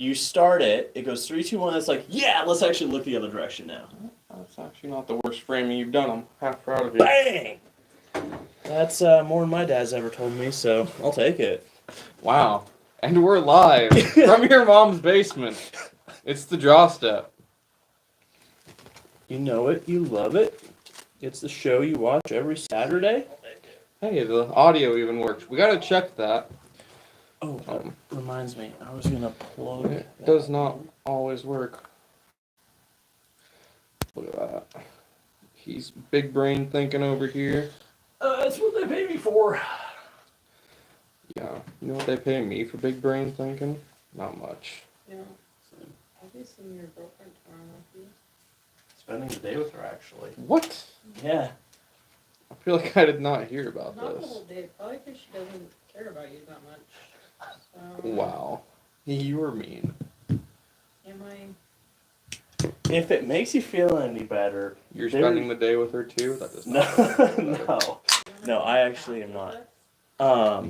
You start it. It goes 3, 2, 1. It's like, yeah, let's actually look the other direction now. That's actually not the worst framing you've done. I'm half proud of you. Bang! That's more than my dad's ever told me, so I'll take it. Wow. And we're live from your mom's basement. It's the draw step. You know it. You love it. It's the show you watch every Saturday. Hey, the audio even works. We gotta check that. Oh, that reminds me. I was going to plug It does not always work. Look at that. He's big brain thinking over here. That's what they pay me for. Yeah. You know what they pay me for big brain thinking? Not much. Yeah. I'll be seeing your girlfriend tomorrow, Matthew. Spending the day with her, actually. What? Yeah. I feel like I did not hear about Not the this. whole day, probably because she doesn't care about you that much. So, Wow. You were mean. Am I? If it makes you feel any better, You're spending the day with her too? That does no, not. no, I actually am not.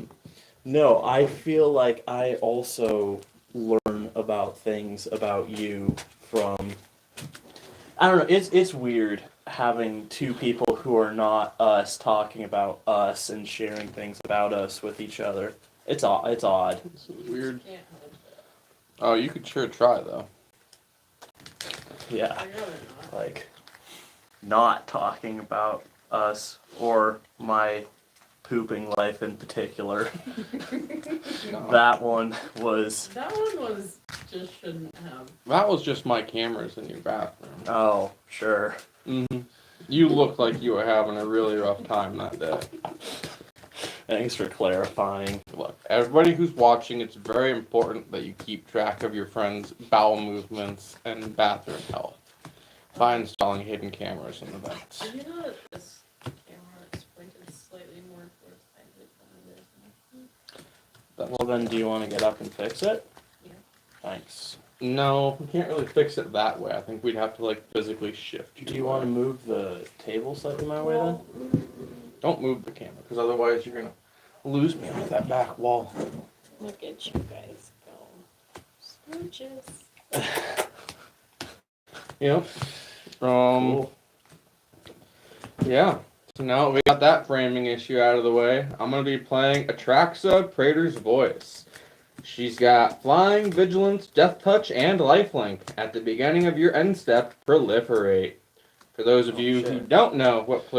No, I feel like I also learn about things about you from. I don't know. It's weird having two people who are not us talking about us and sharing things about us with each other. It's odd. It's odd. This is weird. Can't help it. Oh, you could sure try though. Yeah. I'd rather not. Like not talking about us or my pooping life in particular. No. That one was That one was just shouldn't have. That was just my cameras in your bathroom. oh sure. Mm-hmm. You looked like you were having a really rough time that day. Thanks for clarifying. Look, everybody who's watching, it's very important that you keep track of your friends' bowel movements and bathroom health by installing hidden cameras in the vents. Did you know that this camera is pointed slightly more towards Isaac than it is? Well then, do you want to get up and fix it? Yeah. Thanks. No, we can't really fix it that way. I think we'd have to like physically shift you. Do you want to move the table slightly my way then? Don't move the camera, because otherwise you're gonna lose me off that back wall. Look at you guys go. Smooches. Yep. Cool. Yeah. So now we got that framing issue out of the way. I'm gonna be playing Atraxa, Praetor's Voice. She's got Flying, Vigilance, Death Touch, and Lifelink. At the beginning of your end step, Proliferate. For those of you who don't know what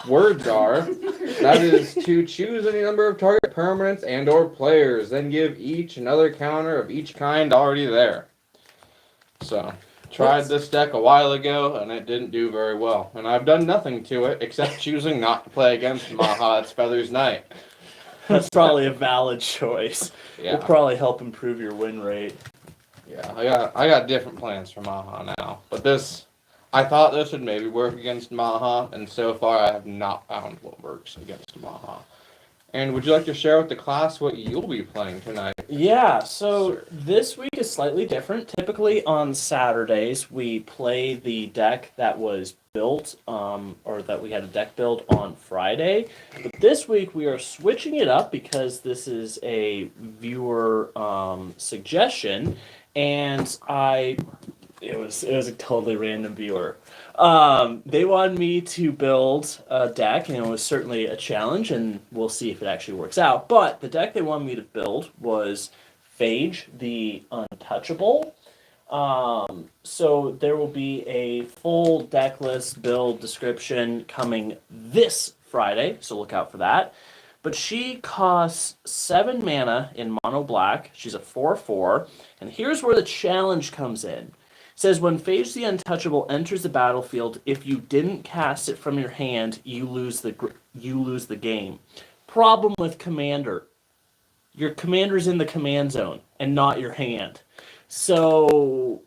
words are, that is to choose any number of target permanents and or players, then give each another counter of each kind already there. So, tried this deck a while ago, and it didn't do very well. And I've done nothing to it, except choosing not to play against Maha at Feather's Night. That's probably a valid choice. Yeah. Will probably help improve your win rate. Yeah, I got different plans for Maha now. But this, I thought this would maybe work against Maha, and so far I have not found what works against Maha. And would you like to share with the class what you'll be playing tonight? Yeah, so this week is slightly different. Typically on Saturdays, we play the deck that was built, or that we had a deck build on Friday. But this week we are switching it up because this is a viewer suggestion, and it was a totally random viewer. They wanted me to build a deck, and it was certainly a challenge, and we'll see if it actually works out. But the deck they wanted me to build was Phage, the Untouchable. So there will be a full deck list build description coming this Friday, so look out for that. But she costs 7 mana in mono black. She's a 4/4, and here's where the challenge comes in. It says when Phage the Untouchable enters the battlefield, if you didn't cast it from your hand, you lose the game. Problem with Commander. Your Commander's in the command zone and not your hand. So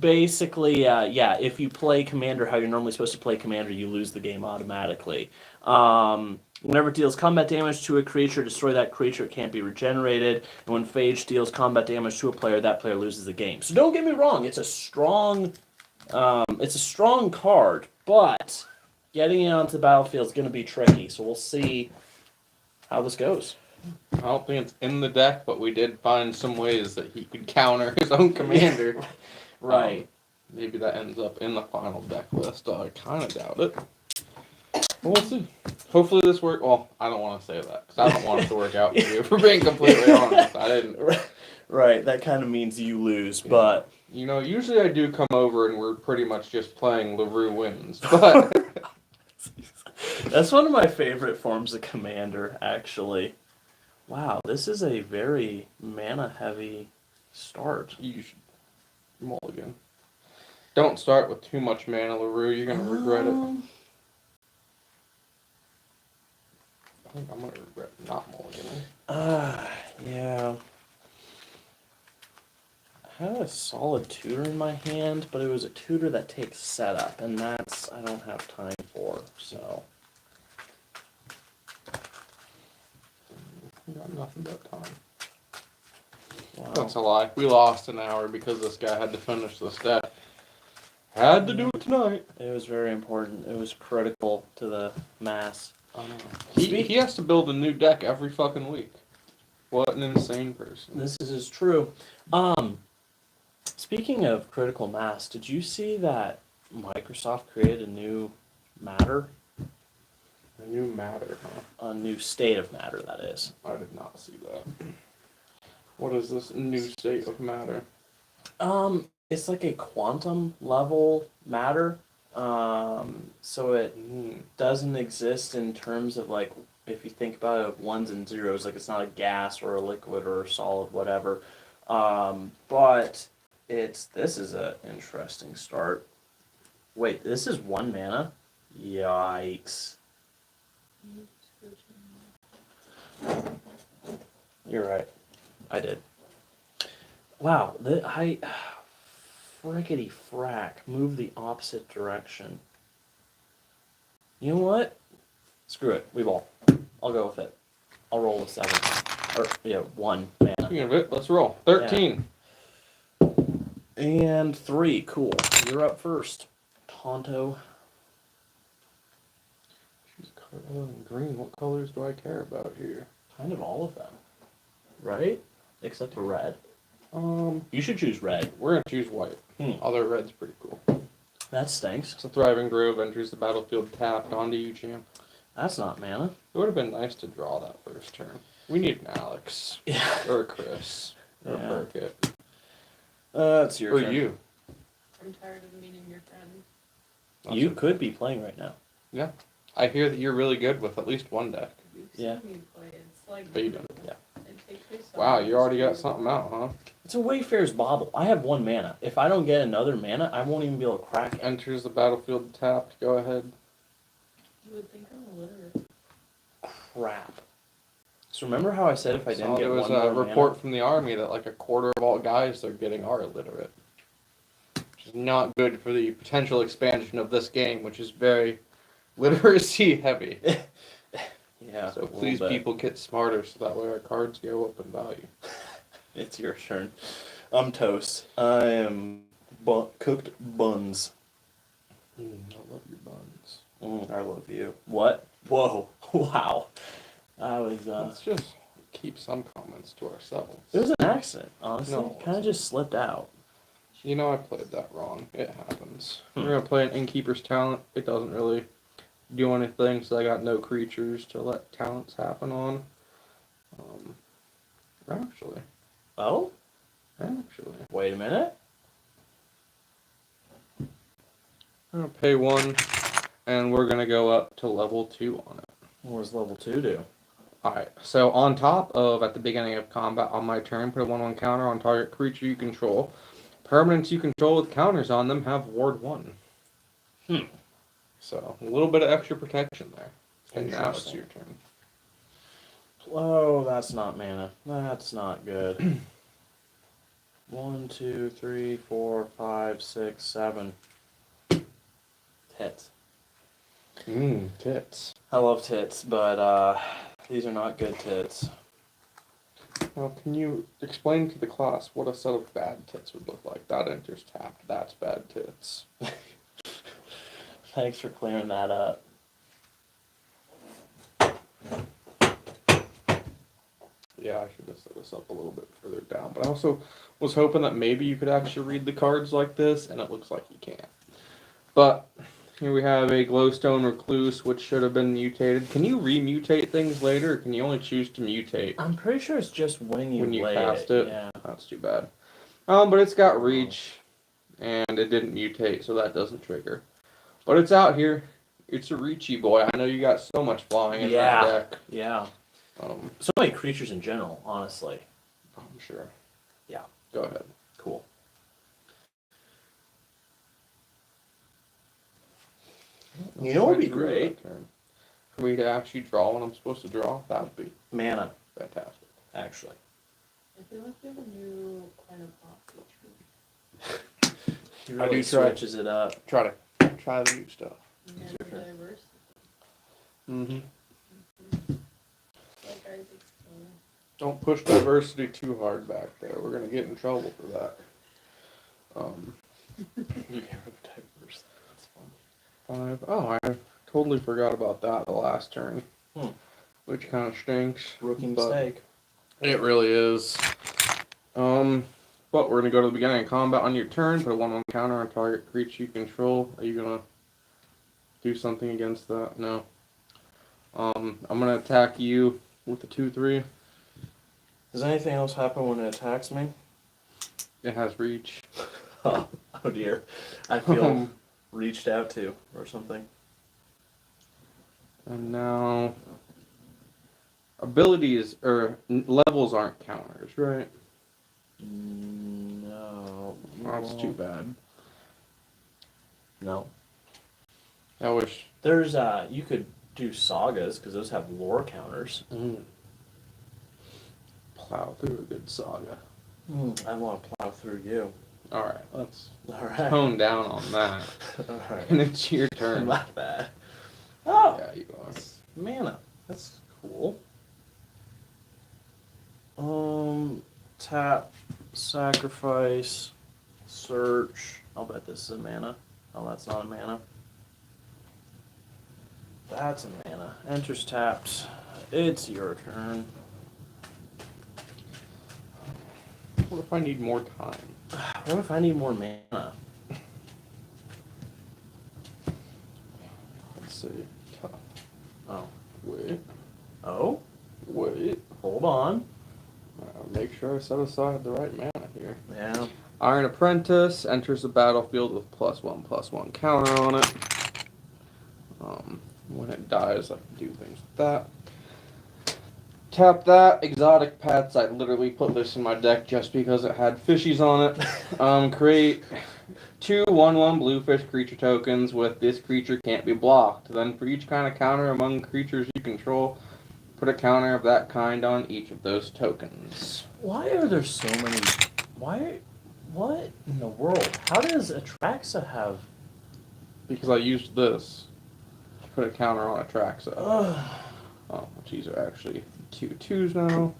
basically, if you play Commander how you're normally supposed to play Commander, you lose the game automatically. Whenever it deals combat damage to a creature, destroy that creature. It can't be regenerated. And when Phage deals combat damage to a player, that player loses the game. So don't get me wrong; it's a strong card, but getting it onto the battlefield is going to be tricky. So we'll see how this goes. I don't think it's in the deck, but we did find some ways that he could counter his own commander. Right. Maybe that ends up in the final deck list. I kind of doubt it. We'll see. Hopefully this works. Well, I don't want to say that because I don't want it to work out for you. For being completely honest, I didn't. Right. That kind of means you lose, Yeah. but You know, usually I do come over and we're pretty much just playing LaRue wins, but that's one of my favorite forms of commander, actually. Wow, this is a very mana-heavy start. you should mulligan. Don't start with too much mana, LaRue. You're gonna regret it. I think I'm gonna regret not mulliganing. Yeah. I had a solid tutor in my hand, but it was a tutor that takes setup, and that's I don't have time for, so. Got nothing but time. Wow. That's a lie. We lost an hour because this guy had to finish this deck. Had to do it tonight. It was very important. It was critical to the mass. He has to build a new deck every fucking week. What an insane person. This is true. Speaking of critical mass, did you see that Microsoft created a new matter? A new matter, huh? A new state of matter, that is. I did not see that. What is this new state of matter? It's like a quantum level matter. So it doesn't exist in terms of like, if you think about it, ones and zeros, like it's not a gas or a liquid or a solid, whatever. But this is an interesting start. Wait, this is 1 mana? Yikes. You're right. I did. Wow, frickety frack, move the opposite direction. You know what? Screw it, we ball. I'll go with it. I'll roll with 7. Or, yeah, 1 mana. Speaking of it, let's roll. 13. And 3, cool. You're up first. Tonto. She's color and green. What colors do I care about here? Kind of all of them. Right? Except for red. Um, You should choose red. We're gonna choose white. Other red's pretty cool. That stinks. It's a thriving grove, enters the battlefield tapped onto you, champ. That's not mana. It would have been nice to draw that first turn. We need an Alex. Yeah. Or a Chris. Or Yeah. a Burkett. It's your Or turn. you. I'm tired of meeting your friend. You could be playing right now. I hear that you're really good with at least one deck. You've Yeah. seen me play. It's like But you don't. Yeah. it takes me so Wow, long you to already got figure something it out, huh? It's a Wayfarer's Bauble. I have 1 mana. If I don't get another mana, I won't even be able to crack it. Enters the battlefield tapped. Go ahead. You would think I'm illiterate. Crap. So remember how I said if I didn't Saw get there was one a more report from the army that like a quarter of all guys they're getting are illiterate. Which is not good for the potential expansion of this game, which is very literacy heavy. mana? Yeah. So a little please, bit. people, get smarter so that way our cards go up in value. It's your turn. I'm toast. I am cooked buns. I love your buns. I love you. What? Whoa. Wow. I was, Let's just keep some comments to ourselves. it was an accident, honestly. No, it Kind of just slipped out. You know I played that wrong. It happens. Hmm. We're gonna play an Innkeeper's Talent. It doesn't really do anything, so I got no creatures to let talents happen on. Actually, Oh? Wait a minute. I'm gonna pay 1, and we're gonna go up to level 2 on it. What does level 2 do? Alright, so on top of, at the beginning of combat on my turn, put a 1/1 counter on target creature you control. Permanents you control with counters on them have ward 1. So, a little bit of extra protection there. And now it's Interesting. your turn. Oh, that's not mana. That's not good. 1, 2, 3, 4, 5, 6, 7. Tits. Tits. I love tits, but these are not good tits. Well, can you explain to the class what a set of bad tits would look like? That enters tapped. That's bad tits. Thanks for clearing that up. Yeah, I should have set this up a little bit further down. But I also was hoping that maybe you could actually read the cards like this, and it looks like you can't. But here we have a glowstone recluse, which should have been mutated. Can you remutate things later, or can you only choose to mutate I'm pretty sure it's just when you lay cast it? Yeah. That's too bad. But it's got reach, and it didn't mutate, so that doesn't trigger. But it's out here. It's a reachy boy. I know you got so much flying in that deck. Yeah. So many creatures in general, honestly. I'm sure. Yeah. Go ahead. Cool. You know what would be great? For me to actually draw when I'm supposed to draw? That would be Mana, fantastic. actually. I feel like we have a new kind of off feature. He really do try. switches it up. Try the new stuff. And diversity. Mm-hmm. Like guys explain. Don't push diversity too hard back there. We're gonna get in trouble for that. You can't have diverse. That's fun. 5. Oh, I totally forgot about that the last turn. Which kind of stinks. Rookie but mistake. It really is. But we're gonna go to the beginning of combat on your turn. Put a 1/1 counter on target creature you control. Are you gonna do something against that? No. I'm gonna attack you with a 2/3. Does anything else happen when it attacks me? It has reach. Oh dear. I feel reached out to or something. And now abilities or levels aren't counters, right? No. That's too bad. No. I wish. There's you could do sagas because those have lore counters. Plow through a good saga. I want to plow through you. All right, let's All right. tone down on that. All right. And it's your turn. Not bad. Oh, Yeah, you are. mana. That's cool. Tap, sacrifice, search. I'll bet this is a mana. Oh, that's not a mana. That's a mana. Enters tapped. It's your turn. What if I need more time? What if I need more mana? Let's see. Oh. Wait. Oh? Wait. Hold on. Make sure I set aside the right mana here. Yeah. Iron Apprentice enters the battlefield with +1/+1 counter on it. When it dies, I can do things with that. Tap that. Exotic Pets. I literally put this in my deck just because it had fishies on it. Create 2 1/1 bluefish creature tokens with this creature can't be blocked. Then for each kind of counter among creatures you control, put a counter of that kind on each of those tokens. Why are there so many? What in the world? How does Atraxa have? Because I used this to put a counter on Atraxa. These are actually 2/2s now.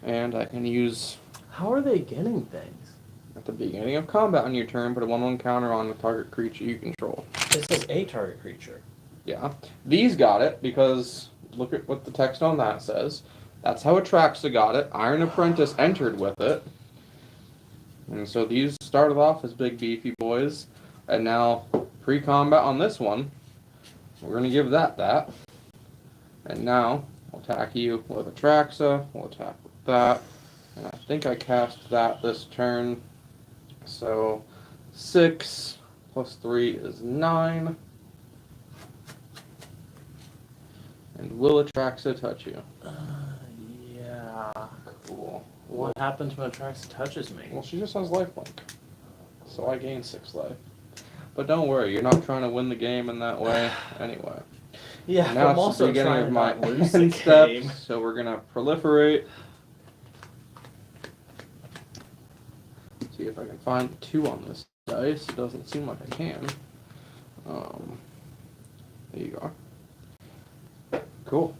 And I can use... How are they getting things? At the beginning of combat on your turn, put a 1/1 counter on the target creature you control. It says a target creature. Yeah. These got it because look at what the text on that says. That's how Atraxa got it. Iron Apprentice entered with it. And so these started off as big beefy boys. And now pre-combat on this one, we're going to give that. And now we'll attack you with Atraxa. We'll attack with that. And I think I cast that this turn. So 6 plus 3 is 9. And will Atraxa touch you? Yeah. Cool. What happens when Atraxa touches me? Well, she just has lifelink. So I gain 6 life. But don't worry, you're not trying to win the game in that way anyway. Yeah, Now I'm it's also the beginning trying of to my not lose the end game. steps, so we're gonna proliferate. See if I can find 2 on this dice. It doesn't seem like I can. There you are. Cool.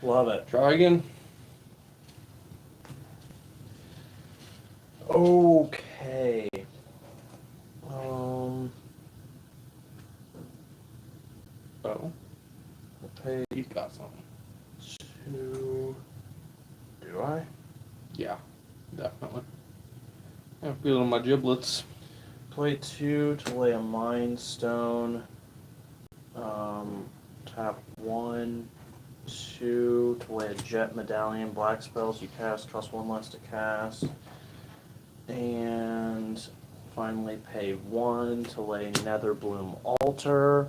Love it. Try again. Okay. Oh, I'll pay he's got something. 2, I'm feeling my giblets. Play 2 to lay a Mind Stone. Tap 1, 2 to lay a Jet Medallion. Black spells you cast cost 1 less to cast. And finally pay 1 to lay Netherbloom Altar.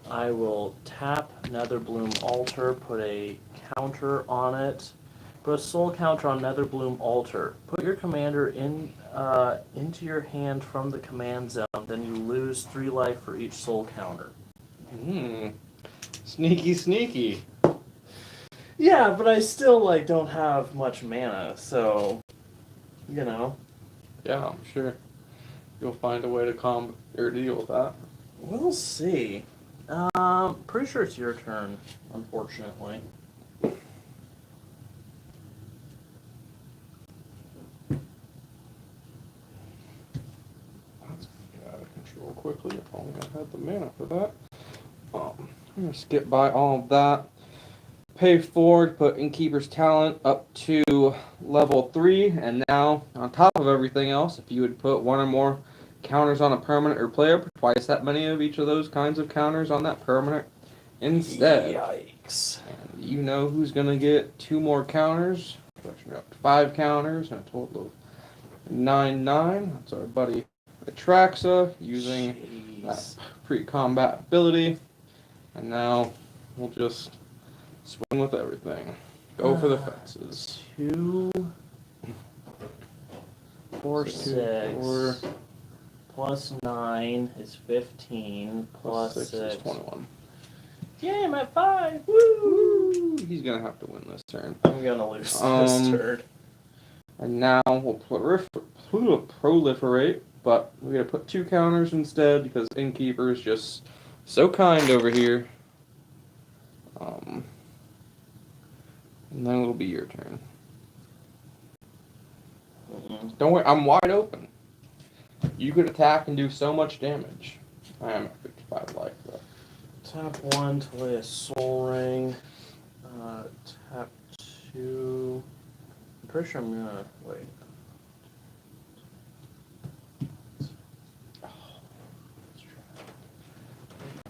I will tap Netherbloom Altar, put a counter on it. Put a soul counter on Netherbloom Altar. Put your commander into your hand from the command zone. Then you lose 3 life for each soul counter. Sneaky, sneaky. Yeah, but I still don't have much mana, so Yeah, I'm sure you'll find a way to deal with that. We'll see. Pretty sure it's your turn, unfortunately. That's gonna get out of control quickly if only I had the mana for that. I'm gonna skip by all of that. Pay 4 to put Innkeeper's Talent up to level 3, and now, on top of everything else, if you would put 1 or more counters on a permanent or player, put twice that many of each of those kinds of counters on that permanent instead. Yikes. And you know who's gonna get 2 more counters, pushing up to 5 counters, and a total of 9/9. That's our buddy Atraxa, using that pre-combat ability. And now we'll just swing with everything. Go for the fences. 2, 4, 6, 4 plus 9 is 15, plus 6 is 21. Yeah, I'm at 5. Woo! Woo! He's gonna have to win this turn. I'm gonna lose this turn. And now we'll proliferate, but we're gonna put 2 counters instead because Innkeeper is just so kind over here. And then it'll be your turn. Don't worry, I'm wide open. You could attack and do so much damage. I am at 55 life though. Tap 1 to lay a Soul Ring. Tap 2. I'm pretty sure I'm gonna wait.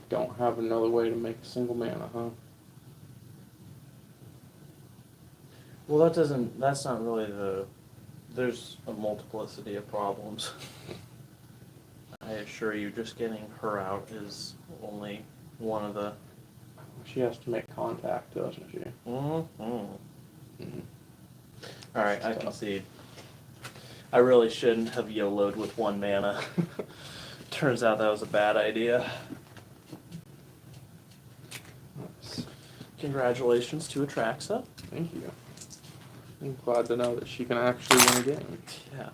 Don't have another way to make a single mana, huh? Well, that's not really there's a multiplicity of problems. I assure you, just getting her out is only one of the... She has to make contact, doesn't she? Alright, I concede. I really shouldn't have YOLO'd with 1 mana. Turns out that was a bad idea. Nice. Congratulations to Atraxa. Thank you. I'm glad to know that she can actually win a game. Yeah.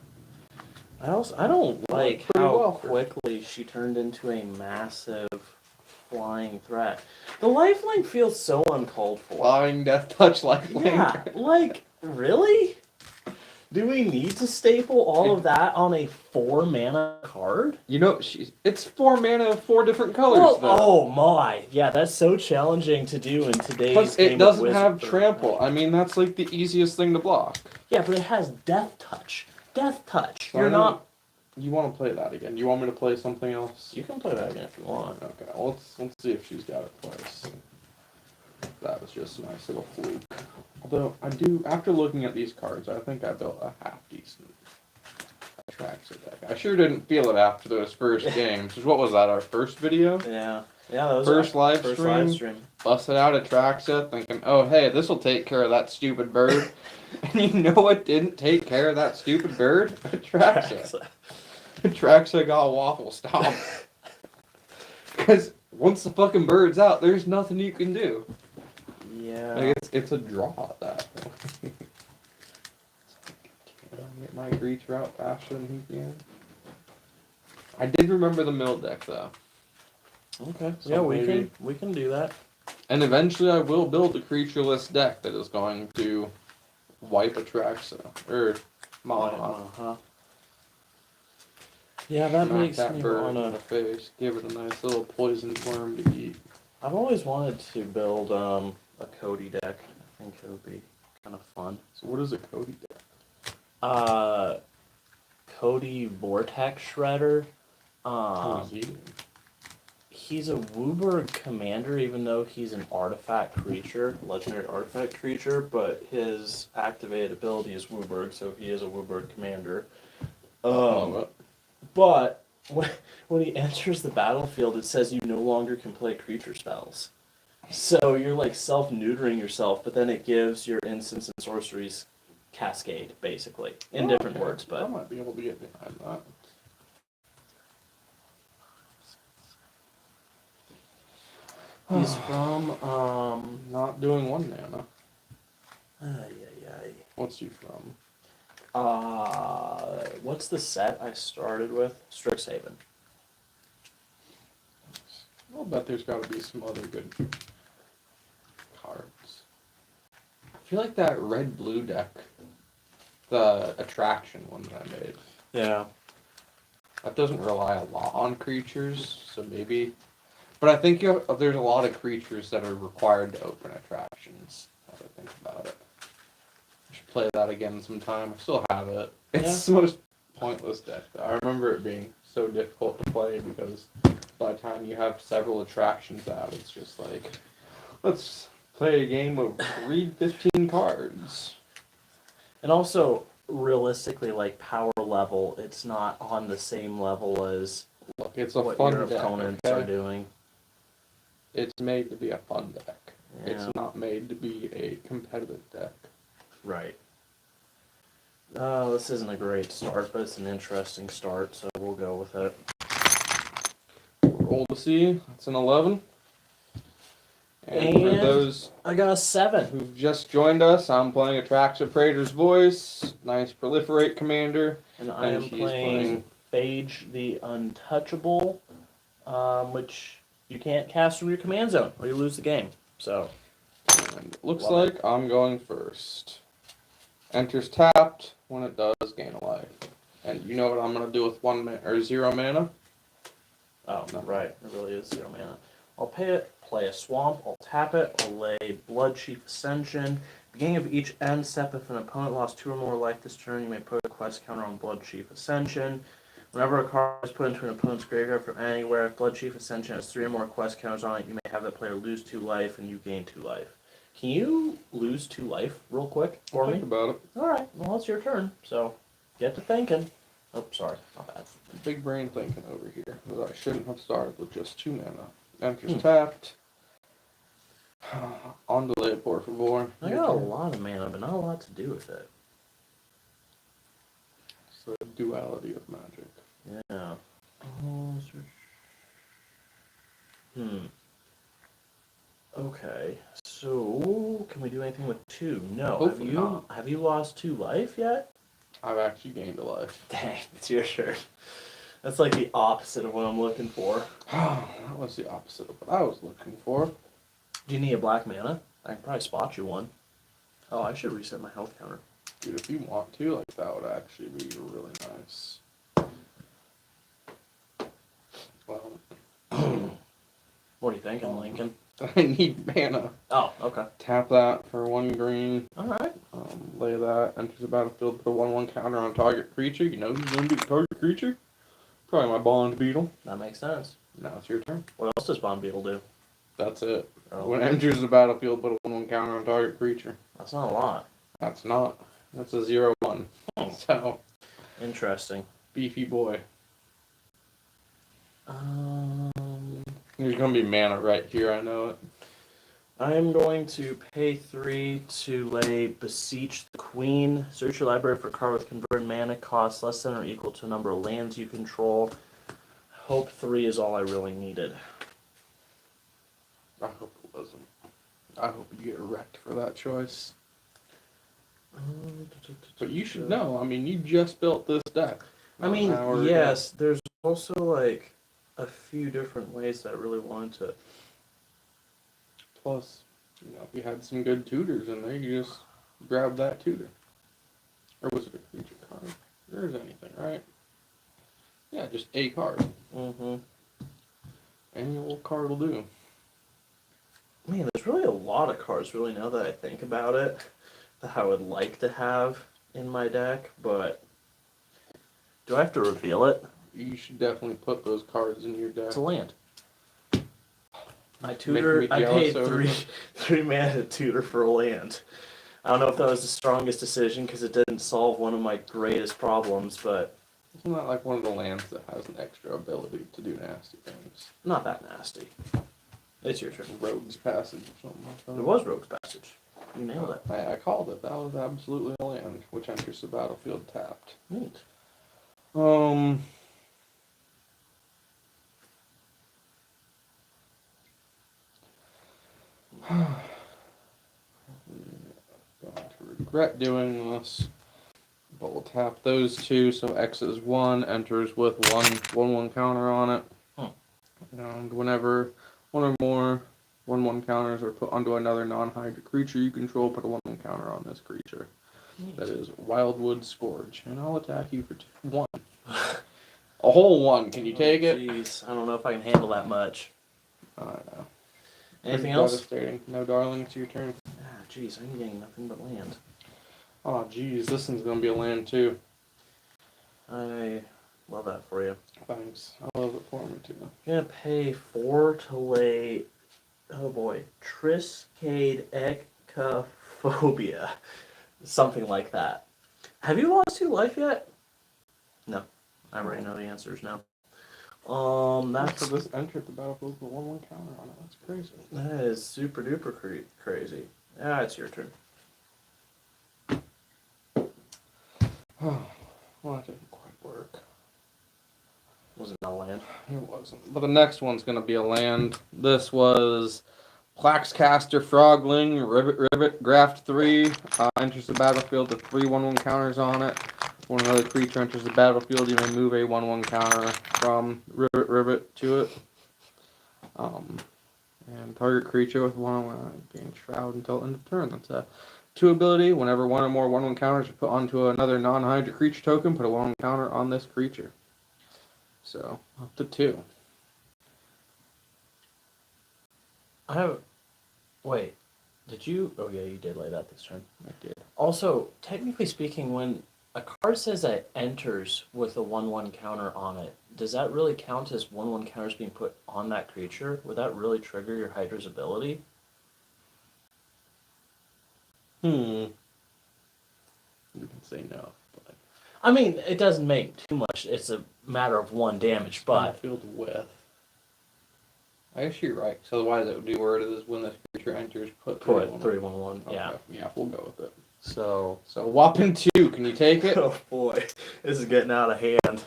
I don't like pretty how well. quickly she turned into a massive flying threat. The lifelink feels so uncalled for. Flying Death Touch lifelink. Yeah, really? Do we need to staple all of that on a 4 mana card? You know, it's 4 mana of 4 different colors, Well, though. oh my. Yeah, that's so challenging to do in today's Plus, game it doesn't of have Wizard. trample. I mean, that's like the easiest thing to block. Yeah, but it has Death Touch. Death Touch. So You're not... You want to play that again? You want me to play something else? You can play that again if you want. Okay, well, let's see if she's got it twice. That was just a nice little fluke. Although, after looking at these cards, I think I built a half-decent Atraxa deck. I sure didn't feel it after those first games. What was that, our first video? Yeah, that was First our live stream. Busted out Atraxa, thinking, oh, hey, this will take care of that stupid bird. And you know what didn't take care of that stupid bird? Atraxa. Atraxa got waffle stomped. Because once the fucking bird's out, there's nothing you can do. Yeah. It's a draw at that. Can I get my reach route faster than he can? I did remember the mill deck though. Okay. So Yeah, maybe- we can do that. And eventually I will build a creatureless deck that is going to wipe Atraxa. Or Maha. Yeah, that Knock makes that me bird in wanna... the face. Give it a nice little poisoned worm to eat. I've always wanted to build a Cody deck. I think it would be kind of fun. So what is a Cody deck? Cody Vortex Shredder. Who's he? He's a Wooburg commander, even though he's an artifact creature, legendary artifact creature, but his activated ability is Wooburg, so he is a Wooburg commander. But when he enters the battlefield, it says you no longer can play creature spells. So you're like self-neutering yourself, but then it gives your instants and sorceries cascade, basically, in different words. I But might be able to get behind that. he's from Not doing 1 mana. ay. What's he from? What's the set I started with? Strixhaven. I'll bet there's got to be some other good cards. I feel like that red-blue deck, the attraction one that I made, Yeah. that doesn't rely a lot on creatures, so maybe. But I think there's a lot of creatures that are required to open attractions. Now that I think about it. I should play that again sometime. I still have it. It's the most pointless deck, though. I remember it being so difficult to play because by the time you have several attractions out, it's just like, let's play a game of read 15 cards. And also, realistically, like power level, it's not on the same level as Look, it's a what fun your deck. opponents Okay? are doing. It's made to be a fun deck. Yeah. It's not made to be a competitive deck. Right. This isn't a great start, but it's an interesting start, so we'll go with it. Roll to see. That's an 11. And for And those I got a 7. who've just joined us, I'm playing Atraxa Praetor's Voice. Nice Proliferate Commander. And I am she's playing Phage the Untouchable, which you can't cast from your command zone or you lose the game. So, And it looks Love like I'm going first. Enters tapped. When it does, gain a life. And you know what I'm going to do with 0 mana? oh, right, it really is 0 mana. I'll pay it, play a swamp, I'll tap it, I'll lay Blood Chief Ascension. Beginning of each end step, if an opponent lost 2 or more life this turn, you may put a quest counter on Blood Chief Ascension. Whenever a card is put into an opponent's graveyard from anywhere, if Blood Chief Ascension has 3 or more quest counters on it, you may have that player lose 2 life and you gain 2 life. Can you lose 2 life real quick for Think me? about it. Alright, well, it's your turn, so get to thinking. Oh, sorry, not bad. Big brain thinking over here. That I shouldn't have started with just 2 mana. Enters tapped. On delay, por favor. I got a lot of mana, but not a lot to do with it. It's the duality of magic. Yeah. Okay, so can we do anything with 2? No. Hopefully not. Have you lost 2 life yet? I've actually gained a life. Dang, it's your turn. That's like the opposite of what I'm looking for. That was the opposite of what I was looking for. Do you need a black mana? I can probably spot you one. Oh, I should reset my health counter. Dude, if you want to, like, that would actually be really nice. Well, What are you thinking, Lincoln? I need mana. Oh, okay. Tap that for 1 green. Alright. Lay that. Enters the battlefield. Put a 1/1 counter on target creature. You know who's going to be the target creature? Probably my Bond Beetle. That makes sense. Now it's your turn. What else does Bond Beetle do? That's it. Oh, When it enters the battlefield, put a 1/1 counter on target creature. that's not a lot. That's not. That's a 0/1. Oh. So, Interesting. beefy boy. Um, There's going to be mana right here, I know it. I am going to pay 3 to lay Beseech the Queen. Search your library for a card with converted mana cost less than or equal to a number of lands you control. Hope 3 is all I really needed. I hope it wasn't. I hope you get wrecked for that choice. But you should know. I mean, you just built this deck. I mean, An hour yes, there's also like a few different ways that I really wanted to. Plus, you know, if you had some good tutors in there, you just grab that tutor. Or was it a creature card? There's anything, right? Yeah, just a card. Mm-hmm. Any old card will do. Man, there's really a lot of cards, really, now that I think about it, that I would like to have in my deck, but Do I have to reveal it? You should definitely put those cards in your deck. It's a land. I me jealous paid over three mana to tutor for a land. I don't know if that was the strongest decision because it didn't solve one of my greatest problems, but Isn't that like one of the lands that has an extra ability to do nasty things? not that nasty. It's your turn. Rogue's Passage or something like that. It was Rogue's Passage. You nailed it. I called it. That was absolutely a land, which enters the battlefield tapped. Neat. Going to regret doing this, but we'll tap those two. So X is 1, enters with 1/1 counter on it. And whenever one or more 1/1 counters are put onto another non-hydra creature you control, put a 1/1 counter on this creature. Neat. That is Wildwood Scourge, and I'll attack you for 1. A whole 1. Can you take it? Jeez, I don't know if I can handle that much. I don't know. Anything Pretty else? Devastating. No, darling, it's your turn. Ah, jeez, I'm getting nothing but land. Oh, geez, this one's gonna be a land too. I love that for you. Thanks. I love it for me too. I'm gonna pay 4 to lay. Oh boy, Triscade Echophobia, something like that. Have you lost 2 life yet? No, I already know the answers now. That's So this entered the battlefield with 1/1 counter on it. That's crazy. that is super duper crazy. Ah, it's your turn. Well, that didn't quite work. Was it not a land? It wasn't. But the next one's gonna be a land. This was Plaxcaster Frogling, Ribbit, Graft 3, enters the battlefield with 3/1/1 counters on it. When another creature enters the battlefield, you may move a 1/1 counter from Ribbit to it. And target creature with 1/1 gains Shroud until end of turn. That's a 2 ability. Whenever one or more 1/1 counters are put onto another non-hydra creature token, put a 1/1 counter on this creature. So, up to 2. Wait, did you? Oh yeah, you did lay that this turn. I did. Also, technically speaking, when a card says that it enters with a 1/1 counter on it, does that really count as 1/1 counters being put on that creature? Would that really trigger your Hydra's ability? You can say no. But I mean, it doesn't make too much. It's a matter of 1 damage, but battlefield with. I guess you're right. So why does it do where it is when this creature enters? Put 3/1/1. Yeah. Okay. Yeah, we'll go with it. So. So whopping 2. Can you take it? Oh boy, this is getting out of hand.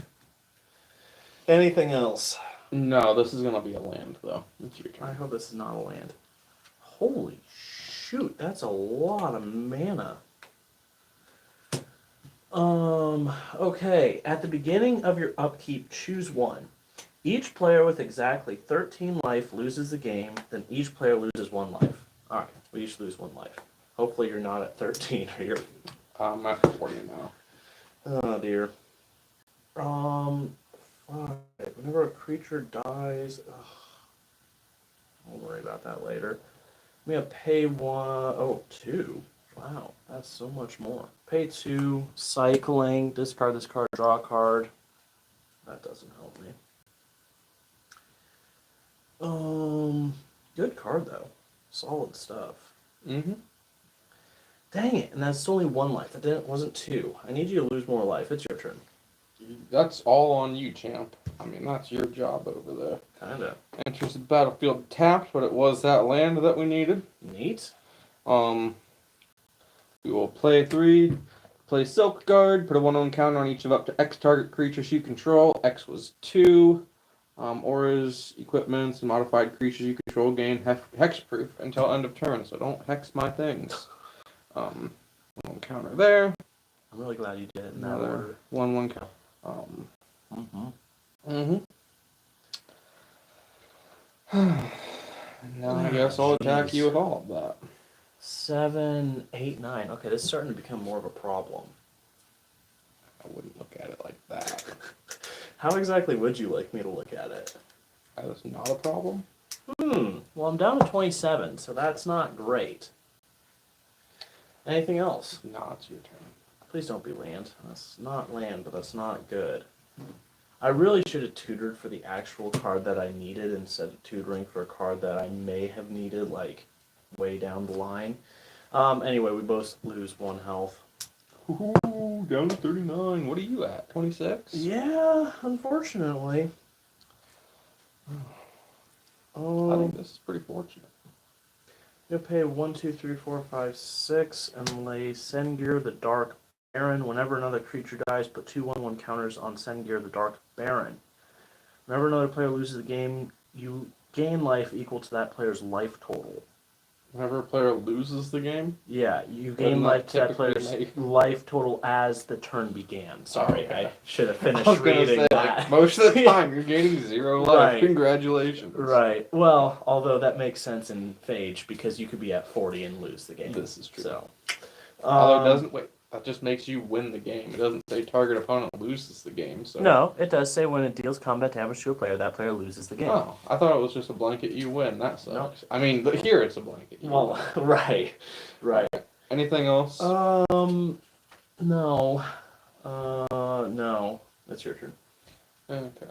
Anything else? No, this is gonna be a land though. It's your I turn. hope this is not a land. Holy shoot, that's a lot of mana. Okay. At the beginning of your upkeep, choose 1. Each player with exactly 13 life loses the game, then each player loses 1 life. Alright, we each lose 1 life. Hopefully you're not at 13 or you're... I'm at 40 now. Oh dear. Whenever a creature dies... I'll worry about that later. I'm gonna pay 1... Oh, 2. Wow, that's so much more. Pay 2, cycling, discard this card, draw a card. That doesn't help me. Good card though. Solid stuff. Mm-hmm. Dang it, and that's only 1 life. That wasn't 2. I need you to lose more life. It's your turn. That's all on you, champ. I mean, that's your job over there. Kinda. Enters the battlefield tapped, but it was that land that we needed. Neat. We will play 3, play Silk Guard, put a 1/1 counter on each of up to X target creatures you control. X was 2. Auras, equipments, and modified creatures you control gain hexproof until end of turn, so don't hex my things. 1/1 counter there. I'm really glad you did it in that Another order. 1/1 counter. Now I guess I'll attack you with all of that. 7, 8, 9. Okay, this is starting to become more of a problem. I wouldn't look at it like that. How exactly would you like me to look at it? That is not a problem. Well, I'm down to 27, so that's not great. Anything else? No, it's your turn. Please don't be land. That's not land, but that's not good. I really should have tutored for the actual card that I needed instead of tutoring for a card that I may have needed, like, way down the line. Anyway, we both lose 1 health. Ooh, down to 39. What are you at? 26? Yeah, unfortunately. I think this is pretty fortunate. You'll pay 1, 2, 3, 4, 5, 6, and lay Sengir the Dark Baron. Whenever another creature dies, put 2/1/1 counters on Sengir the Dark Baron. Whenever another player loses the game, you gain life equal to that player's life total. Whenever a player loses the game? Yeah, you Doesn't gain that life to that typically player's make- life total as the turn began. Sorry, okay. I should have finished I was gonna reading say, that. like, most of the time you're gaining 0 life. Right. Congratulations. Right. Well, although that makes sense in Phage because you could be at 40 and lose the game. This is true. So, Although it doesn't, wait, that just makes you win the game. It doesn't say target opponent loses the game, so. No, it does say when it deals combat damage to a player, that player loses the game. Oh, I thought it was just a blanket you win. That sucks. Nope. I mean, here it's a blanket. You Well, win. right. Anything else? No. No. That's your turn. Okay.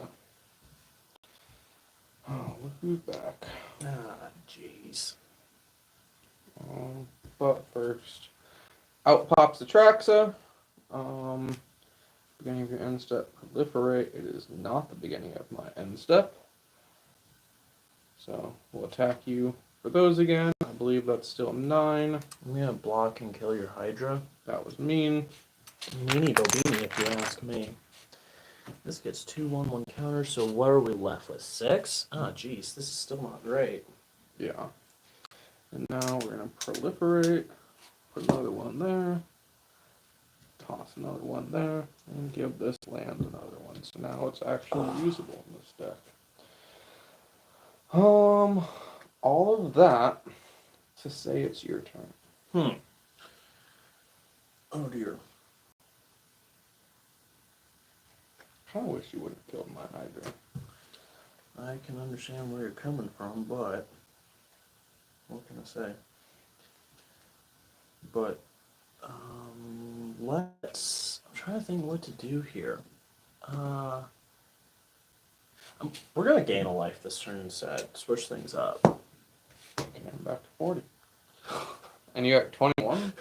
Oh, look who's back. Ah, jeez. But first, out pops the Traxa. Beginning of your end step, proliferate. It is not the beginning of my end step. So we'll attack you for those again. I believe that's still 9. I'm gonna block and kill your Hydra. That was mean. Meanie Bobini, if you ask me. This gets 2/1/1 counters, so what are we left with? 6? Ah, jeez, this is still not great. Yeah. And now we're going to proliferate. Put another one there. Toss another one there. And give this land another one. So now it's actually usable in this deck. All of that to say it's your turn. Oh dear. I wish you would have killed my Hydra. I can understand where you're coming from, but what can I say? But I'm trying to think what to do here. We're gonna gain a life this turn instead. Switch things up. Okay, I'm back to 40. And you're at 21?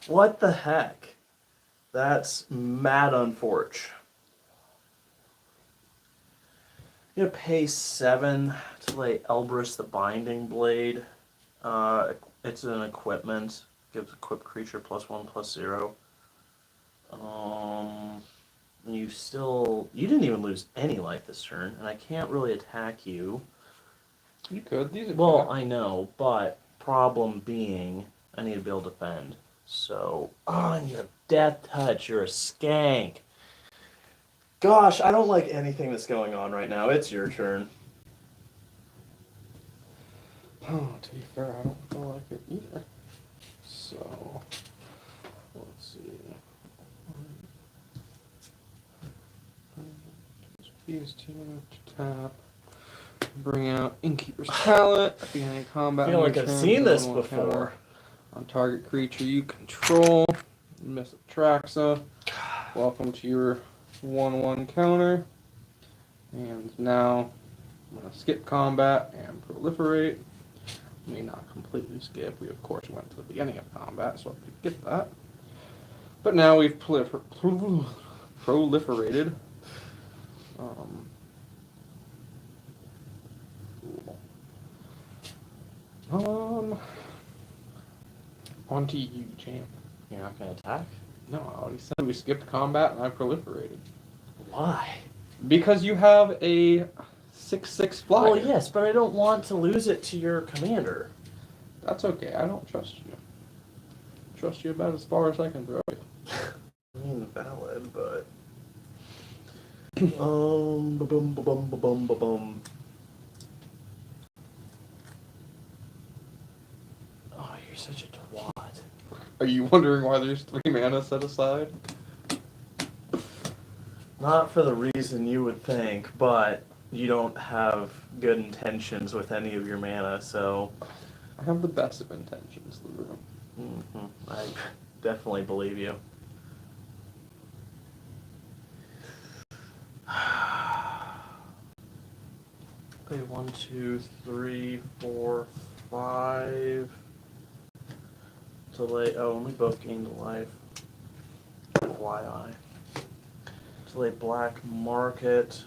What the heck? That's mad unfortunate. I'm gonna pay 7 to lay Elbrus the Binding Blade. It's an equipment. Gives equipped creature +1/+0. You didn't even lose any life this turn, and I can't really attack you. You could. These are Well, bad. I know, but problem being, I need to be able to defend. So, and you have Death Touch. You're a skank. Gosh, I don't like anything that's going on right now. It's your turn. Oh, to be fair, I don't feel like it either. So, let's see. Use 2 to tap. Bring out Innkeeper's Palette. At the beginning of combat. I feel like I've seen this one before. counter on target creature you control. Miss a Traxa. Welcome to your 1/1 counter. And now I'm going to skip combat and proliferate. May not completely skip. We, of course, went to the beginning of combat, so I could get that. But now we've proliferated. On to you, champ. You're not going to attack? No, I already said we skipped combat and I proliferated. Why? Because you have a 6/6 flyer. Well, yes, but I don't want to lose it to your commander. That's okay. I don't trust you. I trust you about as far as I can throw you. I mean, valid, but... ba-bum. Oh, you're such a twat. Are you wondering why there's 3 mana set aside? Not for the reason you would think, but you don't have good intentions with any of your mana, so... I have the best of intentions, LaRue. I definitely believe you. Pay 1, 2, 3, 4, 5. To lay. Oh, and we both gained a life. FYI. To lay black market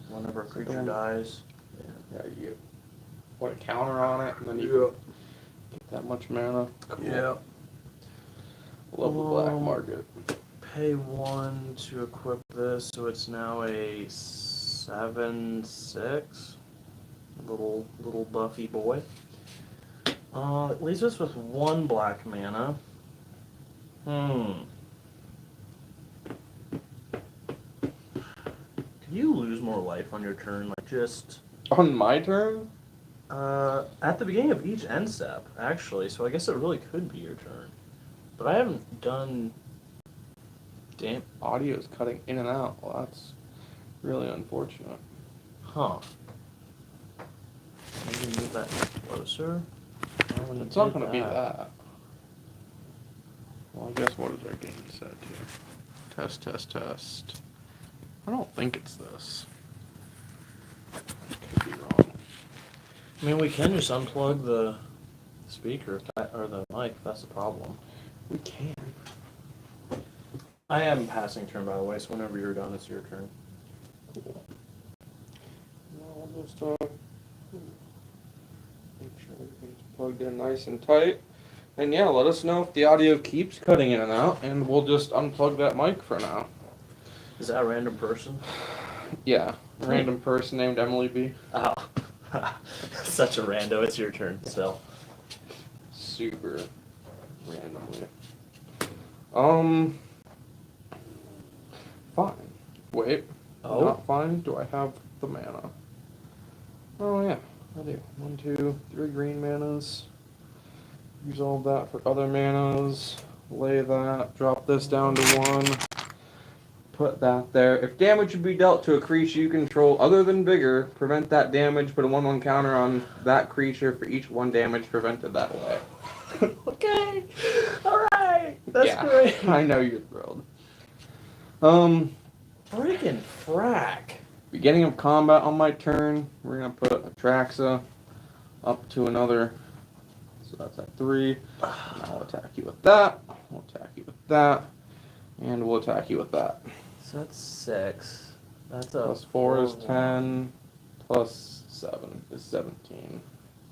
whenever a creature dies. Yeah, you put a counter on it, and then you get that much mana. Cool. Yeah. Love the black market. Pay 1 to equip this, so it's now a 7/6. Little buffy boy. It leaves us with 1 black mana. Can you lose more life on your turn? Like just On my turn? at the beginning of each end step, actually. So I guess it really could be your turn. But I haven't done. Damn. Audio is cutting in and out. Well, that's really unfortunate. Huh. Maybe move that closer. It's not going to be that. Well, I guess what is our game set here? Test, test, test. I don't think it's this. Could be wrong. I mean, we can just unplug the speaker or the mic. If that's the problem. We can. I am passing turn, by the way. So whenever you're done, it's your turn. Cool. Now we'll just make sure everything's plugged in nice and tight. And yeah, let us know if the audio keeps cutting in and out, and we'll just unplug that mic for now. Is that a random person? Yeah, random person named Emily B. Oh, such a rando. It's your turn still. Super randomly. Fine. Wait. Oh. Not fine. Do I have the mana? Oh yeah, I do. 1, 2, 3 green manas. Use all of that for other manas. Lay that. Drop this down to 1. Put that there. If damage would be dealt to a creature you control other than Vigor, prevent that damage. Put a 1/1 counter on that creature for each 1 damage prevented that way. Okay. All right. That's yeah, great. I know you're thrilled. Freaking frack. Beginning of combat on my turn, we're gonna put Atraxa up to another. So that's at 3. And I'll attack you with that. We'll attack you with that. And we'll attack you with that. So that's 6. That's a Plus 4 is 4/1. 10. Plus 7 is 17.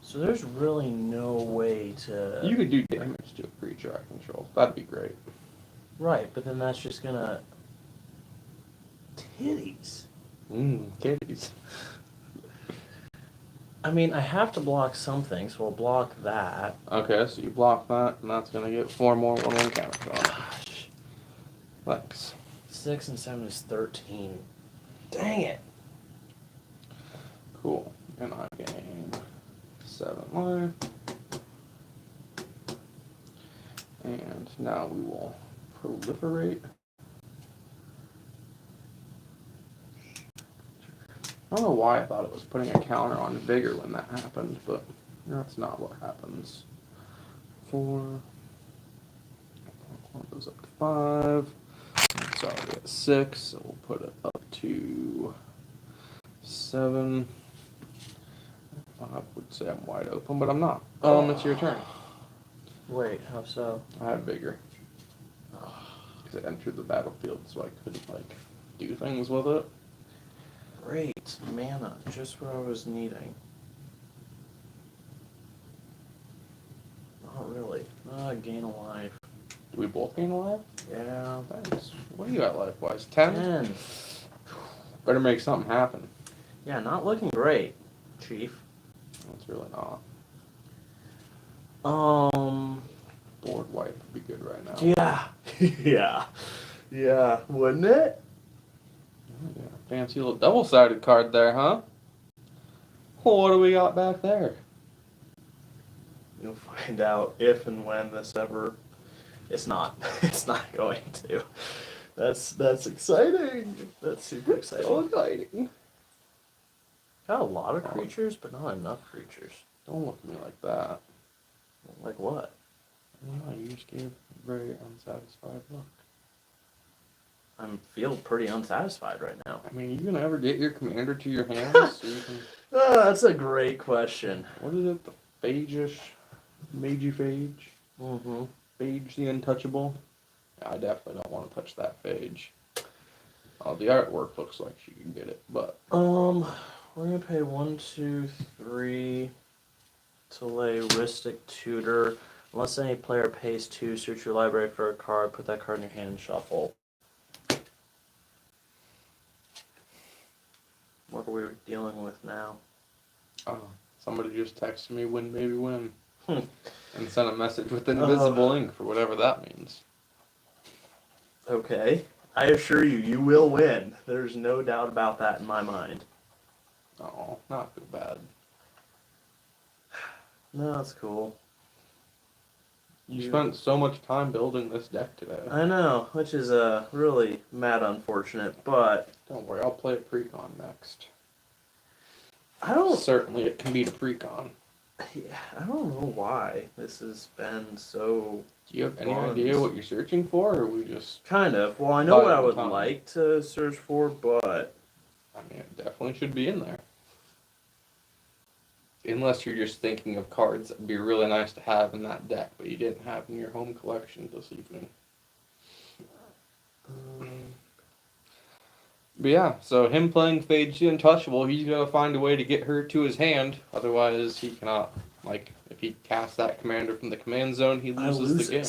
So there's really no way to. You could do damage to a creature I control. That'd be great. Right, but then that's just gonna. Titties. Kitties. I mean, I have to block something, so we'll block that. Okay, so you block that, and that's gonna get 4 more 1/1 counters on it. Gosh. Thanks. 6 and 7 is 13. Dang it. Cool. And I gain 7 life. And now we will proliferate. I don't know why I thought it was putting a counter on Vigor when that happened, but that's not what happens. 4. One goes up to 5. It's already at 6, so we'll put it up to 7. I would say I'm wide open, but I'm not. It's your turn. Wait, how so? I have Vigor. Because it entered the battlefield, so I couldn't, do things with it. Great. Mana. Just what I was needing. Not really. Gain a life. Do we both gain a life? Yeah. Thanks. What do you got life-wise? 10? 10. Better make something happen. Yeah, not looking great, Chief. That's really not. Board wipe would be good right now. Yeah. Yeah, wouldn't it? Yeah, fancy little double-sided card there, huh? Well, what do we got back there? You'll find out if and when this ever. It's not. It's not going to. That's exciting. That's super exciting. So exciting. Got a lot of creatures, but not enough creatures. Don't look at me like that. Like what? No, you just gave a very unsatisfied look. I'm feel pretty unsatisfied right now. I mean, you gonna ever get your commander to your hands so you can That's a great question. What is it? The Phage-ish? Magey Phage? Mm-hmm. Phage the Untouchable? I definitely don't want to touch that Phage. The artwork looks like she can get it, but... We're gonna pay 1, 2, 3 to lay Ristic Tutor. Unless any player pays 2, search your library for a card, put that card in your hand and shuffle. What are we dealing with now? Somebody just texted me win baby win. Hmm. And sent a message with invisible ink for whatever that means. Okay. I assure you, you will win. There's no doubt about that in my mind. Oh, not too bad. No, that's cool. You spent so much time building this deck today. I know, which is really mad unfortunate, but... Don't worry, I'll play a precon next. I don't... Certainly it can beat a precon. Yeah, I don't know why this has been so... Do you have any idea what you're searching for, or are we just... Kind of. Well, I know what I would time? like to search for, but... I mean, it definitely should be in there. Unless you're just thinking of cards that would be really nice to have in that deck, but you didn't have in your home collection this evening. But yeah, so him playing Phage the Untouchable, he's got to find a way to get her to his hand. Otherwise, he cannot, like, if he casts that commander from the command zone, he loses the game.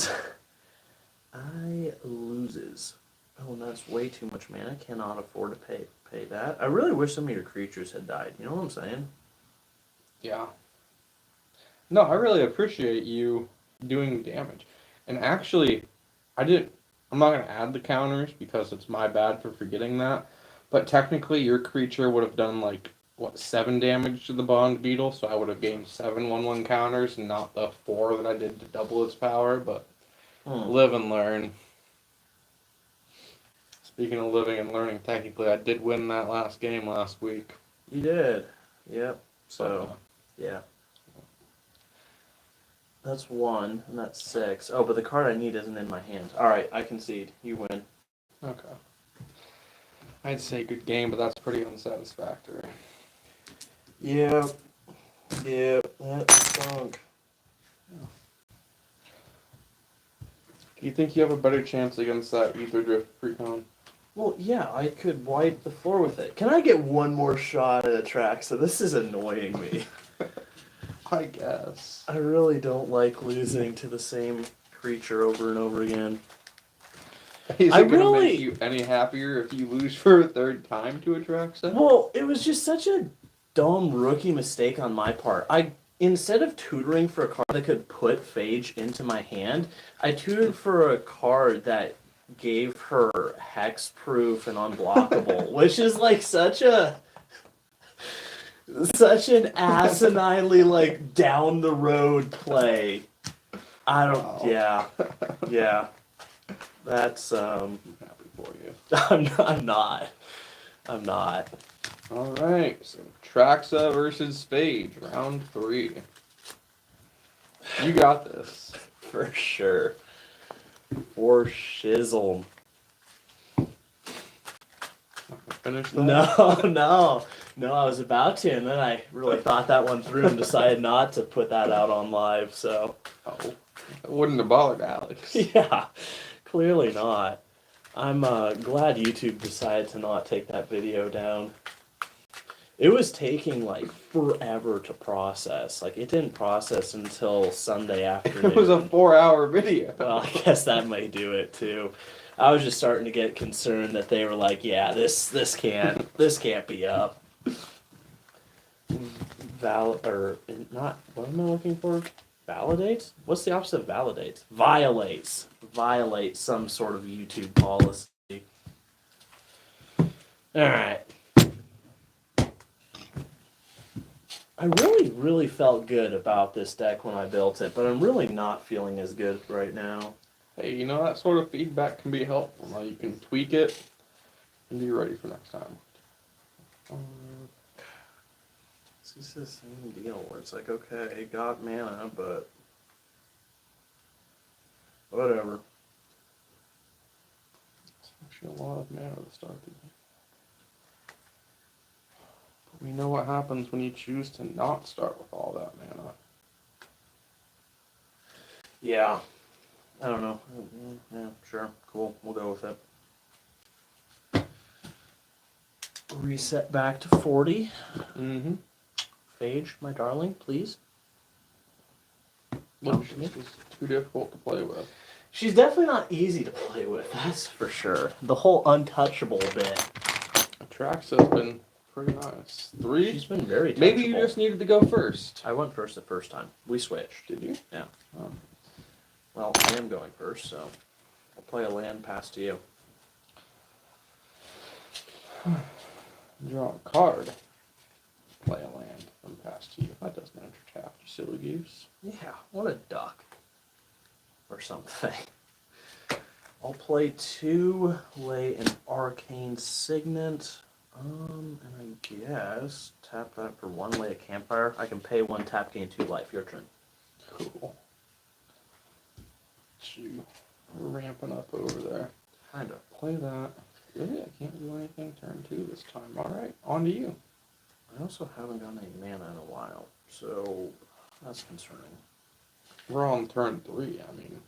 I loses. Oh, that's way too much mana. I cannot afford to pay that. I really wish some of your creatures had died. You know what I'm saying? Yeah. No, I really appreciate you doing damage. And actually, I'm not going to add the counters because it's my bad for forgetting that. But technically, your creature would have done, like, what, 7 damage to the Bond Beetle, so I would have gained 7 1/1 counters, and not the 4 that I did to double its power, but live and learn. Speaking of living and learning, technically, I did win that last game last week. You did. Yep. So, yeah. That's 1, and that's 6. Oh, but the card I need isn't in my hand. Alright, I concede. You win. Okay. I'd say good game, but that's pretty unsatisfactory. Yeah. Yeah, that stunk. Do you think you have a better chance against that Ether Drift precon? Well, yeah, I could wipe the floor with it. Can I get one more shot at a track? So this is annoying me. I guess. I really don't like losing to the same creature over and over again. Is it going to make you any happier if you lose for a third time to a track set? Well, it was just such a dumb rookie mistake on my part. Instead of tutoring for a card that could put Phage into my hand, I tutored for a card that gave her hexproof and unblockable, which is like such an asininely like down the road play. I don't. Wow. Yeah. That's I'm happy for you. I'm not. All right, so Traxa versus Phage, round 3. You got this. For sure. For shizzle. Finish that? No, I was about to, and then I really thought that one through and decided not to put that out on live, so. Oh, it wouldn't have bothered Alex. Yeah, clearly not. I'm glad YouTube decided to not take that video down. It was taking like forever to process. Like it didn't process until Sunday afternoon. It was a 4-hour video. Well, I guess that may do it too. I was just starting to get concerned that they were like, yeah, this can't be up. What am I looking for? Validates? What's the opposite of validates? Violates. Violates some sort of YouTube policy. Alright. I really felt good about this deck when I built it, but I'm really not feeling as good right now. Hey, you know, that sort of feedback can be helpful. Now you can tweak it and be ready for next time. It's just the same deal where it's like, okay, got mana, but whatever. It's actually a lot of mana to start the game. Put me you know what happens when you choose to not start with all that mana. Yeah. I don't know. Yeah, sure. Cool. We'll go with it. Reset back to 40. Mm-hmm. Phage, my darling, please. Look, she's too difficult to play with. She's definitely not easy to play with, that's for sure. The whole untouchable bit. Traxa's been pretty nice. 3? She's been very touchable. Maybe you just needed to go first. I went first the first time. We switched. Did you? Yeah. Oh. Well, I am going first, so I'll play a land past you. Draw a card. Play a land from past to you. That doesn't enter tap, you silly goose. Yeah, what a duck. Or something. I'll play 2, lay an arcane signet. And I guess tap that for 1, lay a campfire. I can pay 1 tap, gain 2 life. Your turn. Cool. You ramping up over there. Kinda. Play that. Really? I can't do anything turn 2 this time. Alright, on to you. I also haven't gotten any mana in a while, so that's concerning. We're on turn 3, I mean.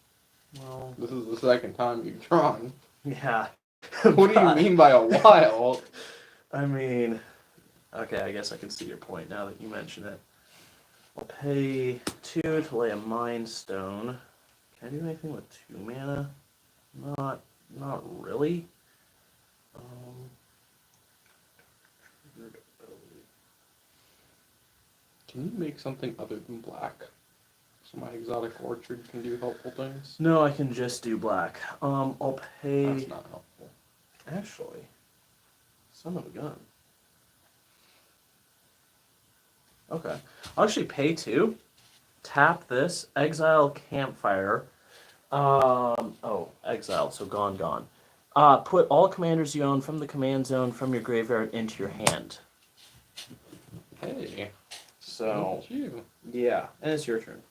Well, This is the second time you've drawn. yeah. What do you mean by a while? I mean, okay, I guess I can see your point now that you mention it. I'll pay 2 to lay a Mind Stone. Can I do anything with 2 mana? Not really. Triggered ability. Can you make something other than black? So my exotic orchard can do helpful things? No, I can just do black. I'll pay. That's not helpful. Actually, son of a gun. Okay, I'll actually pay 2. Tap this. Exile Campfire. Oh, exiled, so gone. Put all commanders you own from the command zone from your graveyard into your hand. Hey. So, Look at you. yeah, and it's your turn.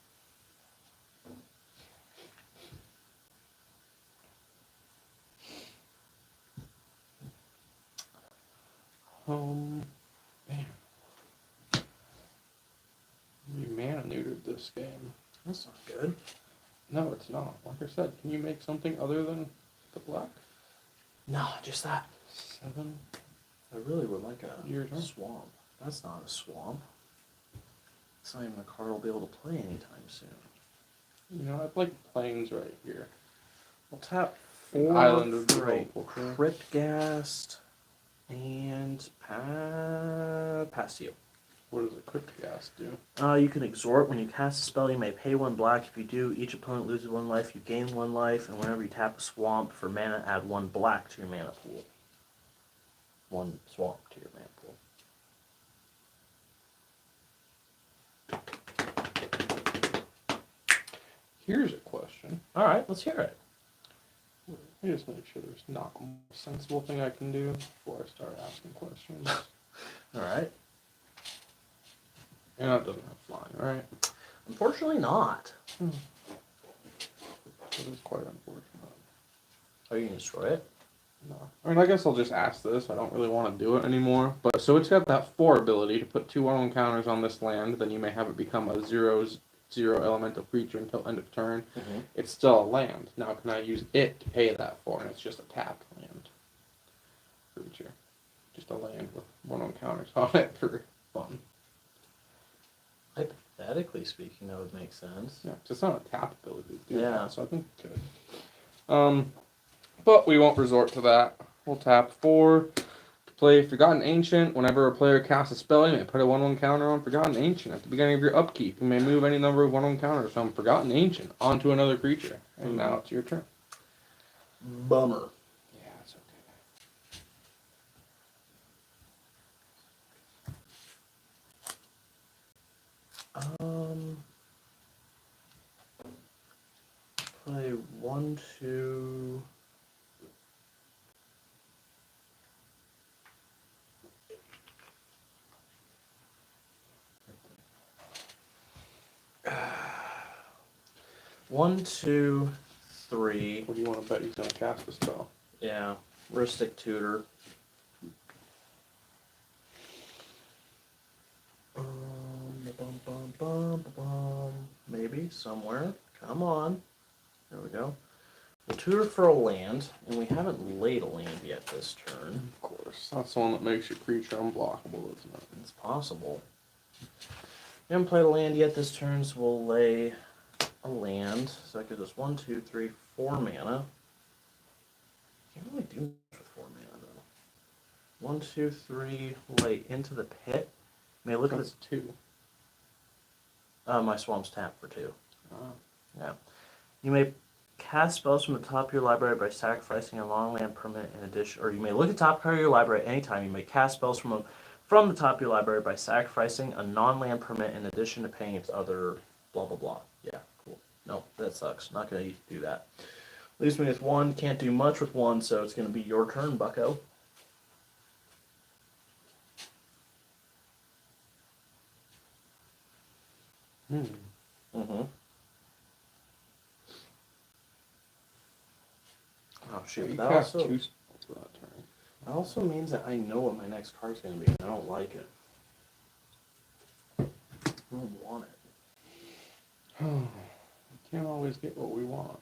Man. You mana neutered this game. That's not good. No, it's not. Like I said, can you make something other than the black? No, just that. 7. I really would like a Your turn. swamp. That's not a swamp. It's not even a card I'll be able to play anytime soon. You know, I'd like planes right here. I'll tap An 4 island would be for a helpful, too. Cryptghast and pass to you. What does a Cryptghast do? You can exhort. When you cast a spell, you may pay 1 black. If you do, each opponent loses 1 life. You gain 1 life, and whenever you tap a swamp for mana, add 1 black to your mana pool. 1 swamp to your mana pool. Here's a question. All right, let's hear it. I just make sure there's not a more sensible thing I can do before I start asking questions. All right. And that doesn't have flying, right? Unfortunately, not. That is quite unfortunate. Are you gonna destroy it? No. I mean, I guess I'll just ask this. I don't really want to do it anymore. But so it's got that 4 ability to put 2 1/1 counters on this land. Then you may have it become a 0/0 elemental creature until end of turn. Mm-hmm. It's still a land. Now, can I use it to pay that for? And it's just a tapped land creature. Just a land with 1/1 counters on it for fun. Hypothetically speaking, that would make sense. Yeah, 'cause it's not a tap ability to do Yeah. that, so I think it could. But we won't resort to that. We'll tap 4 to play Forgotten Ancient. Whenever a player casts a spell, you may put a 1/1 counter on Forgotten Ancient. At the beginning of your upkeep, you may move any number of 1/1 counters from Forgotten Ancient onto another creature. And now it's your turn. Bummer. Yeah, it's Play 1, 2. One, 2, 3. What do you want to bet he's going to cast the spell? Yeah. Ristic Tutor. somewhere. Come on. There we go. We'll tutor for a land, and we haven't laid a land yet this turn. Of course. That's the one that makes your creature unblockable, isn't it? It's possible. We haven't played a land yet this turn, so we'll lay a land. So that gives us 1, 2, 3, 4 mana. Can't really do much with 4 mana, though. 1, 2, 3, lay into the pit. May look at this. 2. My swamp's tapped for 2. Oh. Yeah. You may cast spells from the top of your library by sacrificing a long land permanent in addition, or you may look at the top card of your library at any time. You may cast spells from the top of your library by sacrificing a non-land permanent in addition to paying its other blah blah blah. Yeah, cool. No, that sucks. Not gonna do that. Leaves me with 1. Can't do much with 1, so it's gonna be your turn, Bucko. Mm-hmm. Oh Yeah, shit! you That cast also, 2 spells for that turn. that also means that I know what my next card's gonna be, and I don't like it. I don't want it. We can't always get what we want.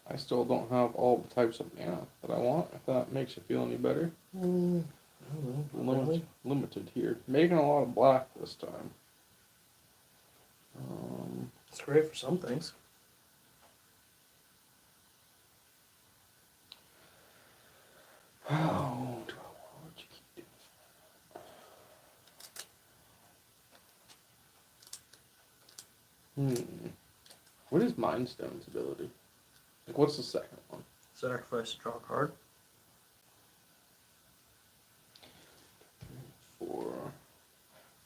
I still don't have all the types of mana that I want, if that makes you feel any better. I don't know. Really? Limited here. Making a lot of black this time. It's great for some things. Oh, do I want to keep doing? What is Mind Stone's ability? Like, what's the second one? Sacrifice to draw a card. 4.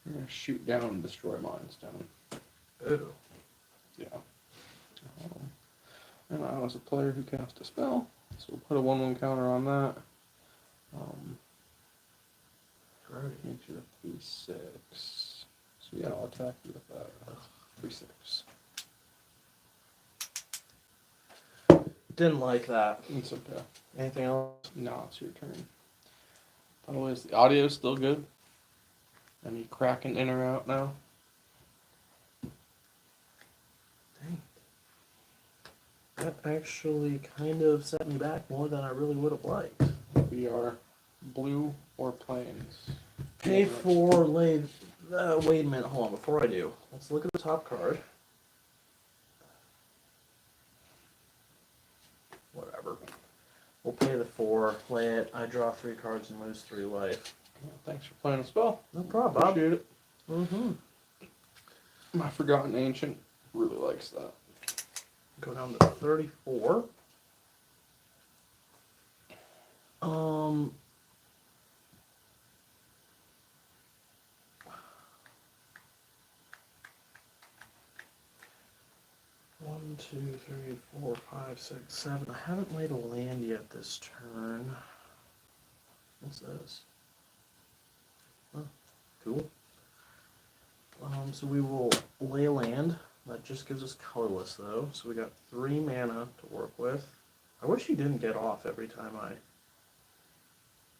I'm gonna shoot down and destroy Mind Stone. Ooh. Yeah. And I was a player who cast a spell, so we'll put a 1/1 counter on that. Great. Makes you a 3/6. So yeah, I'll attack you with that. 3/6. Didn't like that. It's okay. Anything else? No, it's your turn. By the way, is the audio still good? Any cracking in or out now? Dang. That actually kind of set me back more than I really would have liked. We are blue or plains. Pay for lay. Wait a minute. Hold on. Before I do, let's look at the top card. Whatever. We'll pay the 4. Lay it. I draw 3 cards and lose 3 life. Well, thanks for playing a spell. No problem, Bob. Appreciate it. Mm-hmm. My Forgotten Ancient really likes that. Go down to 34. One, 2, 3, 4, 5, 6, 7. I haven't laid a land yet this turn. What's this? Oh, cool. So we will lay a land. That just gives us colorless though. So we got 3 mana to work with. I wish he didn't get off every time I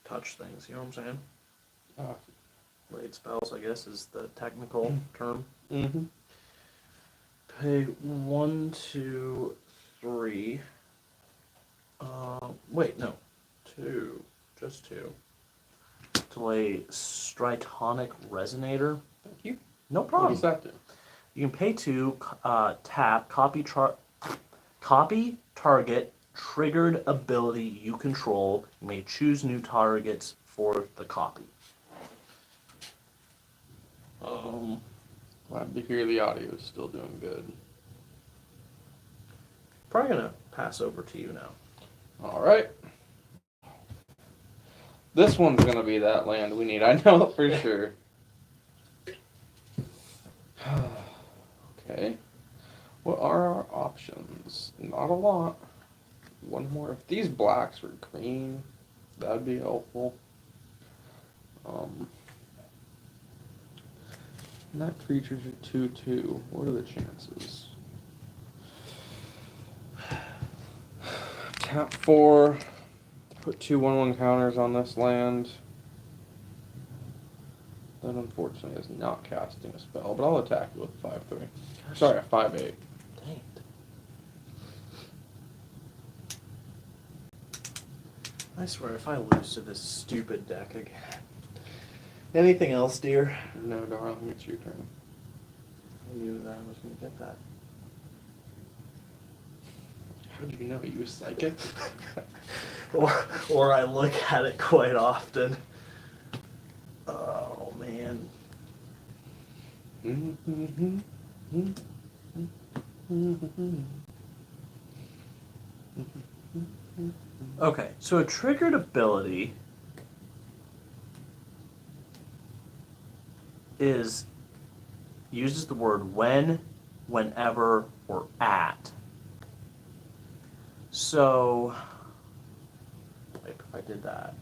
touch things. You know what I'm saying? Laid spells, I guess, is the technical term. Mm-hmm. Pay 1, 2, 3. Wait, no. 2. Just 2. To lay Stritonic Resonator. Thank you. No What problem. does that do? You can pay 2, tap, copy target triggered ability you control. You may choose new targets for the copy. Glad to hear the audio is still doing good. Probably gonna pass over to you now. All right. This one's gonna be that land we need. I know it for sure. Okay. What are our options? Not a lot. One more. If these blacks were green, that'd be helpful. And that creature's a 2/2. What are the chances? Tap 4. Put 2 1/1 counters on this land. That unfortunately is not casting a spell, but I'll attack you with a 5/3. Sorry, a 5/8. Dang it. I swear, if I lose to this stupid deck again. Anything else, dear? No, darling, it's your turn. I knew that I was going to get that. How do you know? You a psychic? or I look at it quite often. Oh, man. Okay, so a triggered ability uses the word when, whenever, or at. So, like if I did that,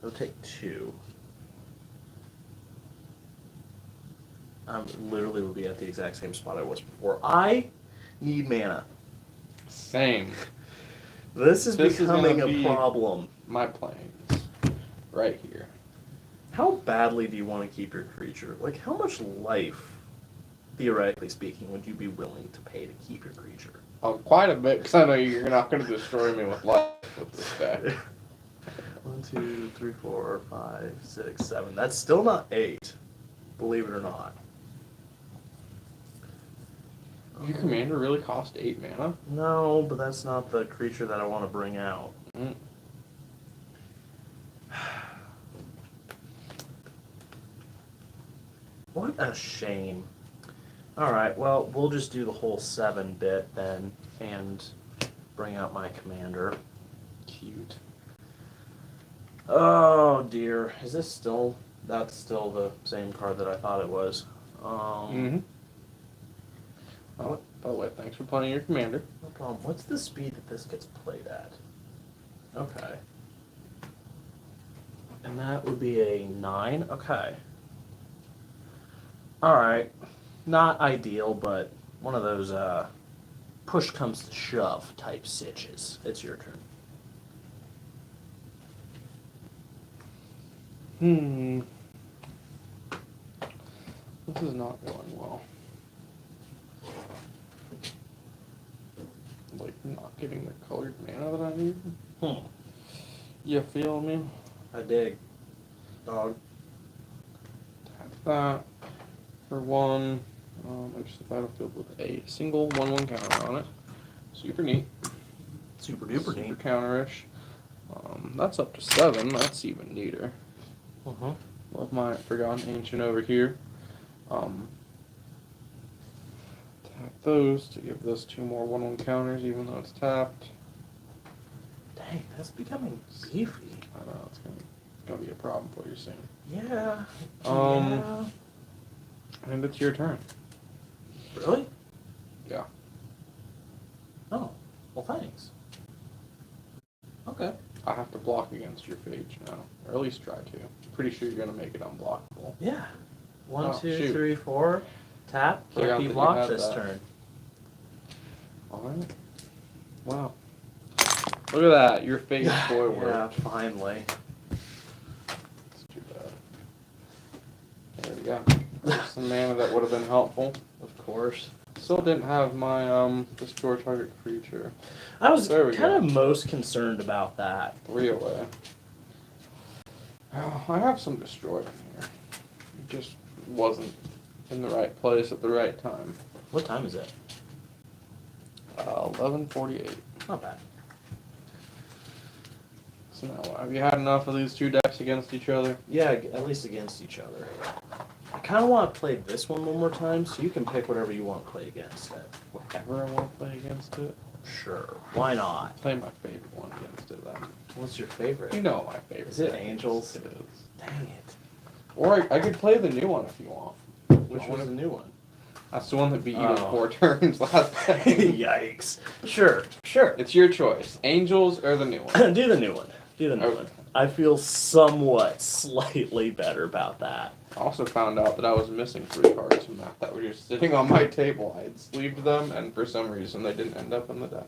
it'll take 2. Literally will be at the exact same spot I was before. I need mana. Same. This is becoming gonna a be problem. My planes. Right here. How badly do you want to keep your creature? Like, how much life, theoretically speaking, would you be willing to pay to keep your creature? Quite a bit, because I know you're not going to destroy me with life with this deck. 1, 2, 3, 4, 5, 6, 7. That's still not 8, believe it or not. Your commander really cost 8 mana? No, but that's not the creature that I want to bring out. Mm. What a shame. Alright, well, we'll just do the whole 7 bit then, and bring out my commander. Cute. Oh dear, is this still, that's still the same card that I thought it was. Mm-hmm. Oh, by the way, thanks for playing your commander. No problem. What's the speed that this gets played at? Okay. And that would be a 9? Okay. Alright. Not ideal, but one of those push comes to shove type sitches. It's your turn. This is not going well. Like, not getting the colored mana that I need. You feel me? I dig. Dog. Tap that for 1. Enters the battlefield with a single 1/1 counter on it. Super neat. Super duper neat. Super counterish. That's up to 7. That's even neater. Love my Forgotten Ancient over here. Tap those to give this 2 more 1/1 counters, even though it's tapped. Dang, that's becoming beefy. I know it's gonna be a problem for you soon. Yeah. Yeah. And it's your turn. Really? Yeah. Oh, well, thanks. Okay. I have to block against your phage now, or at least try to. Pretty sure you're gonna make it unblockable. Yeah. 1, Oh, 2, shoot. 3, 4. Tap. Forgot Can't be that you blocked had this that. turn. Alright. Wow. Look at that, your phage boy Yeah, worked. finally. It's too bad. There we go. There's some mana that would have been helpful. Of course. Still didn't have my destroy target creature. I was There we kind go. of most concerned about that. 3 away. Oh, I have some destroy in here. It just wasn't in the right place at the right time. What time is it? 11:48. Not bad. So now, have you had enough of these 2 decks against each other? Yeah, at least against each other. I kind of want to play this one more time, so you can pick whatever you want to play against it. Whatever I want to play against it. Sure. Why not? Play my favorite one against it then. What's your favorite? You know what my favorite Is it deck Angels? It is. Dang it. Or I could play the new one if you want. Which was the new one? That's the one that beat you in Oh. 4 turns last time. Yikes. Sure. Sure. It's your choice. Angels or the new one. Do the new one. Do the new Okay. one. I feel somewhat, slightly better about that. I also found out that I was missing 3 cards from that were just sitting on my table. I had sleeved them, and for some reason they didn't end up in the deck.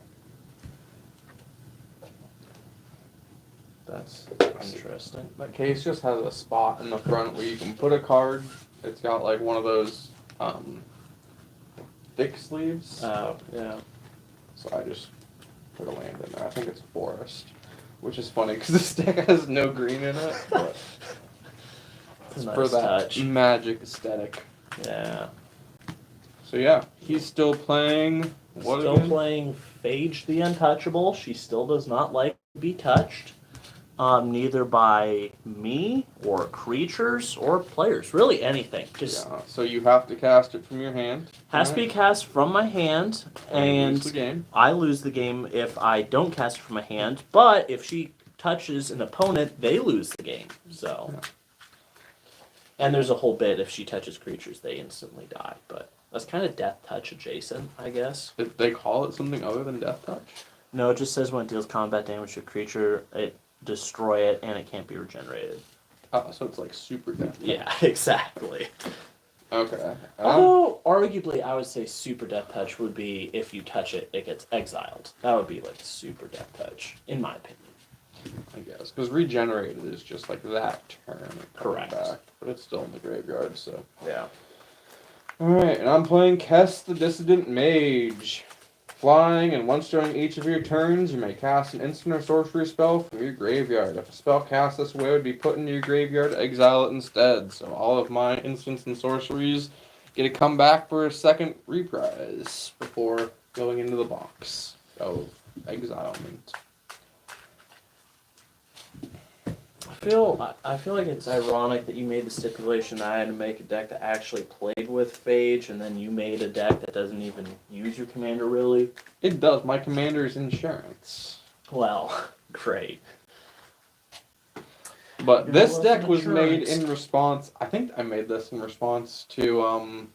That's interesting. That case just has a spot in the front where you can put a card. It's got like one of those thick sleeves. Oh, yeah. So I just put a land in there. I think it's forest, which is funny because this deck has no green in it. But It's a for nice that touch. magic aesthetic. Yeah. So yeah, he's still playing. What Still again? playing Phage the Untouchable. She still does not like to be touched. Neither by me or creatures or players. Really anything. Just Yeah. So you have to cast it from your hand. has to be cast from my hand, And you and lose the game. I lose the game if I don't cast it from my hand. But if she touches an opponent, they lose the game. So, Yeah. and there's a whole bit if she touches creatures, they instantly die. But that's kind of death touch adjacent, I guess. Did they call it something other than death touch? No, it just says when it deals combat damage to a creature, it destroy it and it can't be regenerated. Oh, so it's like super death touch. Yeah, exactly. Okay. Although, arguably, I would say super death touch would be if you touch it, it gets exiled. That would be like super death touch, in my opinion. I guess because regenerated is just like that turn. Correct. Back, but it's still in the graveyard. So. Yeah. All right, and I'm playing Kess the Dissident Mage. Flying, and once during each of your turns, you may cast an instant or sorcery spell from your graveyard. If a spell cast this way would be put into your graveyard, exile it instead. So all of my instants and sorceries get to come back for a second reprise before going into the box of exilement. I feel like it's ironic that you made the stipulation that I had to make a deck that actually played with Phage, and then you made a deck that doesn't even use your commander really. It does. My commander's insurance. Well, great. But You're this welcome, deck was made insurance. in response. I think I made this in response to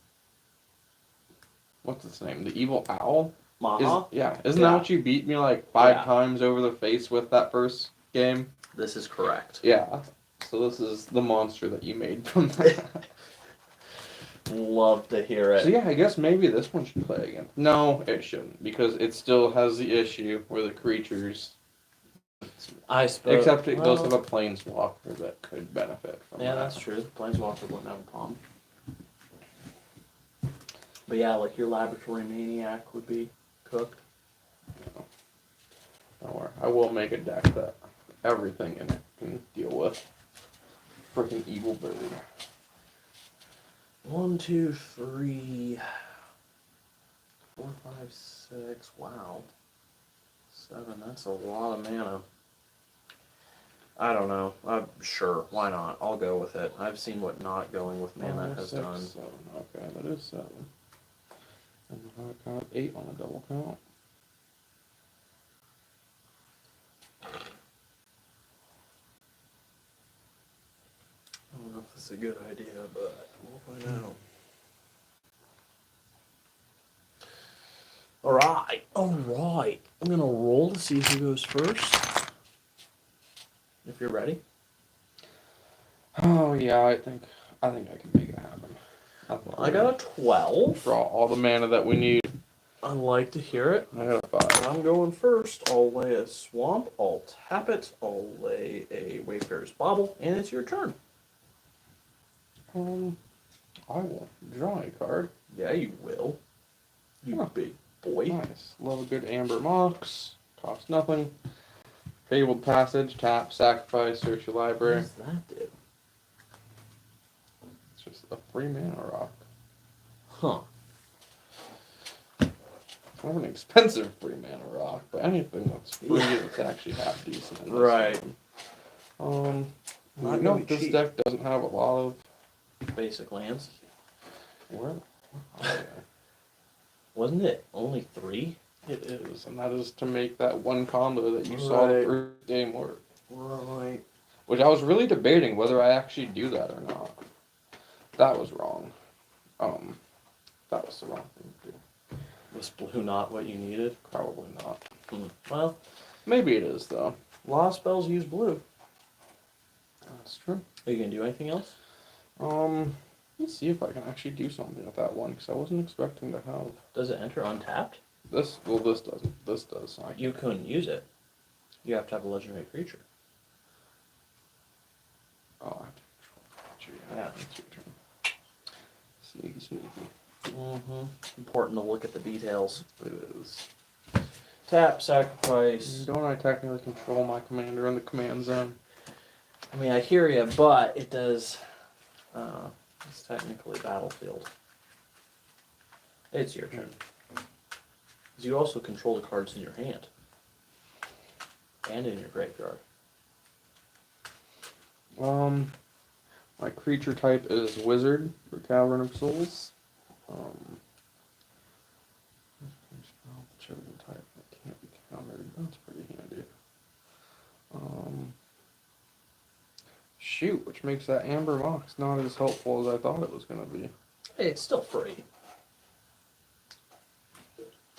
what's its name? The Evil Owl. Maha, Isn't that what you beat me like 5 times over the face with that first game? this is correct. Yeah. So this is the monster that you made from that. Love to hear it. So yeah, I guess maybe this one should play again. No, it shouldn't because it still has the issue where the creatures. I suppose. Except it does have a planeswalker that could benefit from Yeah, that. that's true. Planeswalker wouldn't have a problem. But yeah, like your Laboratory Maniac would be cooked. Don't worry. I will make a deck that everything in it can deal with. Freaking evil bird. 1, 2, 3, 4, 5, 6. Wow. 7. That's a lot of mana. I don't know. Sure, why not? I'll go with it. I've seen what not going with mana 5, has 6, done. 7. Okay, that is 7. And I got 8 on a double count. I don't know if this is a good idea, but we'll find out. Alright. I'm gonna roll to see who goes first. If you're ready. Oh yeah, I think I can make it happen. I got a 12. Draw all the mana that we need. I like to hear it. I got a 5. I'm going first. I'll lay a swamp. I'll tap it. I'll lay a Wayfarer's Bauble, and it's your turn. I will draw a card. Yeah, you will. You Huh. big boy. Nice. Love a good Amber Mox. Costs nothing. Fabled Passage. Tap. Sacrifice. Search your What library. does that do? It's just a free mana rock. Huh. Kind of an expensive free mana rock, but anything that's free that's actually half decent. In this Right. game. Not You know, gonna be this cheap. deck doesn't have a lot of. Basic lands. Where? Oh, yeah. Wasn't it only 3? It is, and that is to make that one combo that you saw the Right. first game work. Right. Which I was really debating whether I actually do that or not. That was wrong. That was the wrong thing to do. Was blue not what you needed? Probably not. Well, Maybe it is though. a lot of spells use blue. That's true. Are you gonna do anything else? Let's see if I can actually do something with that one because I wasn't expecting to have Does it enter untapped? this. Well, this doesn't. This does. You couldn't use it. You have to have a legendary creature. It's your turn. Sneaky, sneaky. Important to look at the details. It is. Tap, sacrifice. Don't I technically control my commander in the command zone? I mean, I hear you, but it does. It's technically battlefield. It's your turn. 'Cause you also control the cards in your hand and in your graveyard. My creature type is wizard for Cavern of Souls. Chosen type that can't be countered. That's pretty handy. Shoot, which makes that amber box not as helpful as I thought it was going to be. Hey, it's still free.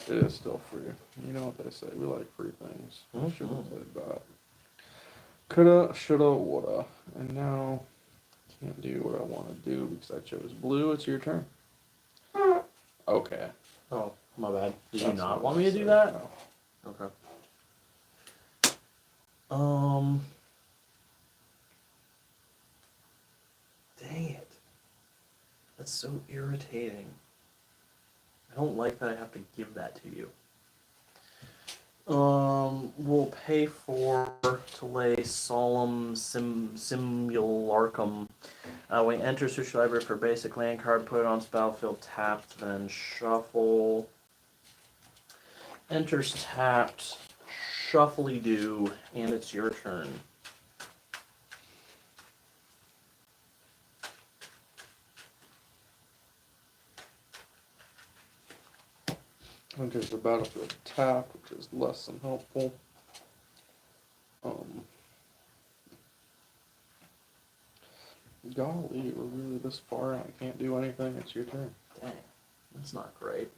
It is still free. You know what they say. We like free things. I should have played that. Coulda, shoulda, woulda. And now, can't do what I want to do because I chose blue. It's your turn. Okay. Oh, my bad. Did you That's not what want I me to do said, that? no. Okay. Dang it. That's so irritating. I don't like that I have to give that to you. We'll pay to lay Solemn Simulacrum. When it enters search library for basic land card, put it on battlefield tapped, then shuffle. Enters tapped, shuffly-do, and it's your turn. Enters the battlefield tap, which is less than helpful. Golly, we're really this far and I can't do anything. It's your turn. Dang, that's not great.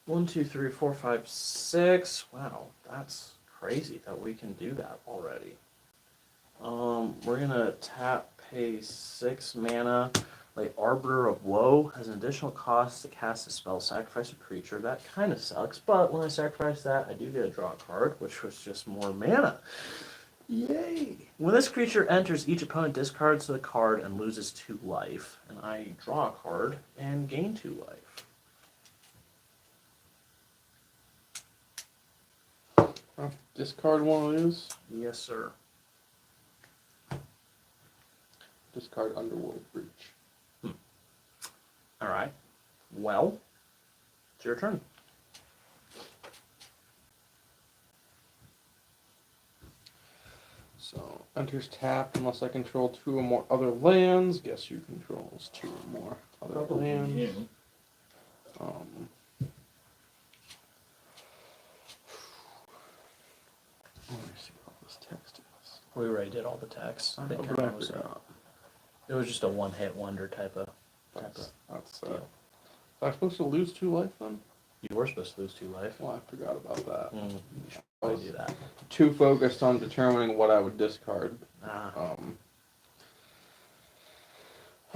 1, 2, 3, 4, 5, 6. Wow, that's crazy that we can do that already. We're gonna tap, pay 6 mana. Like Arbiter of Woe has an additional cost to cast a spell, sacrifice a creature. That kind of sucks, but when I sacrifice that, I do get a draw card, which was just more mana. Yay! When this creature enters, each opponent discards the card and loses 2 life. And I draw a card and gain 2 life. Discard one of these. Yes, sir. Discard Underworld Breach. Alright. Well, it's your turn. So, enters tapped unless I control 2 or more other lands. Guess who controls 2 or more other lands? You. Let me see what this text is. We already did all the text. I It know, kinda but I was forgot. It was just a one-hit wonder type of That's deal. Am I supposed to lose 2 life then? You were supposed to lose 2 life. Well, I forgot about that. I I was do that. too focused on determining what I would discard. Ah.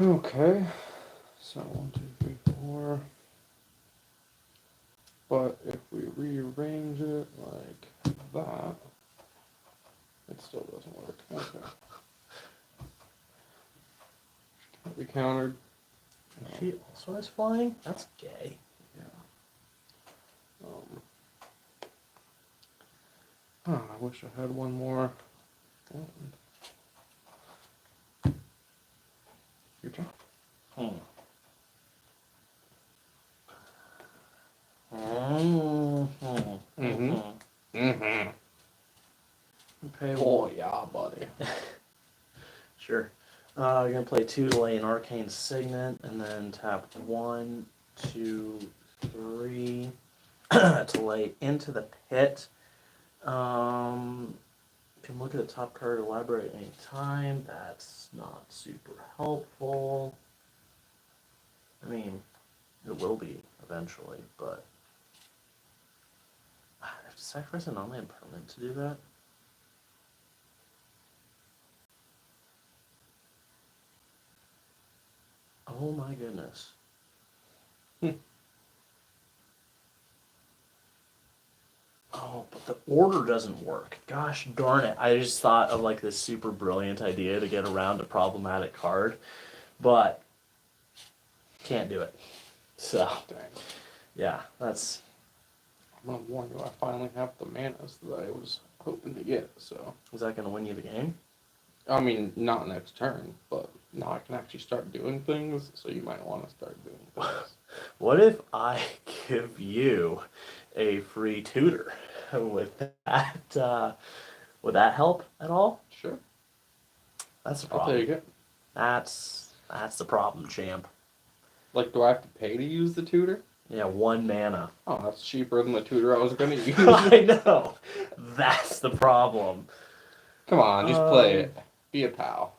Okay. So 1, 2, 3, 4. But if we rearrange it like that, it still doesn't work. Okay. Can't be countered. She also has flying? That's gay. I wish I had one more. Your turn. Okay, Oh yeah, buddy. sure. You're gonna play 2 to lay an arcane signet, and then tap 1, 2, 3 to lay into the pit. You can look at the top card, elaborate at any time. That's not super helpful. I mean, it will be eventually, but I have to sacrifice a non-land permanent to do that. Oh my goodness. Oh, but the order doesn't work. Gosh darn it. I just thought of like this super brilliant idea to get around a problematic card, but can't do it. So, Dang. yeah, that's... I'm gonna warn you, I finally have the manas that I was hoping to get, so. Is that going to win you the game? I mean, not next turn, but now I can actually start doing things, so you might want to start doing things. What if I give you a free tutor with that? Would that help at all? Sure. That's the I'll problem. take it. That's the problem, champ. Like, do I have to pay to use the tutor? Yeah, 1 mana. Oh, that's cheaper than the tutor I was going to use. I know. That's the problem. Come on, just play it. Be a pal.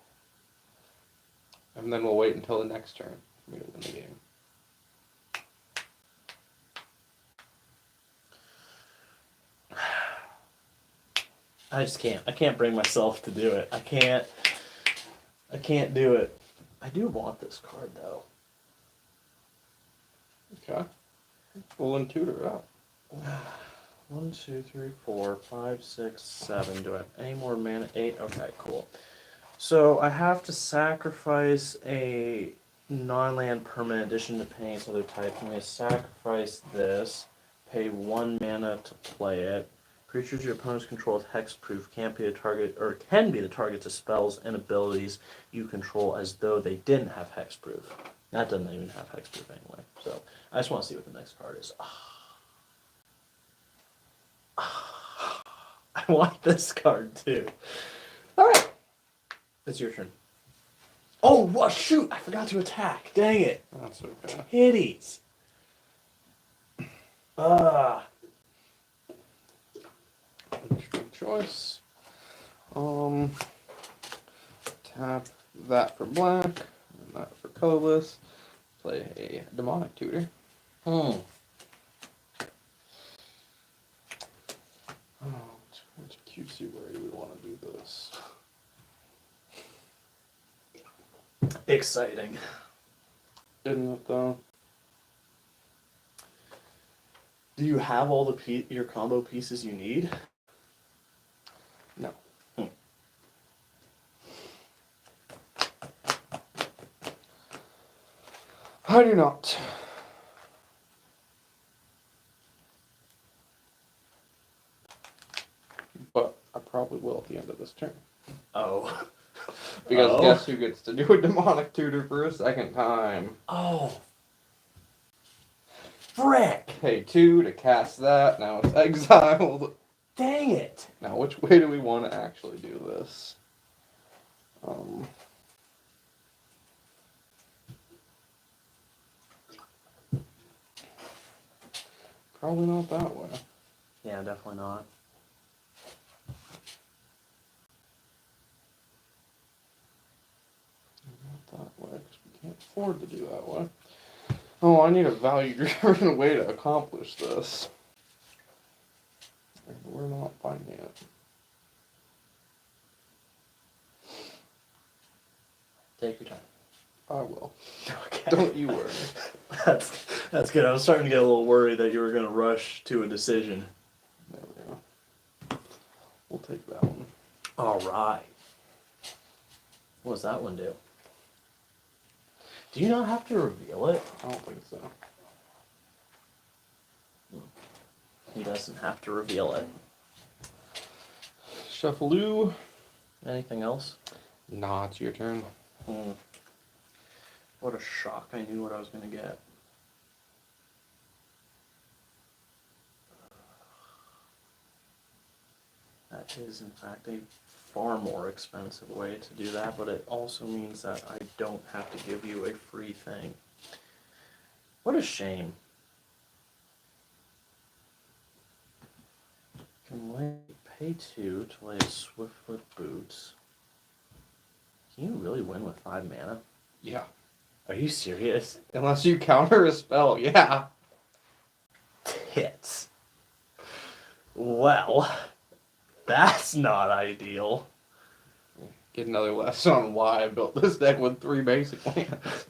And then we'll wait until the next turn for me to win the game. I just can't. I can't bring myself to do it. I can't do it. I do want this card though. Okay. We'll then tutor up. 1, 2, 3, 4, 5, 6, 7. Do I have any more mana? 8. Okay, cool. So I have to sacrifice a non-land permanent addition to paying its other type. I'm going to sacrifice this, pay 1 mana to play it. Creatures your opponents control with hexproof can't be a target, or can be the target to spells and abilities you control as though they didn't have hexproof. That doesn't even have hexproof anyway. So I just want to see what the next card is. I want this card too. Alright. It's your turn. Oh, well, shoot! I forgot to attack. Dang it. That's okay. Kitties. Interesting choice. Tap that for black, and that for colorless. Play a demonic tutor. Oh, which cutesy way do we want to do this? Exciting. Isn't it though? Do you have all the your combo pieces you need? No. I do not. But I probably will at the end of this turn. Oh. Because guess who gets to do a demonic tutor for a second time? Oh. Frick! Pay 2 to cast that. Now it's exiled. Dang it! Now, which way do we want to actually do this? Probably not that way. Yeah, definitely not. Not that way, because we can't afford to do that way. Oh, I need a value-driven way to accomplish this. And we're not finding it. Take your time. I will. Okay. Don't you worry. That's good. I was starting to get a little worried that you were going to rush to a decision. There we go. We'll take that one. All right. What does that one do? Do you not have to reveal it? I don't think so. He doesn't have to reveal it. Shuffle-oo. Anything else? Nah, it's your turn. What a shock. I knew what I was going to get. That is, in fact, a far more expensive way to do that, but it also means that I don't have to give you a free thing. What a shame. Can pay 2 to lay a Swiftfoot Boots. Can you really win with 5 mana? Yeah. Are you serious? Unless you counter a spell, yeah. Tits. Well, that's not ideal. Get another lesson on why I built this deck with 3 basic lands.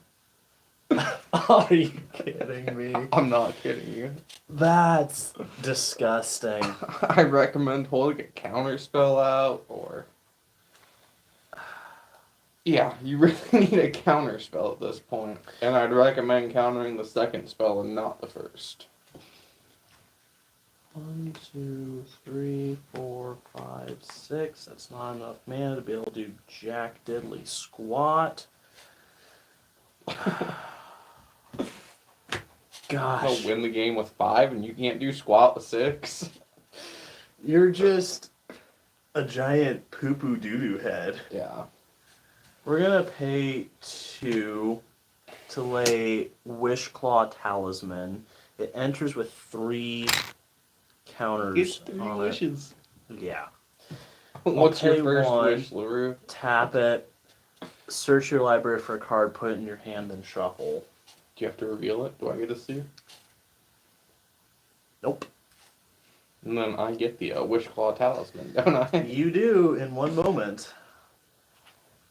Are you kidding me? I'm not kidding you. That's disgusting. I recommend holding a counter spell out, or yeah, you really need a counter spell at this point, and I'd recommend countering the second spell and not the first. 1, 2, 3, 4, 5, 6. That's not enough mana to be able to do jack diddly squat. Gosh. I'll win the game with 5, and you can't do squat with 6. You're just a giant poo-poo doo-doo head. Yeah. We're gonna pay 2 to lay Wishclaw Talisman. It enters with 3 counters. It's 3 on wishes. It. Yeah. What's your pay first 1, wish, LaRue? Tap it. Search your library for a card, put it in your hand, and shuffle. Do you have to reveal it? Do I get to see? Nope. And then I get the Wishclaw Talisman, don't I? You do in one moment.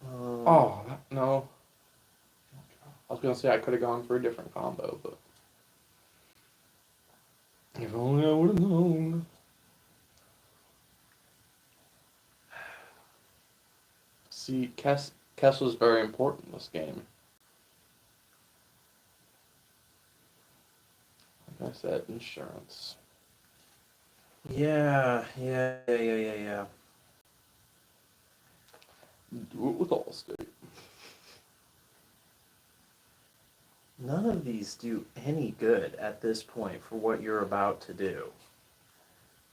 Oh, no. I was going to say I could have gone for a different combo, but... If only I would have known. See, Kess was very important in this game. Like I said, insurance. Yeah. Do it with Allstate. None of these do any good at this point for what you're about to do,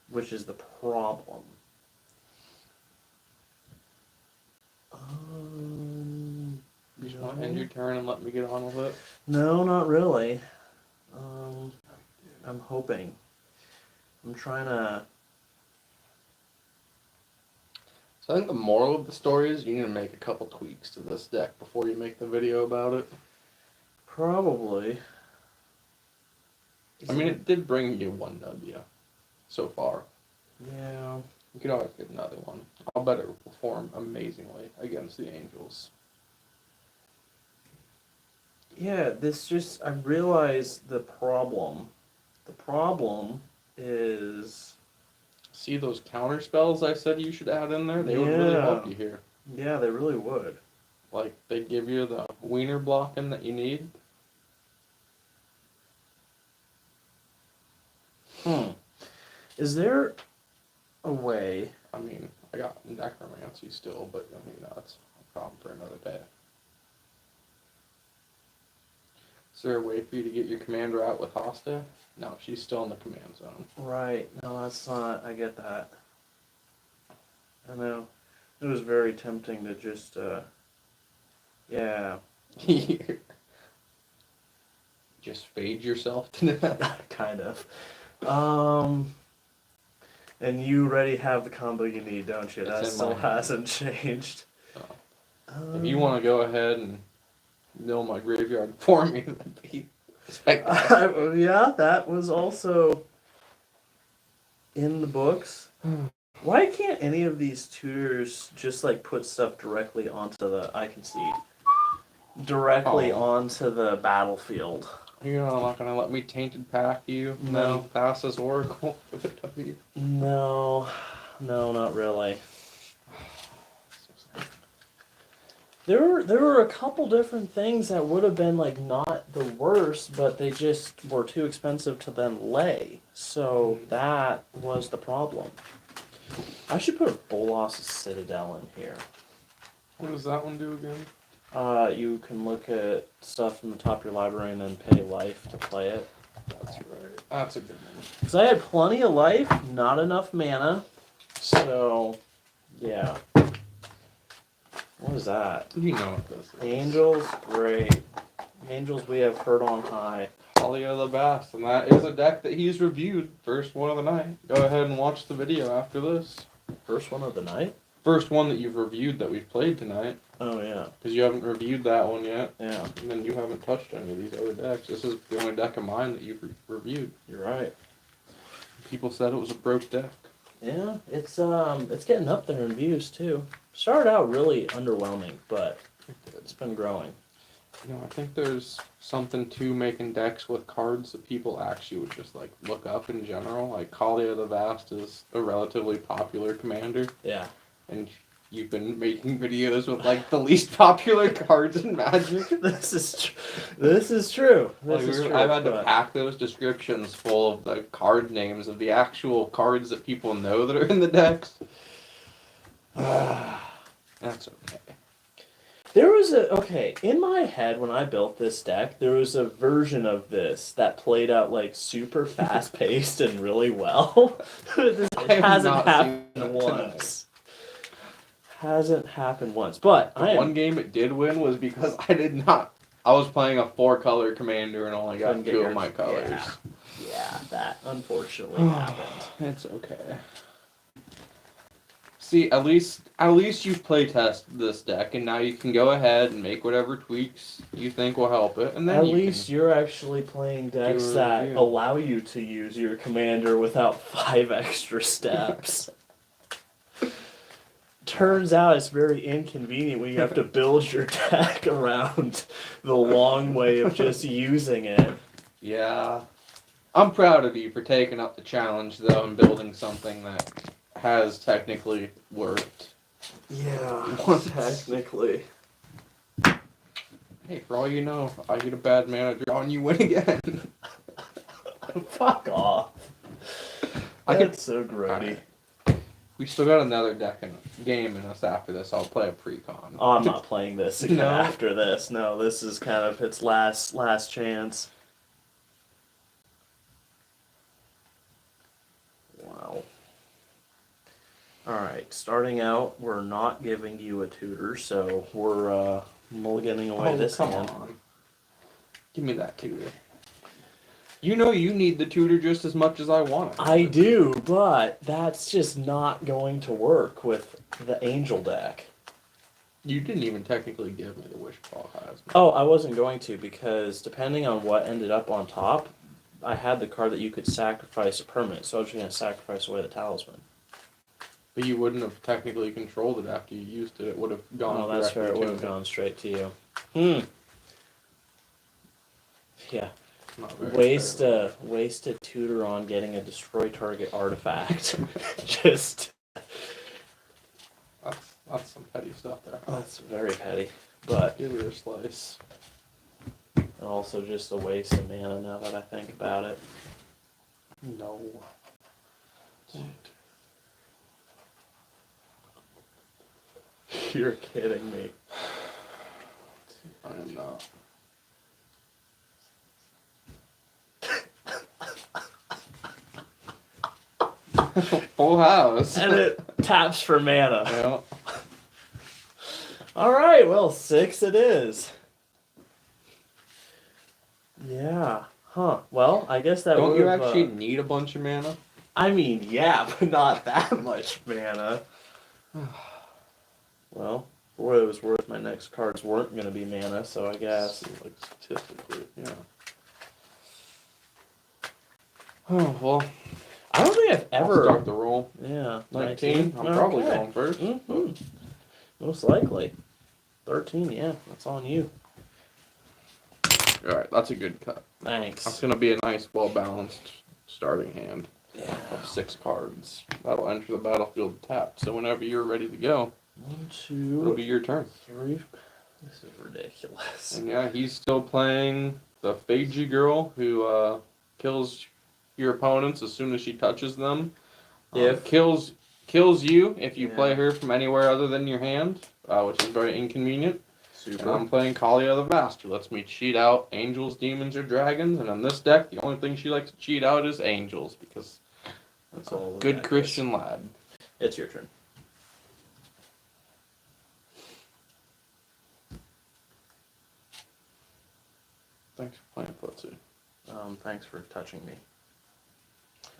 which is the problem. You just want to end your turn and let me get on with it? No, not really. I'm hoping. I'm trying to... So I think the moral of the story is you need to make a couple tweaks to this deck before you make the video about it. Probably. I mean, it did bring you 1 W so far. Yeah. You could always get another one. I'll bet it will perform amazingly against the Angels. Yeah, this just... I realized the problem. The problem is... See those counter spells I said you should add in there? They would really help you here. Yeah, they really would. Like, they give you the wiener blocking that you need. Is there a way... I mean, I got necromancy still, but I mean, that's a problem for another day. Is there a way for you to get your commander out with Hosta? No, she's still in the command zone. Right. No, that's not... I get that. I know. It was very tempting to just, yeah. Just fade yourself to that. Kind of. And you already have the combo you need, don't you? That It's in still my hasn't changed. If you want to go ahead and mill my graveyard for me, that'd be spectacular. Yeah, that was also in the books. Why can't any of these tutors just like put stuff directly onto the... I can see. Directly onto the battlefield. You're not going to let me tainted pack you? No. Then pass as Oracle with a W? No, not really. There were a couple different things that would have been like not the worst, but they just were too expensive to then lay. So that was the problem. I should put a Bolas Citadel in here. What does that one do again? You can look at stuff from the top of your library and then pay life to play it. That's right. That's a good one. Because I had plenty of life, not enough mana. So, yeah. What is that? You know what this is. Angels, great. Angels we have heard on high. Talia the Bass, and that is a deck that he's reviewed. First one of the night. Go ahead and watch the video after this. First one of the night? First one that you've reviewed that we've played tonight. Oh, yeah. Because you haven't reviewed that one yet. Yeah. And then you haven't touched any of these other decks. This is the only deck of mine that you've reviewed. You're right. People said it was a broke deck. Yeah, it's getting up there in views, too. Started out really underwhelming, but it's been growing. I think there's something to making decks with cards that people actually would just like look up in general. Like Kalia the Vast is a relatively popular commander, Yeah. and you've been making videos with like the least popular cards in Magic. This is true. This is true. I've had to but- pack those descriptions full of the card names of the actual cards that people know that are in the decks. That's okay. There was in my head when I built this deck, there was a version of this that played out like super fast paced and really well. It hasn't happened once. Hasn't happened once. But One game it did win was because I was playing a 4-color commander and only got 2 of my colors. Yeah, that unfortunately happened. It's okay. See, at least you've playtested this deck, and now you can go ahead and make whatever tweaks you think will help it, and then At least you're actually playing decks that allow you to use your commander without 5 extra steps. Turns out it's very inconvenient when you have to build your deck around the long way of just using it. Yeah. I'm proud of you for taking up the challenge, though, and building something that has technically worked. Yeah, technically. Hey, for all you know, I get a bad mana draw and you win again. Fuck off. That's so grody. We still got another game in us after this. I'll play a precon. Oh, I'm not playing this again No? after this. No, this is kind of its last chance. Wow. Alright, starting out, we're not giving you a tutor, so we're mulliganing away this hand. On. Give me that tutor. You know you need the tutor just as much as I want it. I do, but that's just not going to work with the angel deck. You didn't even technically give me the Wishfall Hasm. Oh, I wasn't going to, because depending on what ended up on top, I had the card that you could sacrifice a permanent, so I was just going to sacrifice away the talisman. But you wouldn't have technically controlled it after you used it. It would have gone. Oh, that's fair. It would have gone straight to you. Yeah. Waste a tutor on getting a destroy target artifact. Just. That's some petty stuff there. That's very petty, but Give her a slice. also just a waste of mana now that I think about it. No. You're kidding me. I am not. Full house. And it taps for mana. Yeah. Alright, well, 6 it is. Yeah. Huh. Well, I guess that Don't you would've, actually need a bunch of mana? I mean, yeah, but not that much mana. Well, for what it was worth, my next cards weren't going to be mana, so I guess. Like statistically, yeah. Oh, well. I don't think I've I'll ever. start the roll. Yeah. 19. I'm probably Okay. going first. Mm-hmm. Most likely. 13, yeah, that's on you. Alright, that's a good cut. Thanks. That's going to be a nice, well-balanced starting hand Yeah. of 6 cards. That'll enter the battlefield tapped, so whenever you're ready to go, 1, it'll 2, be your turn. 3. This is ridiculous. And yeah, he's still playing the Fagey girl who kills your opponents as soon as she touches them. Kills you if you play her from anywhere other than your hand, which is very inconvenient. Super. And I'm playing Kalia the Vast, who lets me cheat out angels, demons, or dragons. And on this deck, the only thing she likes to cheat out is angels, because That's all. good Christian lad. It's your turn. Thanks for playing footsie. Thanks for touching me.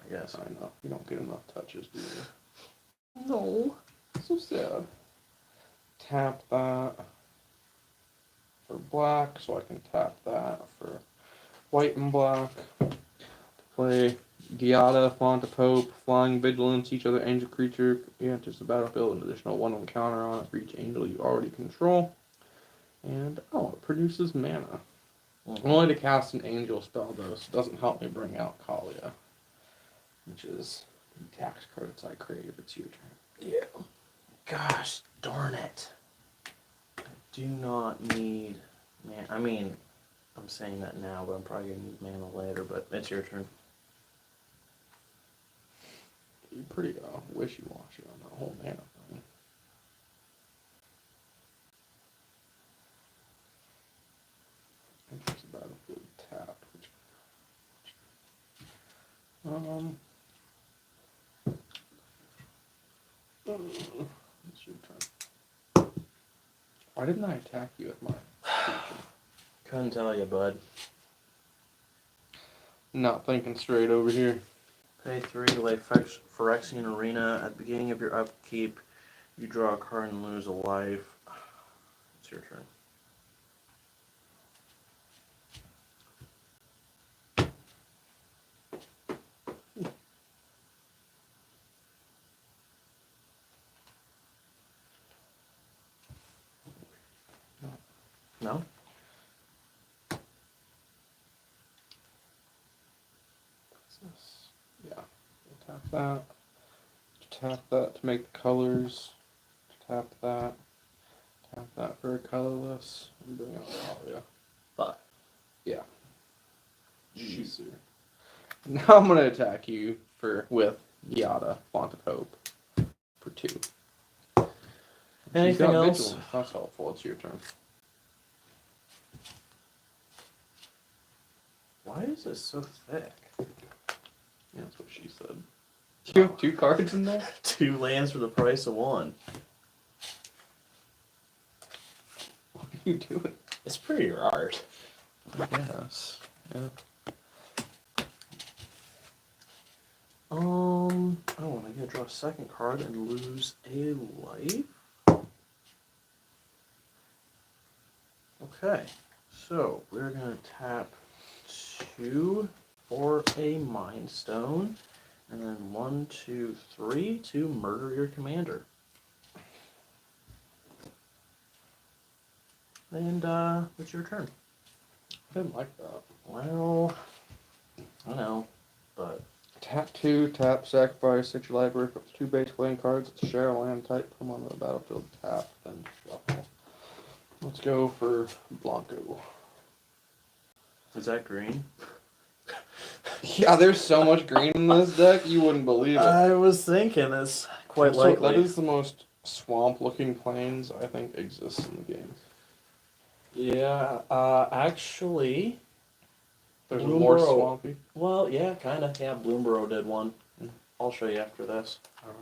I guess. I know. You don't get enough touches, do you? No. So sad. Tap that for black, so I can tap that for white and black. Play Giada, Font of Hope, Flying Vigilance, each other angel creature enters the battlefield, an additional 1 counter on it for each angel you already control. And, oh, it produces mana. Only to cast an angel spell, though, so it doesn't help me bring out Kalia. Which is the tax credits I crave. It's your turn. Yeah. Gosh darn it. I do not need man. I mean, I'm saying that now, but I'm probably gonna need mana later. But it's your turn. You're pretty wishy-washy on that whole mana thing. Enters the battlefield tapped. It's your turn. Why didn't I attack you with my creature? Couldn't tell you, bud. Not thinking straight over here. Pay 3 to play Phyrexian Arena. At the beginning of your upkeep, you draw a card and lose a life. It's your turn. No? What's this? Yeah. Tap that. Tap that to make the colors. Tap that. Tap that for a colorless. And bring out Talia. 5. Yeah. Jeez. Now I'm gonna attack you with Yada, Font of Hope. For 2. Anything got else? Vigilance. That's helpful. It's your turn. Why is this so thick? Yeah, that's what she said. You have 2 cards in there? 2 lands for the price of 1. What are you doing? It's pretty hard. I guess. Yeah. Oh, and I gotta draw a second card and lose a life. Okay, so we're gonna tap 2 for a Mind Stone, and then 1, 2, 3 to murder your commander. And it's your turn. I didn't like that. Well, I know, but Tap 2, tap, sacrifice, hit your library, put 2 base playing cards, share a land type, put them on the battlefield, tap, then shuffle. Let's go for Blanco. is that green? Yeah, there's so much green in this deck, you wouldn't believe it. I was thinking it's quite So likely. that is the most swamp-looking plains I think exists in the game. Yeah, actually, There's more Bloomborough. swampy. Well, yeah, kind of. Yeah, Bloomborough did one. I'll show you after this. Alright,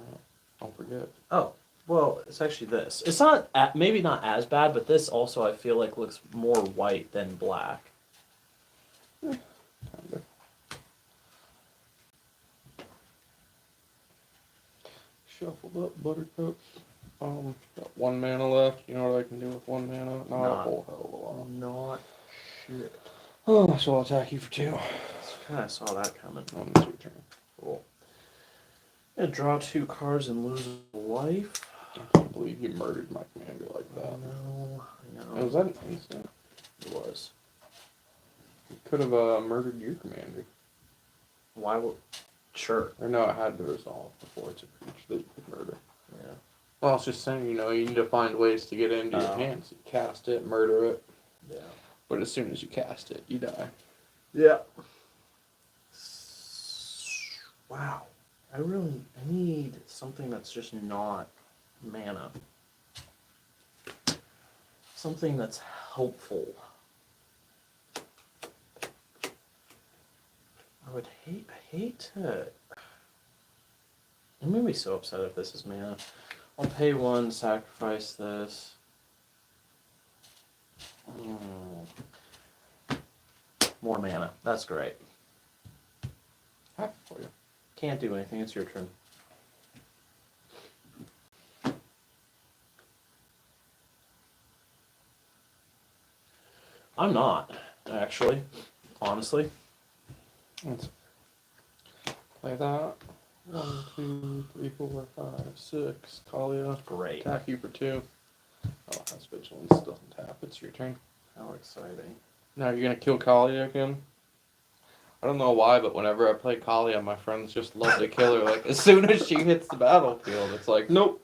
don't forget. Oh, well, it's actually this. It's not, maybe not as bad, but this also I feel like looks more white than black. Kinda. Shuffled up, buttercup. Got 1 mana left. You know what I can do with 1 mana? Not a Not- whole hell of a lot. Not shit. Oh, so I'll attack you for 2. Kind of saw that coming. It's your turn. Cool. I'm gonna draw 2 cards and lose a life. I can't believe you murdered my commander like that. I know. Was that an instant? It was. You could have murdered your commander. Why would? Sure. Or no, it had to resolve before it's a creature that you could murder. Yeah. Well, I was just saying, you need to find ways to get into your hands. You cast it, murder it. Yeah. But as soon as you cast it, you die. Yeah. Wow. I need something that's just not mana. Something that's helpful. I hate to. I'm gonna be so upset if this is mana. I'll pay 1, sacrifice this. More mana. That's great. Happy for you. Can't do anything. It's your turn. I'm not, actually. Honestly. Let's play that. 1, 2, 3, 4, 5, 6. Kalia. Great. Attack you for 2. Oh, that's vigilance. Doesn't tap. It's your turn. How exciting. Now you're gonna kill Kalia again? I don't know why, but whenever I play Kalia, my friends just love to kill her. Like, as soon as she hits the battlefield, it's like, nope,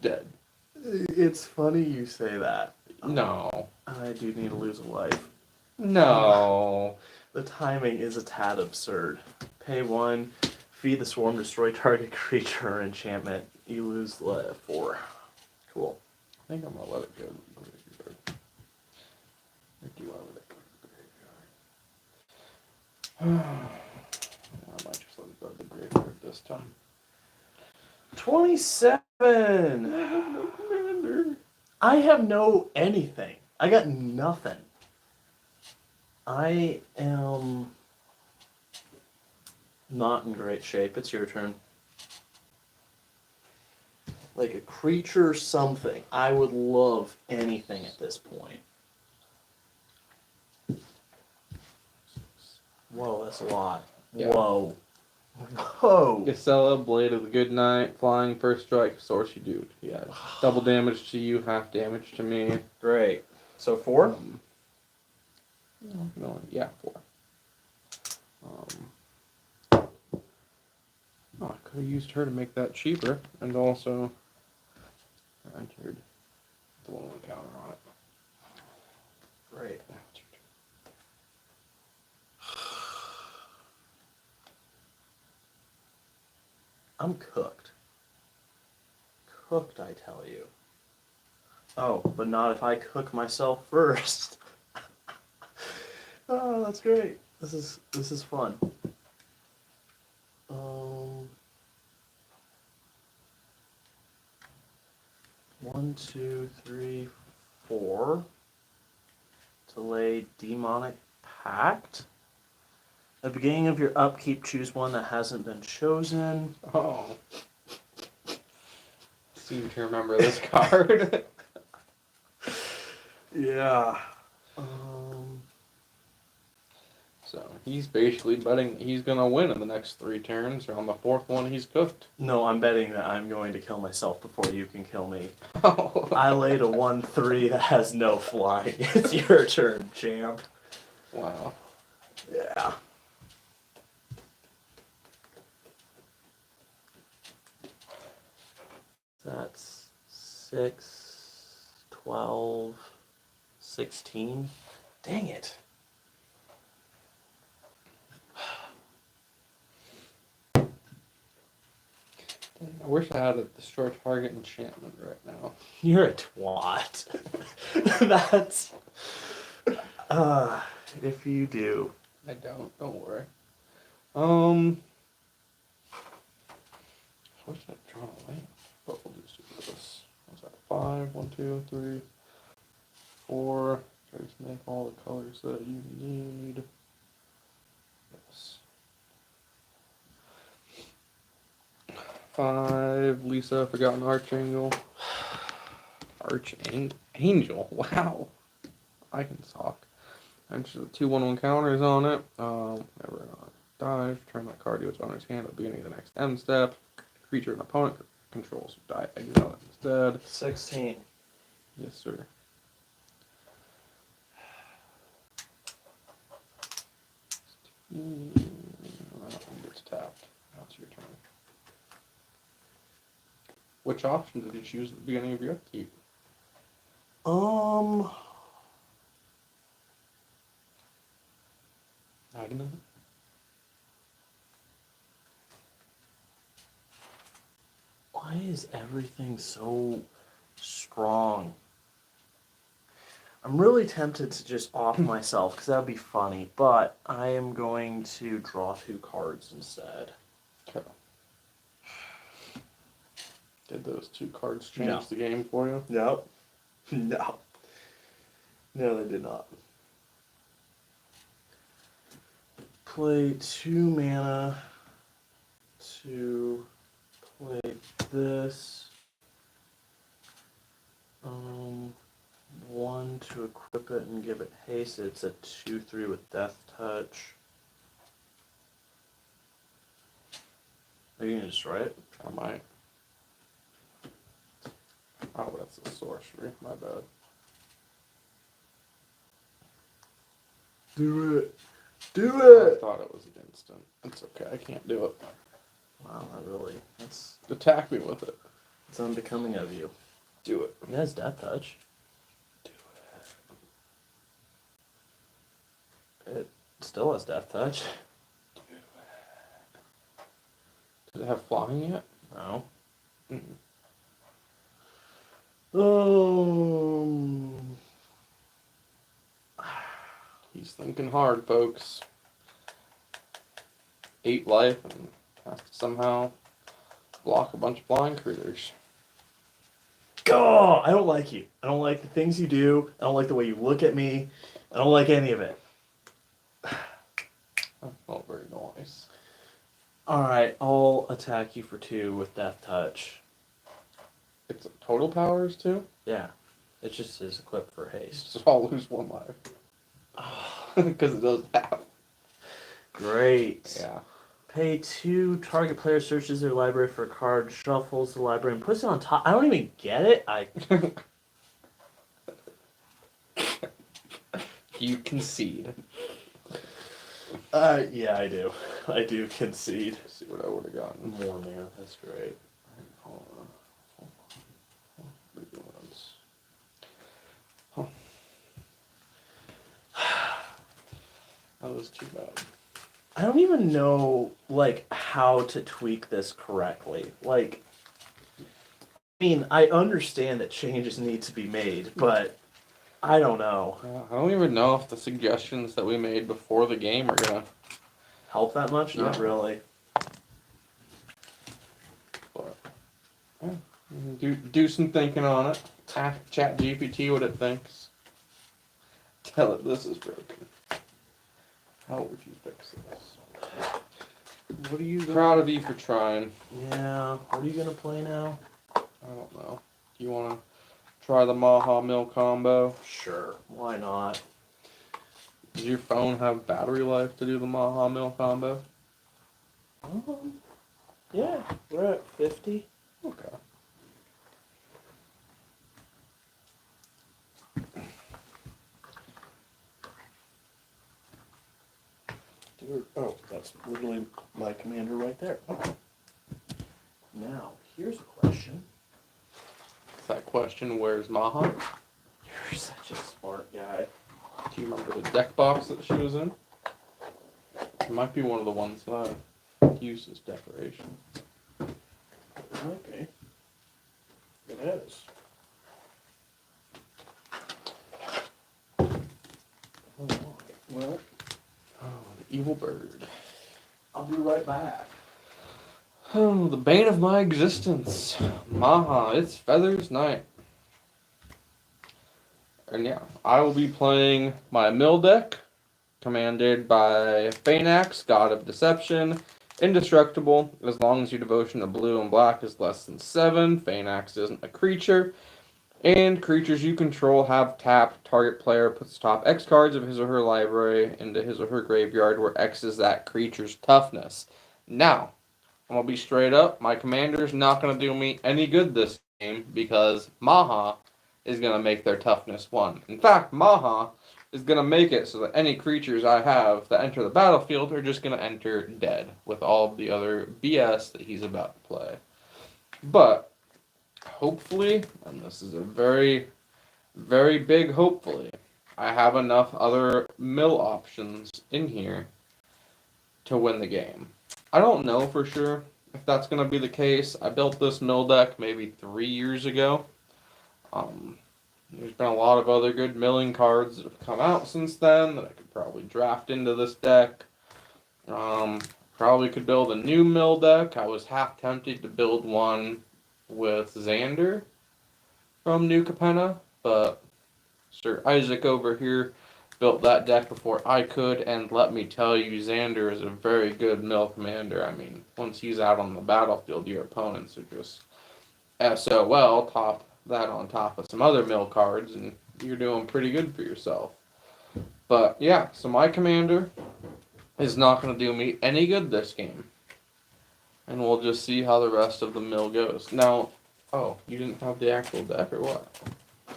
dead. It's funny you say that. No. I do need to lose a life. No. The timing is a tad absurd. Pay 1, feed the swarm, destroy target creature or enchantment. You lose 4. Cool. I think I'm gonna let it go to the graveyard. Or do I let it go to the graveyard? I might just let it go to the graveyard this time. 27! No commander. I have no anything. I got nothing. I am not in great shape. It's your turn. Like a creature, something. I would love anything at this point. Whoa, that's a lot. Yeah. Whoa. Whoa. Gisela, Blade of the Good Night, Flying First Strike, Source You Dude. Yeah. Double damage to you, half damage to me. Great. So 4? No, yeah, 4. Oh, I could have used her to make that cheaper, and also entered the one counter on it. Great. I'm cooked. Cooked, I tell you. Oh, but not if I cook myself first. Oh, that's great. This is fun. 1, 2, 3, 4. Delay Demonic Pact. At the beginning of your upkeep, choose one that hasn't been chosen. Oh. Seem to remember this card. Yeah. So he's basically betting he's gonna win in the next 3 turns, or on the 4th one he's cooked. No, I'm betting that I'm going to kill myself before you can kill me. Oh. I laid a 1/3 that has no flying. It's your turn, champ. Wow. Yeah. That's 6, 12, 16. Dang it. I wish I had a destroy target enchantment right now. You're a twat. That's. If you do. I don't worry. I wish I'd drawn a land, but we'll just do this. What's that? 5, 1, 2, 3, 4. Try to make all the colors that you need. Yes. 5, Lisa, Forgotten Archangel. Archangel? Wow. I can talk. Enter the 2/1/1 counters on it. Whenever it dies, return that card to its owner's hand at the beginning of the next end step. Creature an opponent controls die, exile it instead. 16. Yes, sir. I don't think it's tapped. Now it's your turn. Which option did you choose at the beginning of your upkeep? I don't know. Why is everything so strong? I'm really tempted to just off myself because that'd be funny, but I am going to draw 2 cards instead. Okay. Did those 2 cards change No. the game for you? No. No. No, they did not. Play 2 mana to play this. 1 to equip it and give it haste. It's a 2/3 with Death Touch. Are you gonna destroy it? I might. Oh, that's a sorcery. My bad. Do it. I thought it was an instant. It's okay. I can't do it. Wow, that really, that's Attack me with it. it's unbecoming of you. Do it. It has death touch. Do It still has death touch. it. Does it have flying yet? No. Mm-mm. Oh. He's thinking hard, folks. 8 life and has to somehow block a bunch of flying critters. God, I don't like you. I don't like the things you do. I don't like the way you look at me. I don't like any of it. That's not very nice. Alright, I'll attack you for 2 with death touch. It's total powers too? Yeah. It just is equipped for haste. So I'll lose 1 life. Because it does half. Great. Yeah. Pay 2, target player searches their library for a card, shuffles the library, and puts it on top. I don't even get it. You concede. Yeah, I do. I do concede. Let's see what I would have gotten. More man, that's great. Hold on. That was too bad. I don't even know, like, how to tweak this correctly. Like, I mean, I understand that changes need to be made, but I don't know. I don't even know if the suggestions that we made before the game are gonna Help that much? Not Yeah. really. but, do some thinking on it. Ask ChatGPT what it thinks. Tell it this is broken. How would you fix this? What are you Proud of you for trying. Yeah, what are you gonna play now? I don't know. Do you want to try the Maha Mill combo? Sure, why not? Does your phone have battery life to do the Maha Mill combo? Yeah, we're at 50. Okay. Oh, that's literally my commander right there. Okay. Now, here's a question. That question, where's Maha? You're such a smart guy. Do you remember the deck box that she was in? It might be one of the ones that I used as decoration. Okay. It is. Well, Oh, the evil bird. I'll be right back. Oh, the bane of my existence. Maha, it's Feathers Night. And yeah, I will be playing my mill deck, commanded by Phaenax, God of Deception, indestructible, as long as your devotion to blue and black is less than 7. Phaenax isn't a creature. And creatures you control have tapped. Target player puts top X cards of his or her library into his or her graveyard, where X is that creature's toughness. Now, I'm going to be straight up. My commander's not going to do me any good this game because Maha is going to make their toughness 1. In fact, Maha is going to make it so that any creatures I have that enter the battlefield are just going to enter dead with all of the other BS that he's about to play. But hopefully, and this is a very, very big hopefully, I have enough other mill options in here to win the game. I don't know for sure if that's going to be the case. I built this mill deck maybe 3 years ago. There's been a lot of other good milling cards that have come out since then that I could probably draft into this deck. Probably could build a new mill deck. I was half tempted to build one with Xander from New Capenna, but Sir Isaac over here built that deck before I could, and let me tell you, Xander is a very good mill commander. I mean, once he's out on the battlefield, your opponents are just SOL, top that on top of some other mill cards, and you're doing pretty good for yourself. But yeah, so my commander is not going to do me any good this game. And we'll just see how the rest of the mill goes. Now, Oh, you didn't have the actual deck or what?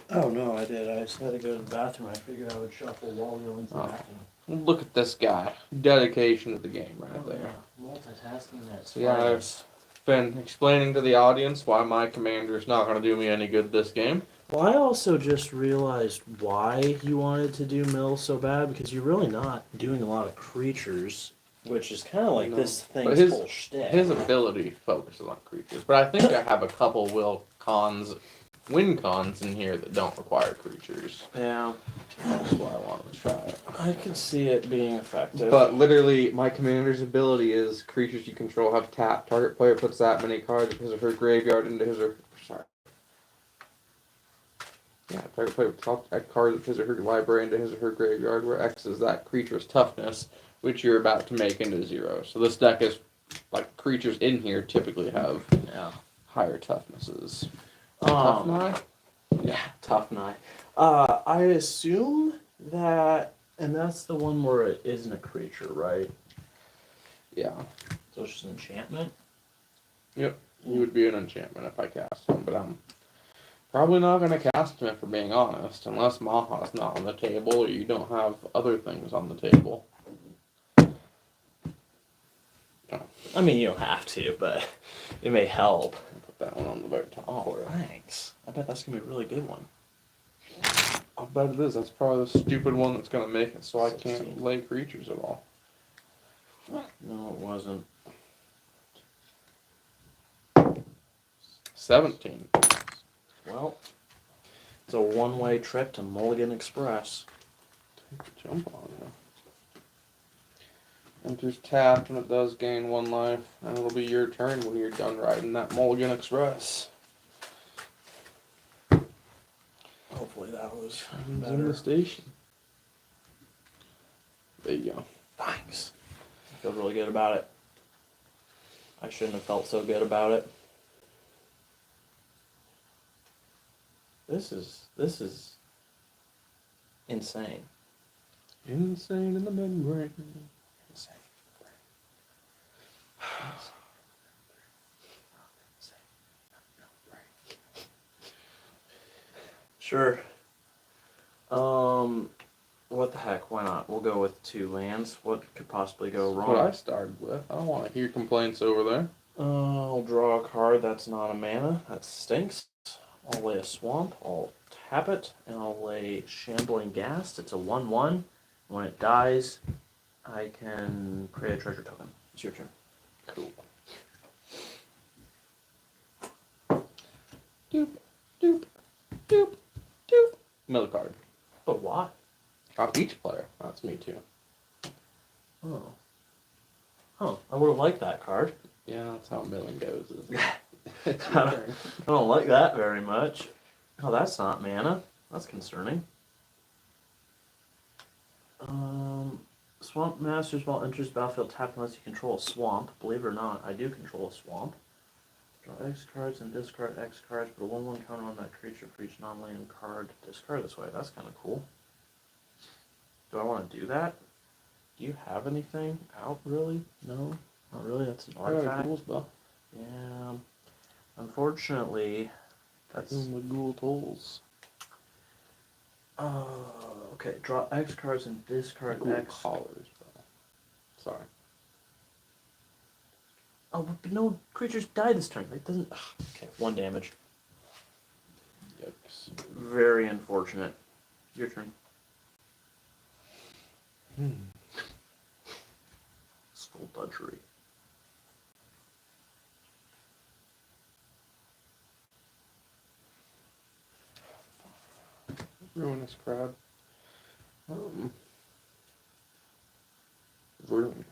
Oh no, I did. I just had to go to the bathroom. I figured I would shuffle while going to the Oh. bathroom. Look at this guy. Dedication to the game right there. Yeah. Multitasking at So yeah, I've been explaining to the audience why my commander is not going to do me any good this game. Well, I also just realized why you wanted to do mill so bad, because you're really not doing a lot of creatures, which is kind of like No. this But thing's his- whole shtick. His ability focuses on creatures, but I think I have a couple win cons in here that don't require creatures. Yeah, That's why I wanted to try it. I could see it being effective. But literally, my commander's ability is creatures you control have tap. Target player puts that many cards of his or her graveyard into his or sorry. Yeah, target player puts that card of his or her library into his or her graveyard, where X is that creature's toughness, which you're about to make into 0. So this deck is like creatures in here typically have higher toughnesses. Tough knife? Yeah, tough knife. I assume that, and that's the one where it isn't a creature, right? Yeah. So it's just an enchantment? Yep. You would be an enchantment if I cast him, but I'm probably not going to cast him if we're being honest, unless Maha's not on the table or you don't have other things on the table. I mean, you don't have to, but it may help. Put that one on the very top. Oh, thanks. I bet that's going to be a really good one. I'll bet it is. That's probably the stupid one that's going to make it so I 16. can't lay creatures at all. No, it wasn't. 17. Well, it's a one-way trip to Mulligan Express. Jump on you. Enters tapped and it does gain 1 life, and it'll be your turn when you're done riding that Mulligan Express. Hopefully that was He's better. in the station. There you go. Thanks. I feel really good about it. I shouldn't have felt so good about it. This is insane. Insane in the membrane. Insane. Sure. What the heck? Why not? We'll go with 2 lands. What could possibly go That's what I wrong? started with. I don't want to hear complaints over there. I'll draw a card that's not a mana. That stinks. I'll lay a swamp. I'll tap it, and I'll lay Shambling Ghast. It's a 1/1. When it dies, I can create a treasure token. It's your turn. Cool. Doop, doop, doop, doop. Mill card. But why? Each player. That's me too. Oh. Huh. I would have liked that card. Yeah, that's how milling goes. Isn't it? It's I your don't- turn. I don't like that very much. Oh, that's not mana. That's concerning. Swamp Masters while enters battlefield tapped unless you control a swamp. Believe it or not, I do control a swamp. Draw X cards and discard X cards, put a 1/1 counter on that creature for each non-land card. Discard this way. That's kind of cool. Do I want to do that? Do you have anything out, really? No? Not really? That's an I got a artifact? ghoul spell. Yeah. Unfortunately, that's... Doing the ghoul tolls. Okay, draw X cards and discard Ghoul X. collars, bro. Sorry. Oh, but no creatures die this turn. It doesn't... Okay, 1 damage. Yikes. Very unfortunate. Your turn. Skullduggery. Ruinous crab. Ruin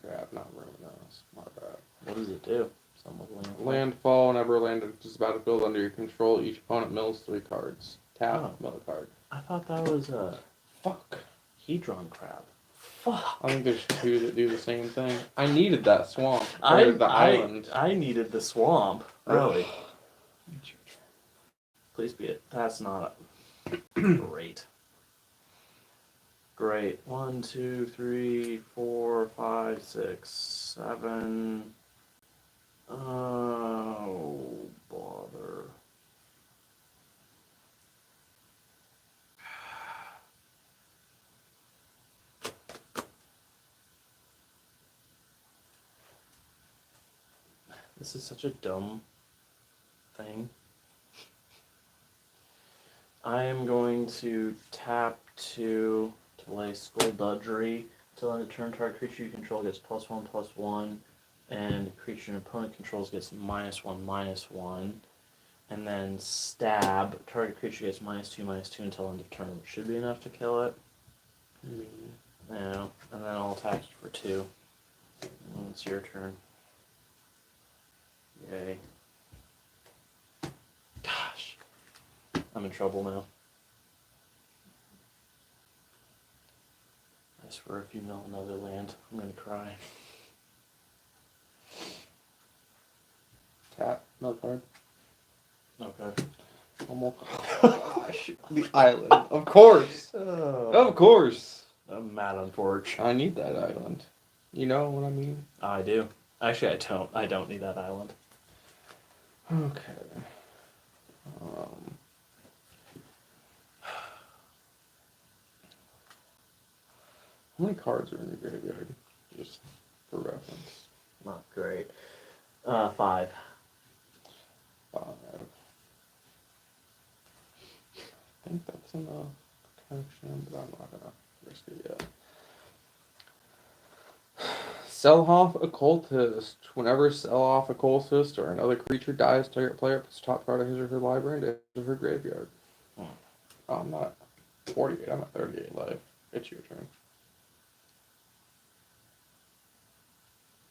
crab, not ruinous. My bad. What does it do? Something with land. Landfall, whenever a land is about to build under your control, each opponent mills 3 cards. Tap, Oh. mill a card. I thought that was a Fuck. Hedron crab. Fuck. I think there's 2 that do the same thing. I needed that swamp. Or the island. I needed the swamp. Really. Please be it. That's not great. Great. 1, 2, 3, 4, 5, 6, 7. Oh, bother. This is such a dumb thing. I am going to tap to play Skullduggery. Until end of turn, target creature you control gets +1/+1, and creature an opponent controls gets -1/-1. And then stab. Target creature gets -2/-2 until end of turn, which should be enough to kill it. Yeah, and then I'll attack you for 2. And it's your turn. Yay. Gosh. I'm in trouble now. I swear if you know another land, I'm gonna cry. Tap, no card. Okay. Gosh, the island. Of course. Of course. I'm mad on Forge. I need that island. You know what I mean? I do. Actually, I don't. I don't need that island. Okay. How many cards are in the graveyard? Just for reference. Not great. 5. 5. I think that's enough protection, but I'm not gonna risk it yet. Sell off Occultist. Whenever sell off Occultist or another creature dies, target player puts top card of his or her library into her graveyard. Oh, I'm not 48, I'm at 38 life. It's your turn.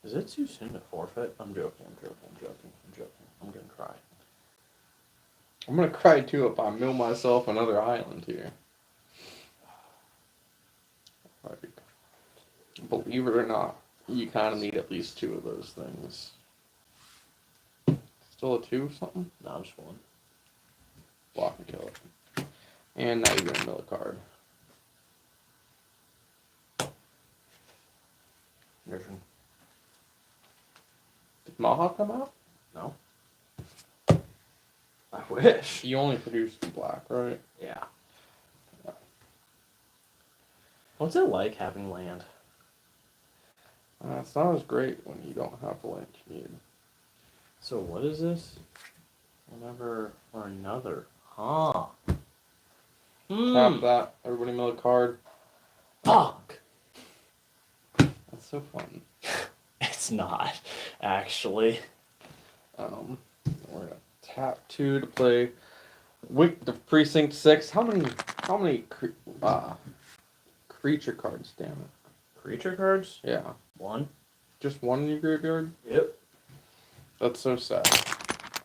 Is it too soon to forfeit? I'm joking. I'm gonna cry. I'm gonna cry too if I mill myself another island here. Like, believe it or not, you kind of need at least 2 of those things. Still a 2 something? No, I'm just 1. Block and kill it. And now you're gonna mill a card. Your turn. Did Maha come out? No. I wish. You only produced black, right? Yeah. What's it like having land? It's not as great when you don't have the land you need. So what is this? Whenever or another. Huh. Tap that. Everybody mill a card. Fuck. That's so fun. It's not, actually. We're gonna tap 2 to play the Precinct 6. How many creature cards, damn it? Creature cards? Yeah. 1. Just 1 in your graveyard? Yep. That's so sad.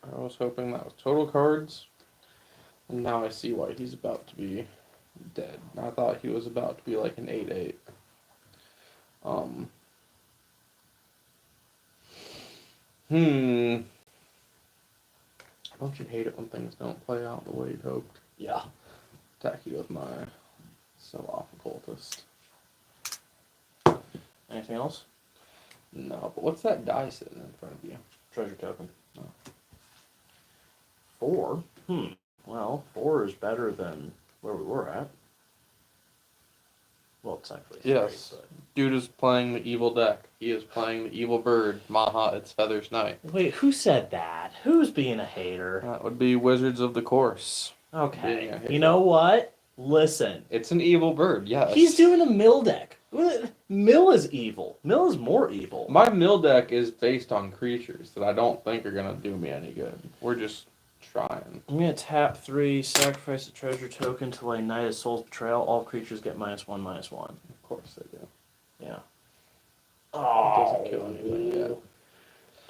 I was hoping that was total cards. And now I see why he's about to be dead. I thought he was about to be like an 8/8. Don't you hate it when things don't play out the way you'd hoped? Yeah. Attack you with my sell-off Occultist. Anything else? No, but what's that die sitting in front of you? Treasure token. Oh. 4? Well, 4 is better than where we were at. Well, it's actually 3, Yes. but... Dude is playing the evil deck. He is playing the evil bird. Maha, it's Feather's Night. Wait, who said that? Who's being a hater? That would be Wizards of the Course. Okay. You know what? Listen. It's an evil bird, yes. He's doing a mill deck. Mill is evil. Mill is more evil. My mill deck is based on creatures that I don't think are going to do me any good. We're just trying. I'm going to tap 3, sacrifice a treasure token to lay Knight of Soul's Betrayal. All creatures get -1/-1. Of course they do. Yeah. It doesn't kill anything yet.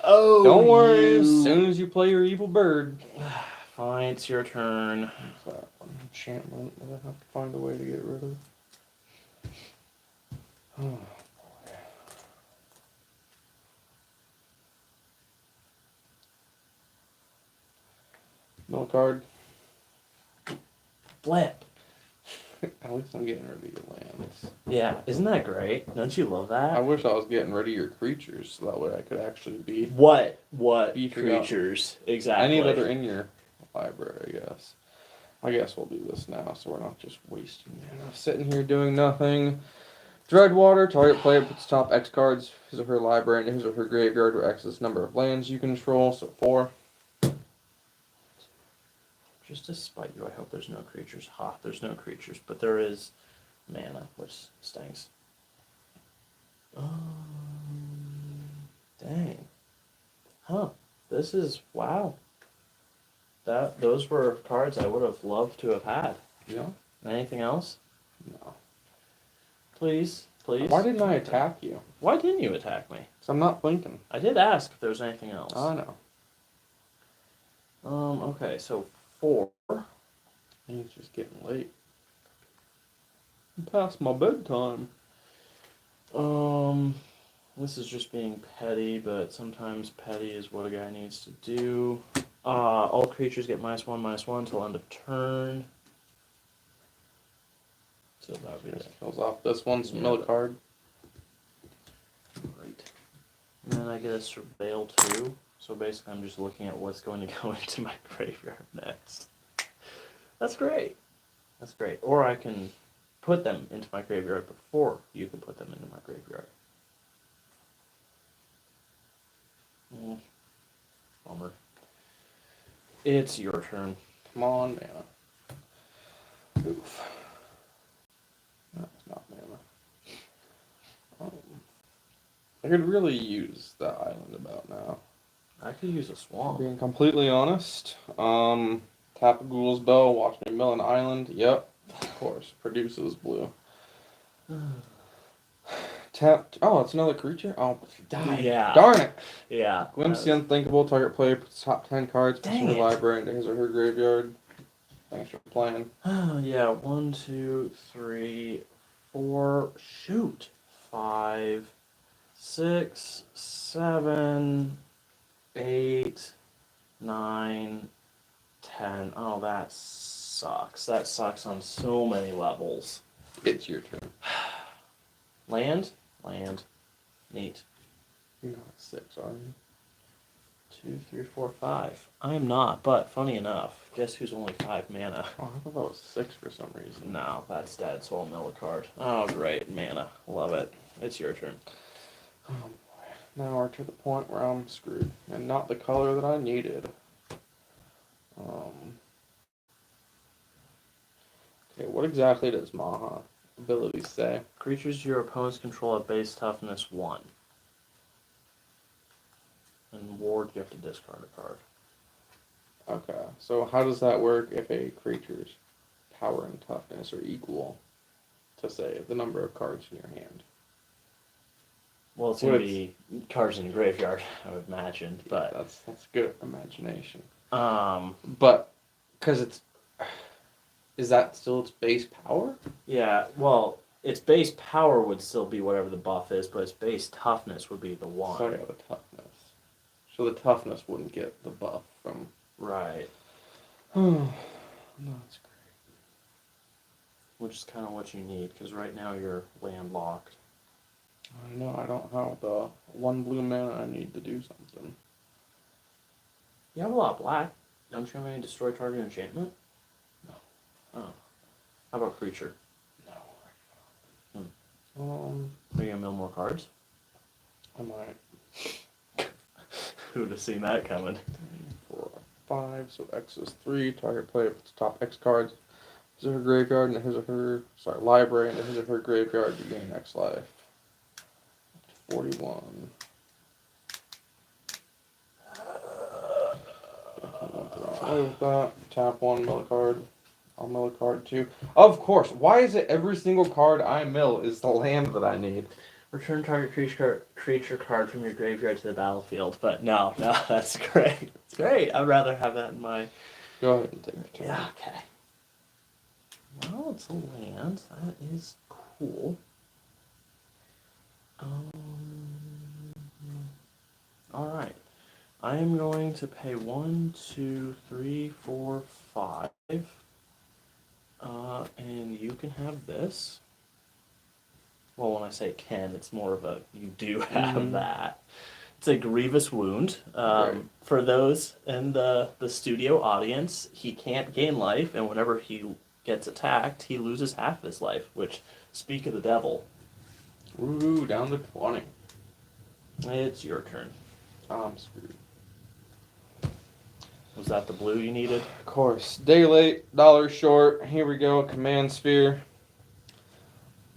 Oh, Don't worry, as soon as you play your evil bird. Fine, it's your turn. What's that one? Enchantment that I have to find a way to get rid of. Oh, boy. Mill card. Flip. At least I'm getting rid of your lands. Yeah, isn't that great? Don't you love I that? wish I was getting rid of your creatures so that way I could actually be What Beefing up. creatures? Exactly. any that are in your library, I guess. I guess we'll do this now so we're not just wasting mana sitting here doing nothing. Dreadwater, target player puts top X cards, his or her library, into his or her graveyard, where X is the number of lands you control, so 4. Just to spite you, I hope there's no creatures. Ha, there's no creatures, but there is mana, which stinks. Dang. Huh. This is, wow. Those were cards I would have loved to have had. Yeah? Anything else? No. Please, please. Why didn't I attack you? Why didn't you attack me? Because I'm not blinking. I did ask if there was anything else. I know. Okay, so 4. It's just getting late. Past my bedtime. This is just being petty, but sometimes petty is what a guy needs to do. All creatures get -1/-1 till end of turn. So that would be Just that. kills off this one's Yeah, mill but- card. Great. And then I get a surveil too. So basically I'm just looking at what's going to go into my graveyard next. That's great. That's great. Or I can put them into my graveyard before you can put them into my graveyard. Bummer. It's your turn. Come on, mana. Oof. That's not mana. I could really use that island about now. I could use a swamp. Being completely honest. Tap a Ghoul's Bow, watch me mill an island. Yep, of course. Produces blue. Tap. Oh, it's another creature? Oh, die. Yeah. Darn it. Yeah. Glimpse the Unthinkable. Target player puts top 10 cards from Dang the it. library into his or her graveyard. Thanks for playing. Yeah, 1, 2, 3, 4, shoot. 5, 6, 7, 8, 9, 10. Oh, that sucks. That sucks on so many levels. It's your turn. Land? Land. Neat. You're not 6, are you? 2, 3, 4, 5. I am not, but funny enough, guess who's only 5 mana? Oh, I thought that was 6 for some reason. No, that's dead, so I'll mill a card. Oh, great. Mana. Love it. It's your turn. Oh boy. Now we're to the point where I'm screwed. And not the color that I needed. Okay, what exactly does Maha abilities say? Creatures your opponents control have base toughness 1. And ward, you have to discard a card. Okay, so how does that work if a creature's power and toughness are equal to, say, the number of cards in your hand? Well, it's going to be cards in the graveyard, I would imagine, but... That's good imagination. Um, But, because it's... Is that still its base power? yeah, well, its base power would still be whatever the buff is, but its base toughness would be the 1. So yeah, the toughness. So the toughness wouldn't get the buff from... Right. Oh, that's great. Which is kind of what you need, because right now you're landlocked. I know, I don't have the 1 blue mana I need to do something. You have a lot of black. Don't you have any destroy target enchantment? No. Oh. How about creature? No. Are you going to mill more cards? I might. Who would have seen that coming? 4, 5, so X is 3. Target player puts top X cards. His or her graveyard and his or her, library and his or her graveyard, you gain X life. 41. Play with that. Tap 1, mill a card. I'll mill a card too. Of course. Why is it every single card I mill is the land that I need? Return target creature card from your graveyard to the battlefield. But no, that's great. It's great. I'd rather have that in my... Go ahead and take your turn. Yeah, okay. Well, it's a land. That is cool. Alright. I am going to pay 1, 2, 3, 4, 5. And you can have this. Well, when I say can, it's more of a you do have that. It's a grievous wound. Right. For those in the studio audience, he can't gain life, and whenever he gets attacked, he loses half his life, which, speak of the devil. Woo, down to 20. It's your turn. I'm screwed. Was that the blue you needed? Of course. Day late, dollar short. Here we go. Command sphere.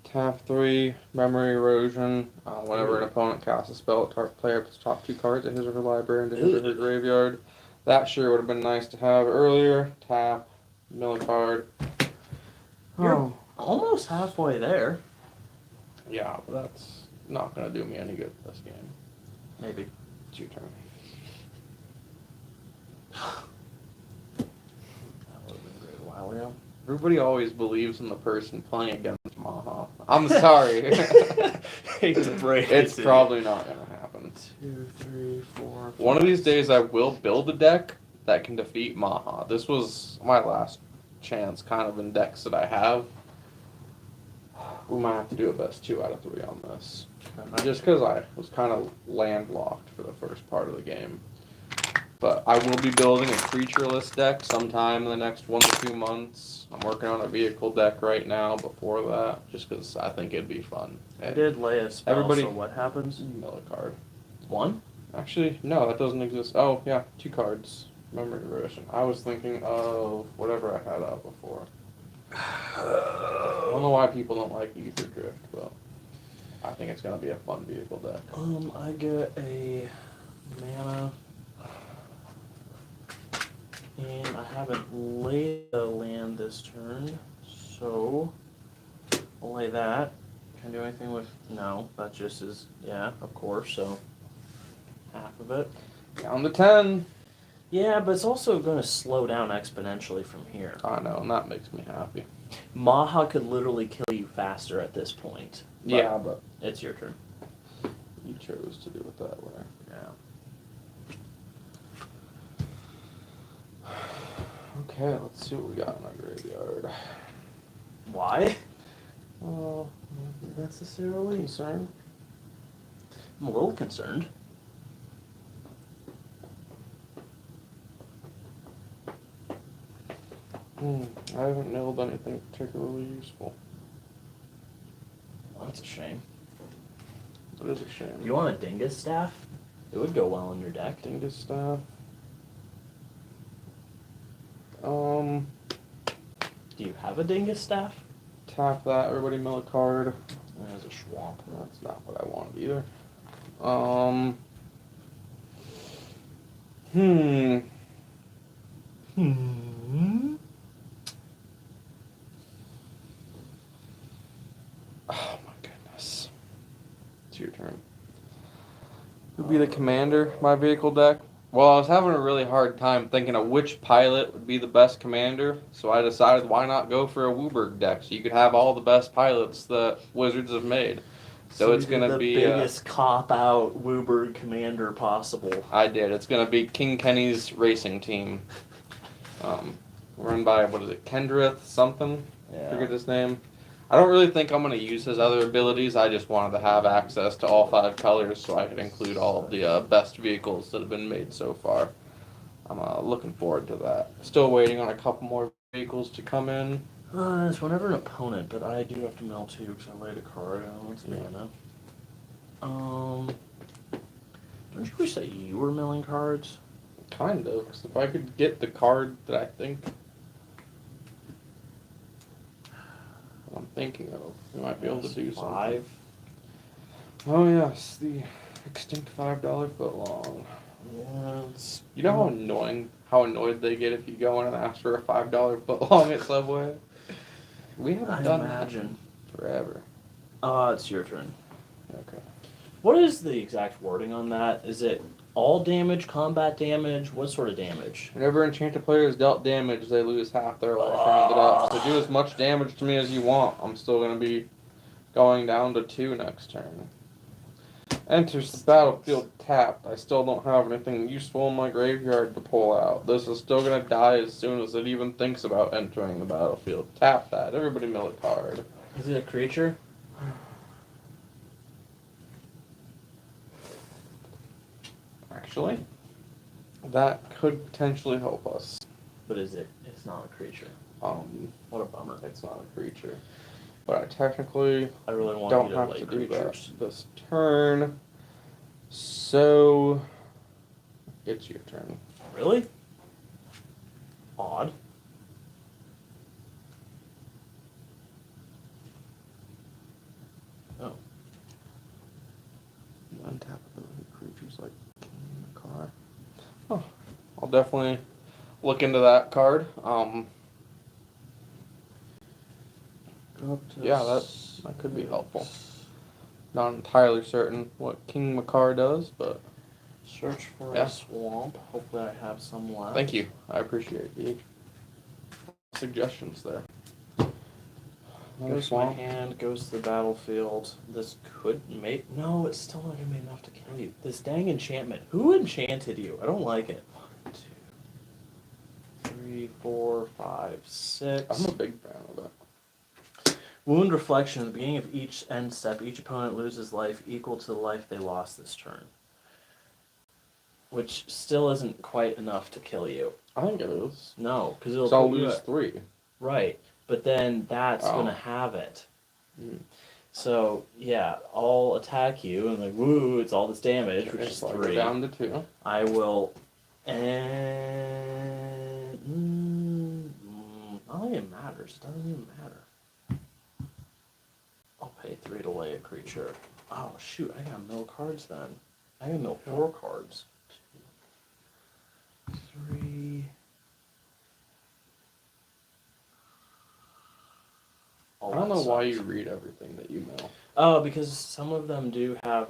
Tap 3. Memory erosion. Whenever an opponent casts a spell, target player puts top 2 cards of his or her library into his or her graveyard. That sure would have been nice to have earlier. Tap. Mill a card. You're almost halfway there. Yeah, but that's not going to do me any good this game. Maybe. It's your turn. That would have been great a while ago. Everybody always believes in the person playing against Maha. I'm sorry. Hate to break It's it. probably not going to happen. 2, 3, 4. One of these days I will build a deck that can defeat Maha. This was my last chance kind of in decks that I have. We might have to do a best 2 out of 3 on this. Just because I was kind of landlocked for the first part of the game. But I will be building a creatureless deck sometime in the next 1 to 2 months. I'm working on a vehicle deck right now before that, just because I think it'd be fun. I did lay a spell, Everybody- so what happens? Mill a card. 1? Actually, no, that doesn't exist. Oh, yeah, 2 cards. Memory erosion. I was thinking of whatever I had out before. I don't know why people don't like Ether Drift, but I think it's going to be a fun vehicle deck. I get a mana. And I haven't laid a land this turn, so I'll lay that. Can I do anything with... No, that just is... Yeah, of course, so half of it. Down to 10. Yeah, but it's also going to slow down exponentially from here. I know, and that makes me happy. Maha could literally kill you faster at this point. But Yeah, but it's your turn. you chose to do it that way. Yeah. Okay, let's see what we got in our graveyard. Why? Oh, Necessarily? concerned? I'm a little concerned. I haven't nailed anything particularly useful. Well, that's a shame. It is a shame. You want a dingus staff? It would go well in your deck. Dingus staff. Do you have a dingus staff? Tap that. Everybody mill a card. There's a swamp. That's not what I wanted either. Oh my goodness. It's your turn. Who'd be the commander, my vehicle deck? Well, I was having a really hard time thinking of which pilot would be the best commander, so I decided why not go for a Wooburg deck, so you could have all the best pilots that Wizards have made. So it's going to be the biggest cop-out Wooburg commander possible. I did. It's going to be King Kenny's racing team. Run by, what is it, Kendrith something? Yeah. Forget his name. I don't really think I'm going to use his other abilities. I just wanted to have access to all 5 colors so I could include all of the best vehicles that have been made so far. I'm looking forward to that. Still waiting on a couple more vehicles to come in. It's whenever an opponent, but I do have to mill 2 because I laid a card on its mana. Don't you wish that you were milling cards? Kind of. 'Cause if I could get the card that I think I'm thinking of, we might be able to do something. 5. Oh yes, the extinct $5 footlong. Yeah, it's... You know how annoyed they get if you go in and ask for a $5 footlong at Subway? We haven't done imagine. that forever. It's your turn. Okay. What is the exact wording on that? Is it all damage, combat damage? What sort of damage? Whenever enchanted player is dealt damage, they lose half their life rounded up. So do as much damage to me as you want. I'm still going to be going down to 2 next turn. Enters the battlefield tapped. I still don't have anything useful in my graveyard to pull out. This is still going to die as soon as it even thinks about entering the battlefield. Tap that. Everybody mill a card. Is it a creature? Actually, that could potentially help us. But is it? It's not a creature. Um, What a bummer. it's not a creature. but I technically I really want don't you to have lay to do creatures. that this turn. So it's your turn. Really? Odd. Oh. Untap ability creatures like King Makar. Oh, I'll definitely look into that card. Yeah, that could be helpful. Not entirely certain what King Makar does, but Search for yeah. a swamp. Hopefully I have some left. Thank you. I appreciate the suggestions there. Another Goes to my swamp. hand, goes to the battlefield. This could make... No, it's still not going to be enough to kill you. This dang enchantment. Who enchanted you? I don't like it. 1, 2, 3, 4, 5, 6. I'm a big fan of that. Wound reflection. At the beginning of each end step, each opponent loses life equal to the life they lost this turn. Which still isn't quite enough to kill you. I think it is. No, because it'll So I'll put you lose at... 3. Right, but then that's Oh. gonna have it. Mm. So yeah, I'll attack you and like woo, it's all this damage, which is So I go 3. down to 2. I will, and I don't think it matters. It doesn't even matter. I'll pay 3 to lay a creature. Oh shoot, I got no cards then. I got no 4 cards. 3. I don't know why you read everything that you mail. Oh, because some of them do have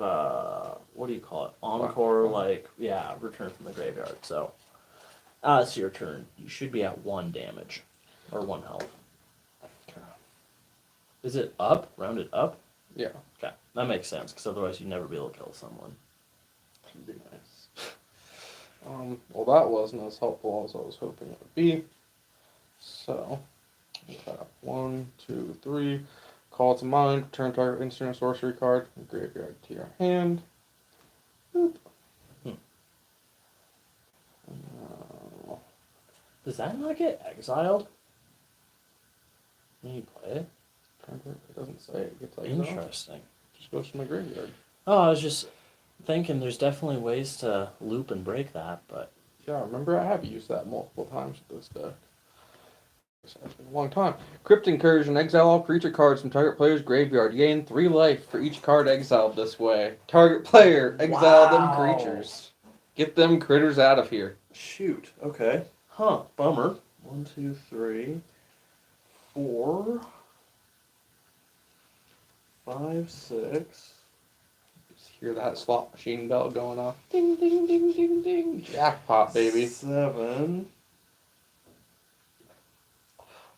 what do you call it? Encore, like return from the graveyard. So, it's your turn. You should be at 1 damage or 1 health. Okay. Is it up? Rounded up? Yeah. Okay, that makes sense. Because otherwise, you'd never be able to kill someone. That'd be nice. Well, that wasn't as helpful as I was hoping it would be. So, tap 1, 2, 3. Call to mind. Return target instant or sorcery card from graveyard to your hand. Boop. Does that not get exiled? When you play it? It doesn't say it gets exiled. Interesting. Just goes to my graveyard. Oh, I was just thinking there's definitely ways to loop and break that, but... Yeah, remember I have used that multiple times with this deck. It's been a long time. Crypt Incursion. Exile all creature cards from target player's graveyard. You gain 3 life for each card exiled this way. Target player, exile them creatures. Get them critters out of here. Shoot. Okay. Huh. Bummer. 1, 2, 3, 4, 5, 6. Just hear that slot machine bell going off. Ding, ding, ding, ding, ding. Jackpot, baby. 7.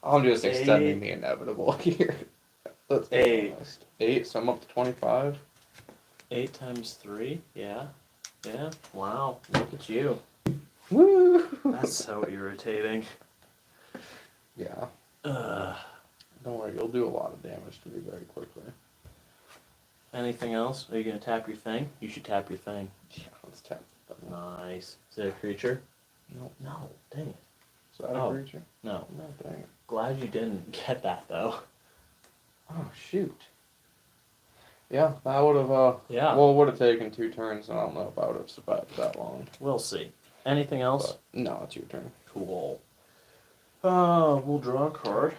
I'm just 8. extending the inevitable here. Let's be 8. honest. 8, so I'm up to 25. 8 times 3. Yeah. Yeah. Wow. Look at you. Woo! That's so irritating. Yeah. Ugh. Don't worry, you'll do a lot of damage to me very quickly. Anything else? Are you going to tap your thing? You should tap your thing. Yeah, let's tap. Nice. Is it a creature? No. No. Dang it. Is that a creature? No. No, dang it. Glad you didn't get that, though. Oh, shoot. Yeah, that would have, Yeah. well, it would have taken 2 turns, and I don't know if I would have survived that long. We'll see. Anything else? But, no, it's your turn. Cool. We'll draw a card.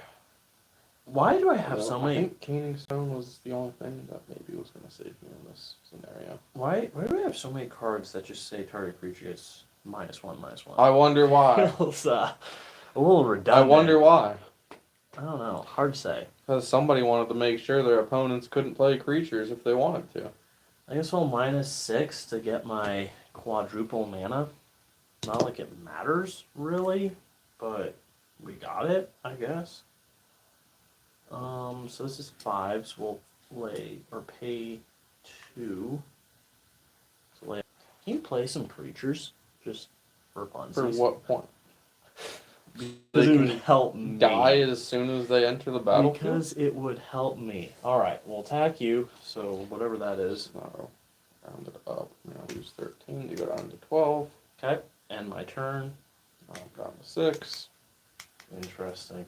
Why do I have so I many... think Caning Stone was the only thing that maybe was going to save me in this scenario. Why do I have so many cards that just say target creature gets -1/-1? I wonder why. It's a little redundant. I wonder why. I don't know. Hard to say. Because somebody wanted to make sure their opponents couldn't play creatures if they wanted to. I guess I'll -6 to get my quadruple mana. Not like it matters, really, but we got it, I guess. So this is 5, so we'll pay 2. So can you play some creatures just for fun? For what point? Because They it would can help me. Die as soon as they enter the battlefield? Because it would help me. Alright, we'll attack you, so whatever that is. No, round it up. I'm going to lose 13 to go down to 12. Okay, and my turn. I'm down to 6. Interesting.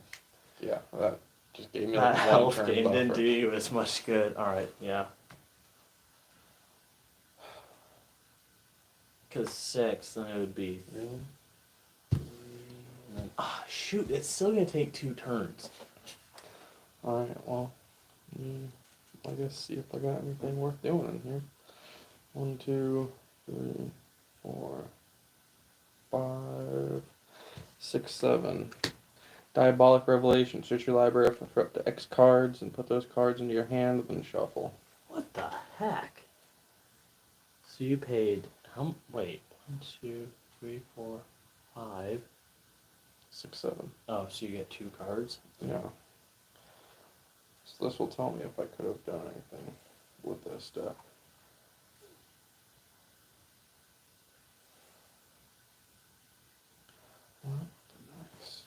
Yeah, that Just gave me That like one health turn game didn't buffer. do you as much good. Alright, yeah. Because 6, then it would be... shoot, it's still going to take 2 turns. Alright, well, I guess see if I got anything worth doing in here. 1, 2, 3, 4, 5, 6, 7. Diabolic Revelation. Search your library for up to X cards and put those cards into your hand and shuffle. What the heck? So you paid... Wait. 1, 2, 3, 4, 5... 6, 7. Oh, so you get 2 cards? Yeah. So this will tell me if I could have done anything with this deck. Nice.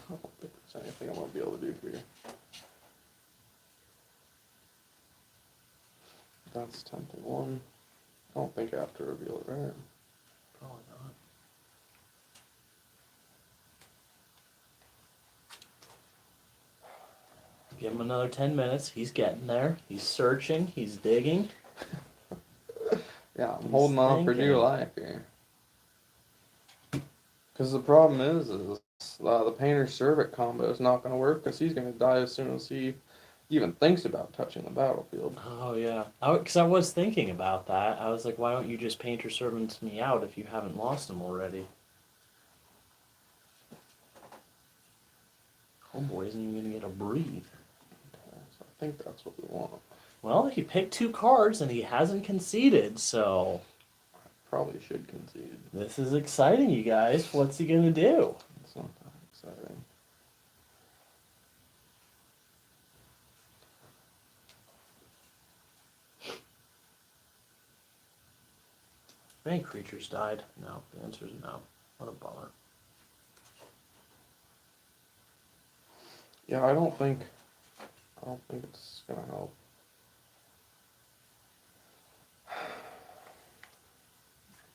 I don't think there's anything I'm going to be able to do for you. That's tempting one. I don't think I have to reveal it, right? Probably not. Give him another 10 minutes. He's getting there. He's searching. He's digging. Yeah, I'm He's holding on for dear thinking. life here. Because the problem is the Painter's Servant combo is not going to work because he's going to die as soon as he even thinks about touching the battlefield. Oh, yeah. Because I was thinking about that. I was like, why don't you just Painter Servants me out if you haven't lost him already? Homeboy isn't even going to get a breathe. Okay, so I think that's what we want. Well, he picked 2 cards and he hasn't conceded, so... Probably should concede. This is exciting, you guys. What's he going to do? It's not that exciting. Any creatures died? No. The answer is no. What a bummer. Yeah, I don't think it's gonna help.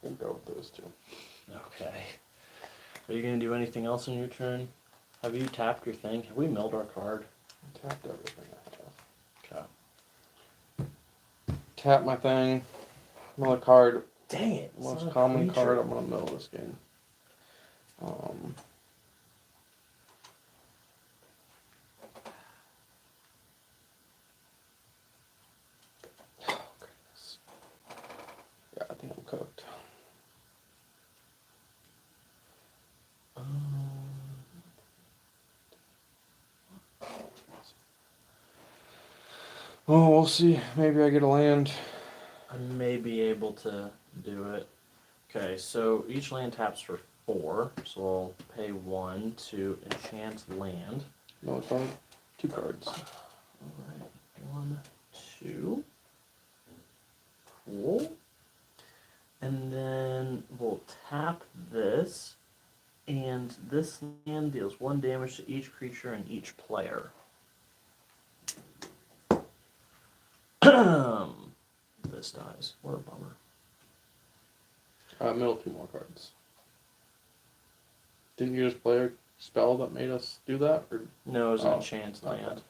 We'll go with those two. Okay. Are you going to do anything else on your turn? Have you tapped your thing? Have we milled our card? Tapped everything I have. Okay. Tap my thing. Mill a card. Dang it. It's Most not a common creature. card I'm gonna mill this game. Oh, goodness. Yeah, I think I'm cooked. Oh, we'll see. Maybe I get a land. I may be able to do it. Okay, so each land taps for 4, so we'll pay 1 to enchant land. Mill a card. 2 cards. Alright, 1, 2. Cool. And then we'll tap this, and this land deals 1 damage to each creature and each player. This dies. What a bummer. Mill 2 more cards. Didn't you just play a spell that made us do that? Or No, it was an Oh, enchant okay. land.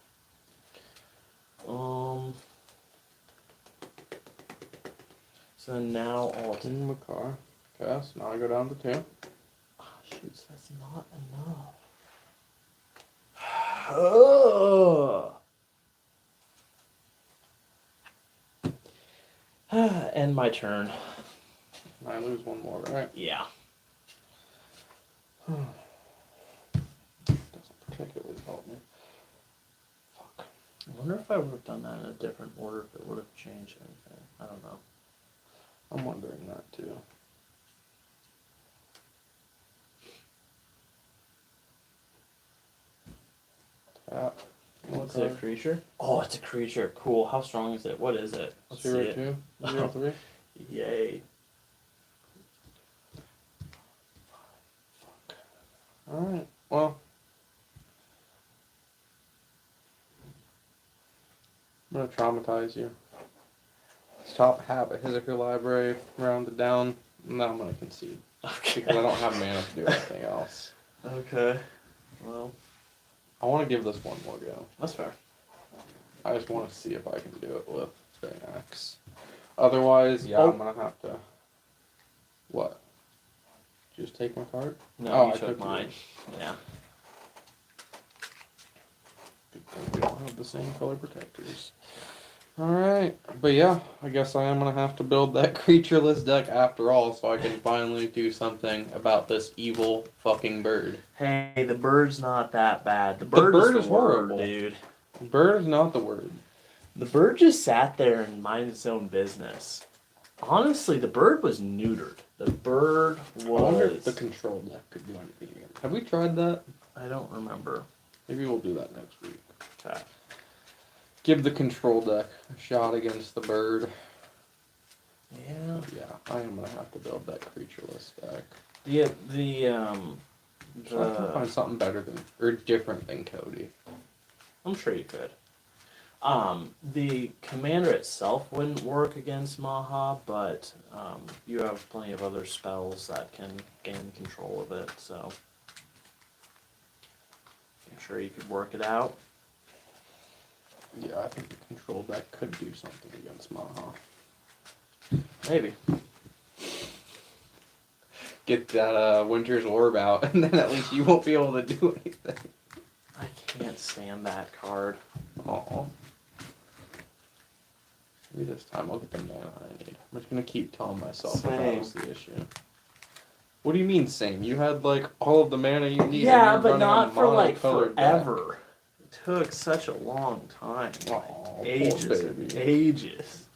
So now I'll... King Makar. Okay, so now I go down to 2. Oh, shoots, that's not enough. Oh. End my turn. I lose 1 more, right? Yeah. Doesn't particularly help me. Fuck. I wonder if I would have done that in a different order if it would have changed anything. I don't know. I'm wondering that too. Tap. What's it, a creature? Oh, it's a creature. Cool. How strong is it? What is it? Let's see 0, it. 2, 0, 3. Yay. Alright, well. I'm gonna traumatize you. Top half of Hither Library, rounded down. Now I'm gonna concede. Okay. Because I don't have mana to do anything else. Okay. Well, I want to give this one more go. that's fair. I just want to see if I can do it with Spinax. Otherwise, yeah, I'm gonna have to. What? Just take my card? No, you I took mine. Yeah. Good thing we don't have the same color protectors. Alright, but yeah, I guess I am gonna have to build that creatureless deck after all, so I can finally do something about this evil fucking bird. Hey, the bird's not that bad. The bird is horrible, dude. Bird is not the word. The bird just sat there and minded its own business. Honestly, the bird was neutered. The bird was. I wonder if the control deck could do anything again. Have we tried that? I don't remember. Maybe we'll do that next week. Okay. Give the control deck a shot against the bird. Yeah. Yeah, I am gonna have to build that creatureless deck. So I can find something better than or different than Cody. I'm sure you could. The commander itself wouldn't work against Maha, but you have plenty of other spells that can gain control of it, so I'm sure you could work it out. Yeah, I think the control deck could do something against Maha. Maybe. Get that Winter's Orb out, and then at least you won't be able to do anything. I can't stand that card. Aw. Maybe this time I'll get the mana I need. I'm just gonna keep telling myself that was the issue. What do you mean same? You had like all of the mana you need. Yeah, and but you're not for like mono-colored forever. deck. It took such a long time. Like, Aw, ages poor and baby. ages.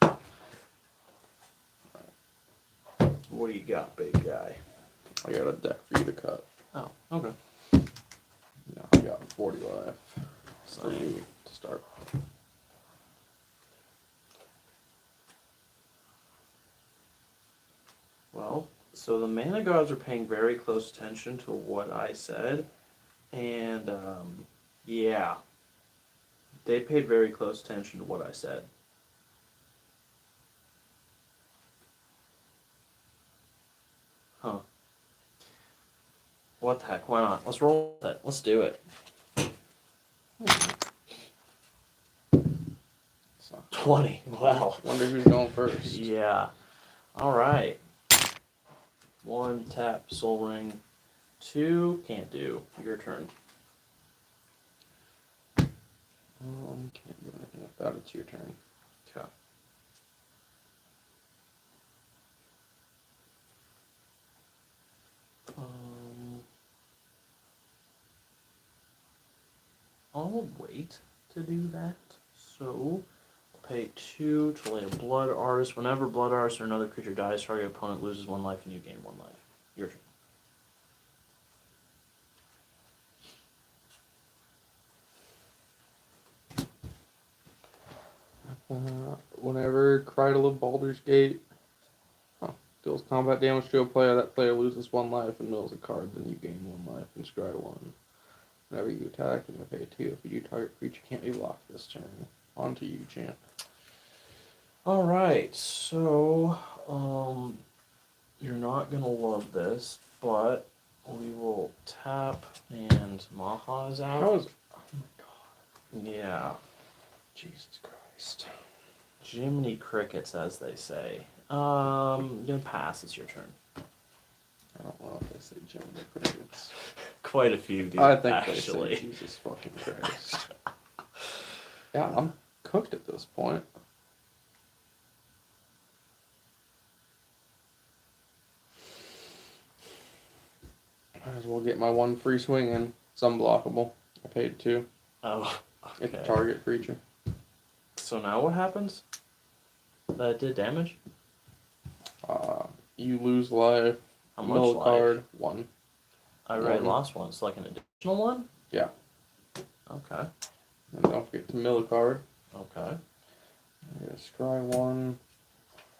What do you got, big guy? I got a deck for you to cut. Oh, okay. Yeah, I got 40 life for you to start. Well, so the mana gods are paying very close attention to what I said, and yeah, they paid very close attention to what I said. Huh. What the heck? Why not? Let's roll with it. Let's do it. So, 20. Wow. wonder who's going first. Yeah. All right. 1 tap, Soul Ring. 2 can't do. Your turn. Can't do anything with that. It's your turn. Okay. I'll wait to do that. So, pay 2 to lay a Blood Artist. Whenever Blood Artist or another creature dies, target opponent loses 1 life and you gain 1 life. Your turn. Whenever Cradle of Baldur's Gate deals combat damage to a player, that player loses 1 life and mills a card, then you gain 1 life and scry 1. Whenever you attack, you may pay 2. If you do, target creature can't be blocked this turn. On to you, champ. Alright, so, you're not gonna love this, but we will tap and Maha's out. How is... Oh my god. Yeah. Jesus Christ. Jiminy Crickets, as they say. Gonna pass. It's your turn. I don't know if they say Jiminy Crickets. Quite a few do, I think actually. they say Jesus fucking Christ. Yeah, I'm cooked at this point. Might as well get my 1 free swing in. It's unblockable. I paid 2. Oh, It's okay. a target creature. So now what happens? That did damage? You lose life. How much Mill a life? card. 1. I already 1. lost one. It's like an additional one? Yeah. Okay. And don't forget to mill a card. Okay. I'm gonna scry 1.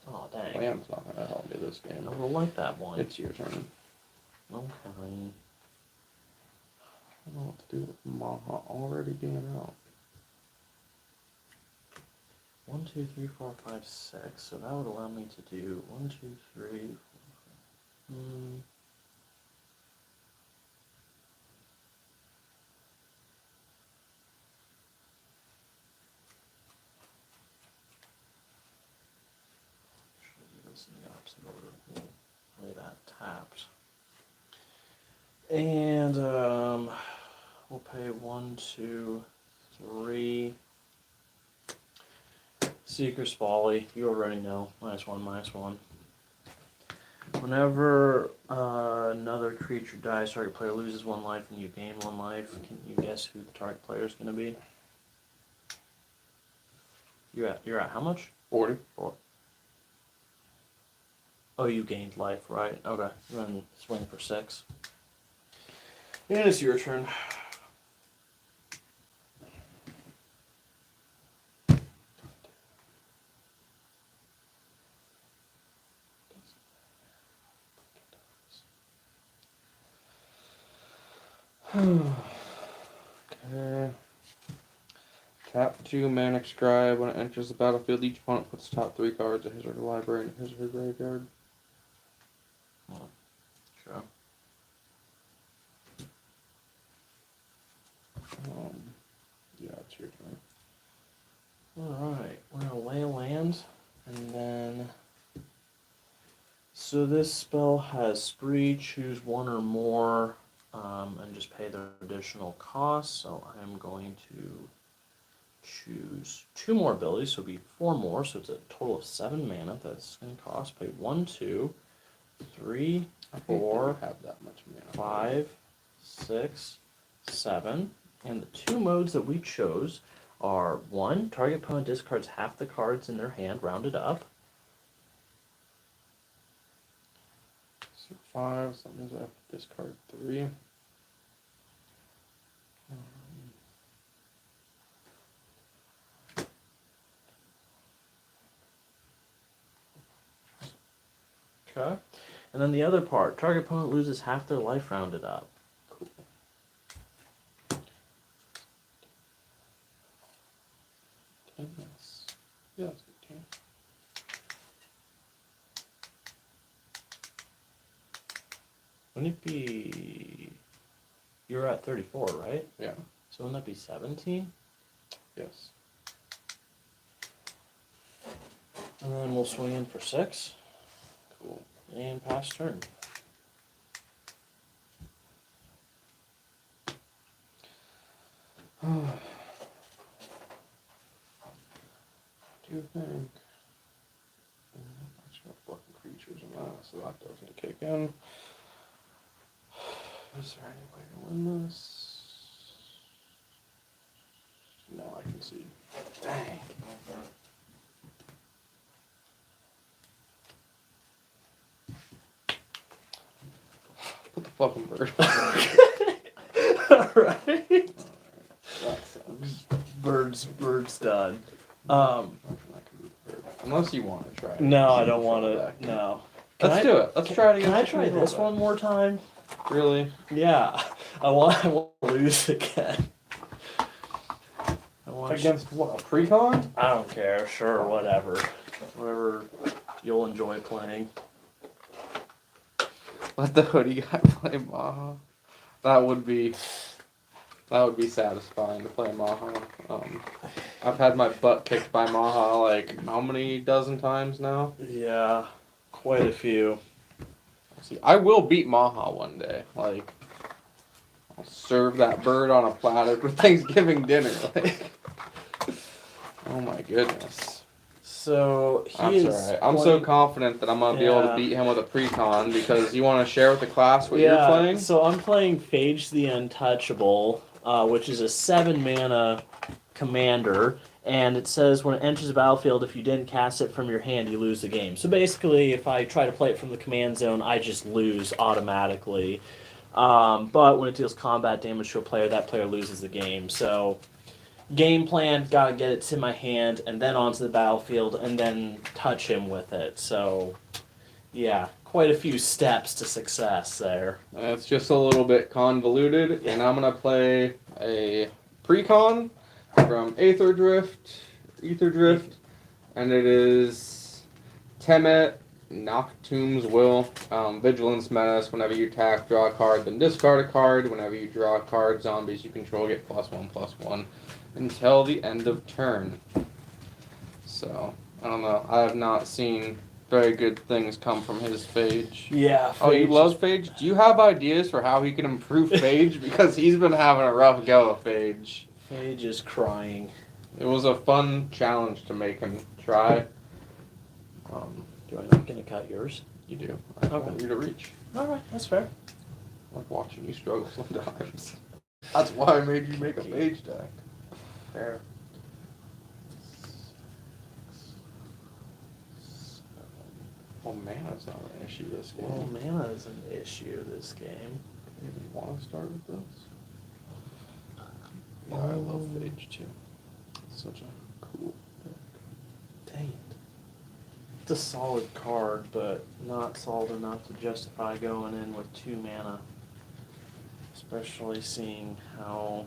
Oh, dang. Land's not gonna help me this I game. would like that one. It's your turn. Okay. I don't know what to do with Maha already being out. 1, 2, 3, 4, 5, 6. So that would allow me to do 1, 2, 3, 4, 5. Should do this in the opposite order. We'll play that tapped. And we'll pay 1, 2, 3. Seeker's Folly. You already know. -1, -1. Whenever another creature dies, target player loses 1 life and you gain 1 life. Can you guess who the target player is going to be? You're at how much? 40. 4. Oh, you gained life, right? Okay. Then swing for 6. And it's your turn. Okay. Tap 2 Manic Scribe. When it enters the battlefield, each opponent puts the top 3 cards of his or her library into his or her graveyard. Sure. Yeah, it's your turn. Alright, we're going to lay land, and then... So this spell has spree, choose 1 or more, and just pay the additional cost, so I am going to choose 2 more abilities, so it'll be 4 more, so it's a total of 7 mana that's going to cost. Pay 1, 2, 3, I think 4, you have that much mana. 5, 6, 7, and the 2 modes that we chose are 1, target opponent discards half the cards in their hand, rounded up. So 5, so that means I have to discard 3. Okay. And then the other part, target opponent loses half their life rounded up. Cool. Yes. Yeah, that's a good team. Wouldn't it be... You're at 34, right? Yeah. So wouldn't that be 17? Yes. And then we'll swing in for 6. Cool. And pass turn. Do you think? I should have fucking creatures in that, so that doesn't kick in. Is there any way to win this? No, I can see. Dang. Put the fucking bird. Alright. That sucks. Bird's done. Unless you want to try it. No, I don't want to. No. Let's do it. Let's try it again. Can I try this one more time? Really? Yeah. I want to lose again. Against what? A precon? I don't care. Sure, whatever. Whatever you'll enjoy playing. Let the hoodie guy play Maha. That would be satisfying to play Maha. I've had my butt kicked by Maha like how many dozen times now? Yeah, quite a few. See, I will beat Maha one day. Like, I'll serve that bird on a platter for Thanksgiving dinner. Like, oh my goodness. So That's alright. I'm so confident that I'm gonna be able to beat him with a precon because you want to share with the class what you're playing. So I'm playing Phage the Untouchable, which is a 7 mana commander, and it says when it enters the battlefield, if you didn't cast it from your hand, you lose the game. So basically, if I try to play it from the command zone, I just lose automatically. But when it deals combat damage to a player, that player loses the game. So game plan, gotta get it to my hand, and then onto the battlefield, and then touch him with it. So, yeah, quite a few steps to success there. It's just a little bit convoluted, and I'm gonna play a precon from Ether Drift, And it is Temet, Noctomb's Will, Vigilance Menace. Whenever you attack, draw a card, then discard a card. Whenever you draw a card, zombies you control get +1/+1 until the end of turn. So, I don't know. I have not seen very good things come from his Phage. Yeah. Oh, you Phage love Phage? Do you have ideas for how he can improve Phage? Because he's been having a rough go of Phage. Phage is crying. It was a fun challenge to make him try. Do I not gonna cut yours? You do. I Okay. want you to reach. All right, that's fair. I like watching you struggle sometimes. That's why I made you make a Phage deck. Fair. Well, mana's not an issue this game. Well, mana is an issue this game. You want to start with this? Yeah, I love Phage too. It's such a cool deck. Dang it. It's a solid card, but not solid enough to justify going in with 2 mana. Especially seeing how...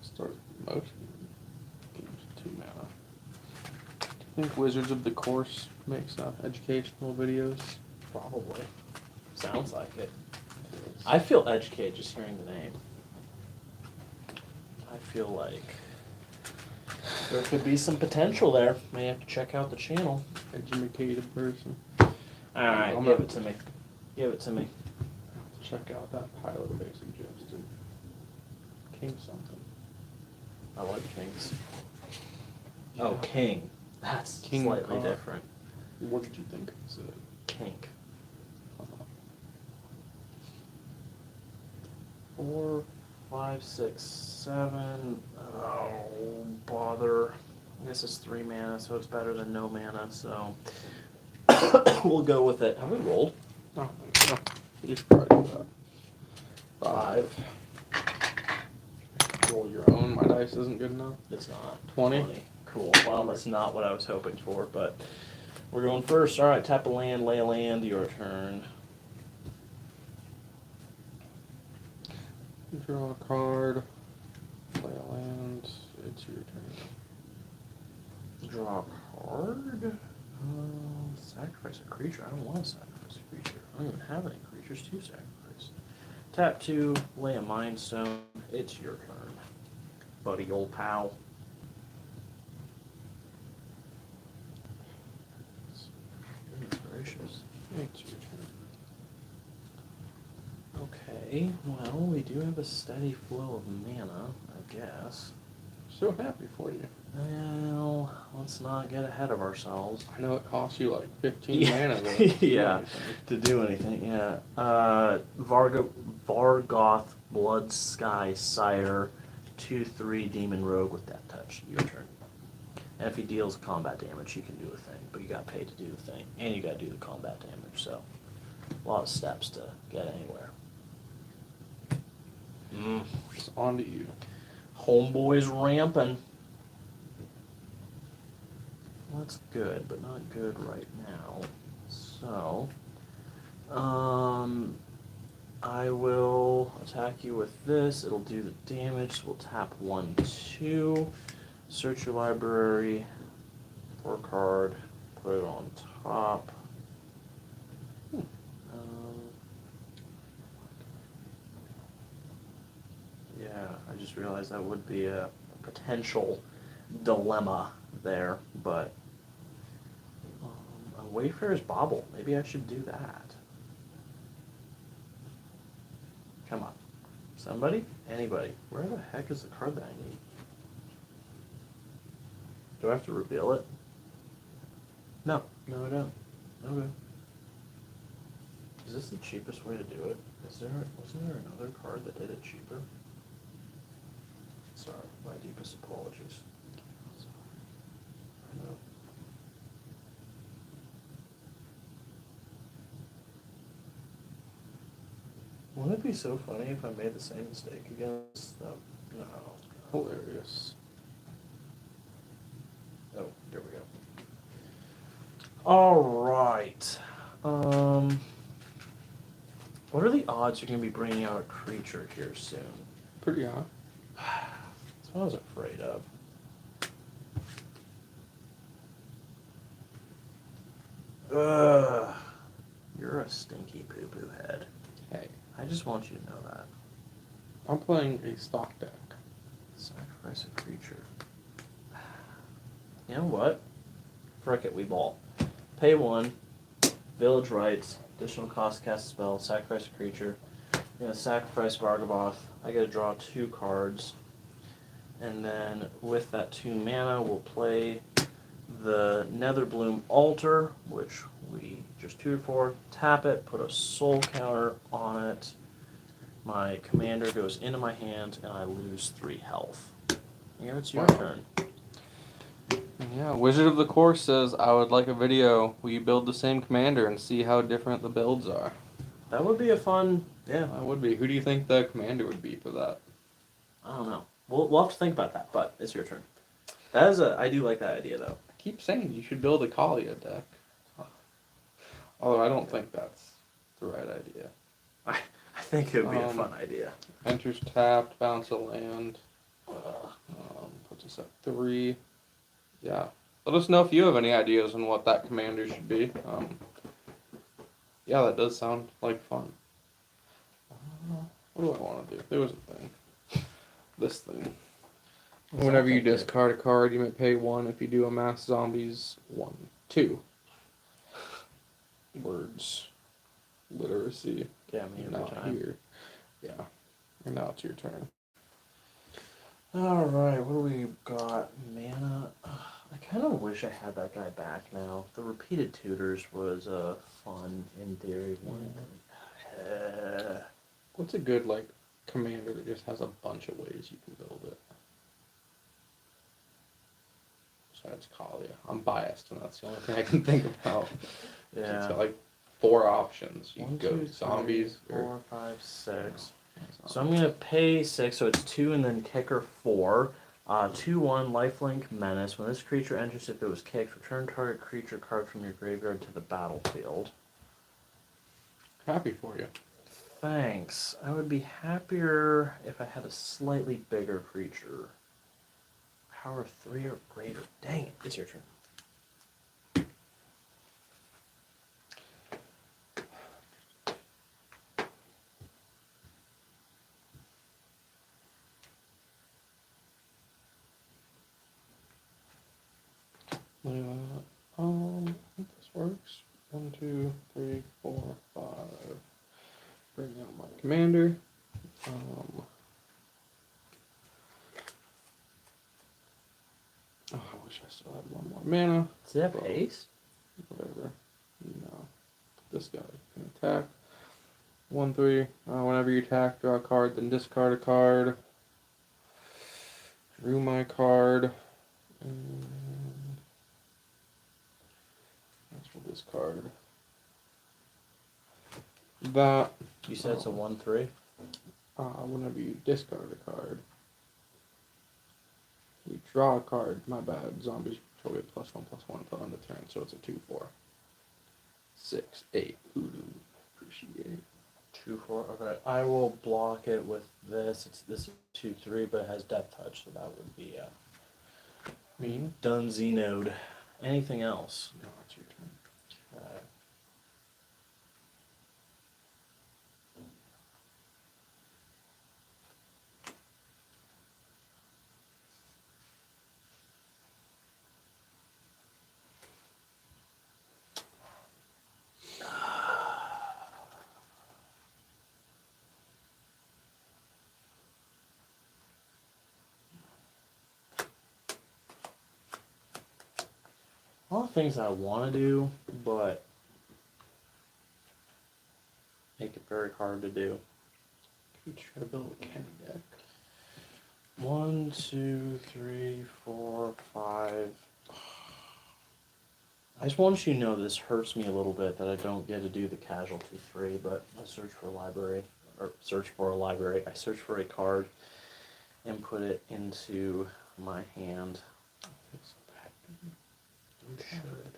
Start most games with 2 mana. Do you think Wizards of the Course makes educational videos? Probably. Sounds like it. I feel educated just hearing the name. I feel like there could be some potential there. May have to check out the channel. Educated person. Alright, I'm give gonna- it to me. Give it to me. Check out that pilot they suggested. King something. I like kings. Oh, king. That's King slightly card. different. What did you think? Is it? Kink. 4, 5, 6, 7. Oh, bother. I guess it's 3 mana, so it's better than no mana, so we'll go with it. Have we rolled? No, no. You should probably do that. 5. Roll your own. My dice isn't good enough. It's not. 20. Cool. Well, that's not what I was hoping for, but we're going first. All right, tap a land, lay a land, your turn. Draw a card. Play a land. It's your turn. Draw a card. Sacrifice a creature. I don't want to sacrifice a creature. I don't even have any creatures to sacrifice. Tap 2, lay a mind stone. It's your turn, buddy, old pal. Goodness gracious. It's your turn. Okay, well, we do have a steady flow of mana, I guess. So happy for you. Well, let's not get ahead of ourselves. I know it costs you like 15 Yeah. mana to do Yeah. anything. To do anything, yeah. Vargoth Blood Sky Sire, 2/3 Demon Rogue with Death Touch. Your turn. And if he deals combat damage, he can do a thing, but you got paid to do the thing, and you got to do the combat damage. So, a lot of steps to get anywhere. It's on to you. Homeboy's ramping. That's good, but not good right now. So, I will attack you with this. It'll do the damage. So we'll tap 1, 2. Search your library for a card. Put it on top. Yeah, I just realized that would be a potential dilemma there, but a Wayfarer's Bauble. Maybe I should do that. Come on. Somebody? Anybody. Where the heck is the card that I need? Do I have to reveal it? No. No, I don't. Okay. Is this the cheapest way to do it? Wasn't there another card that did it cheaper? Sorry, my deepest apologies. I know. Wouldn't it be so funny if I made the same mistake again? No. Hilarious. Oh, here we go. All right. What are the odds you're going to be bringing out a creature here soon? Pretty high. That's what I was afraid of. Ugh. You're a stinky poo-poo head. Hey, I just want you to know that. I'm playing a stock deck. Sacrifice a creature. You know what? Frick it, we ball. Pay 1, village rights, additional cost, cast a spell, sacrifice a creature. I'm gonna sacrifice Vargaboth. I gotta draw 2 cards. And then with that 2 mana, we'll play the Netherbloom Altar, which we just tutored for. Tap it, put a soul counter on it. My commander goes into my hand, and I lose 3 health. Here it's your Wow. turn. Yeah, Wizard of the Course says, I would like a video where you build the same commander and see how different the builds are. That would be a fun, yeah. That would be. Who do you think the commander would be for that? I don't know. We'll have to think about that, but it's your turn. That is I do like that idea, though. I keep saying you should build a Kalia deck. Although I don't think that's the right idea. I think it would be a fun idea. Enters tapped, bounce a land. Puts us at 3. Yeah. Let us know if you have any ideas on what that commander should be. Yeah, that does sound like fun. What do I want to do? There was a thing. This thing. Whenever you discard a card, you may pay 1. If you do a mass zombies, 1, 2. Words. Literacy. Yeah, me every Not time. here. Yeah. And now it's your turn. Alright, what do we got? Mana. I kind of wish I had that guy back now. The repeated tutors was fun in theory. What's a good, like, commander that just has a bunch of ways you can build it? Besides Kalia. I'm biased, and that's the only thing I can think about. Yeah. It's got, like, 4 options. You 1, can go 2, 3, zombies. 4, 5, 6. So I'm gonna pay 6, so it's 2 and then kicker 4. 2/1 lifelink menace. When this creature enters, if it was kicked, return target creature card from your graveyard to the battlefield. Happy for you. Thanks. I would be happier if I had a slightly bigger creature. Power 3 or greater. Dang it, it's your turn. I think this works. 1, 2, 3, 4, 5. Bring out my commander. I wish I still had 1 more mana. Does it have ace? Whatever. No. This guy can attack. 1, 3. Whenever you attack, draw a card, then discard a card. Drew my card. And that's for this card. That. You said it's a 1/3? Whenever you discard a card, you draw a card. My bad. Zombies control get +1/+1 until end of turn, so it's a 2/4. 6, 8. Ooh, appreciate it. 2/4. Okay, I will block it with this. This is 2/3, but it has Death Touch, so that would be a Mean? Dunzy node. Anything else? No, it's your turn. All the things I want to do, but make it very hard to do. You try to build a Kenny deck. 1, 2, 3, 4, 5. I just want you to know this hurts me a little bit that I don't get to do the casualty 3, but I search for a library, I search for a card and put it into my hand. You should.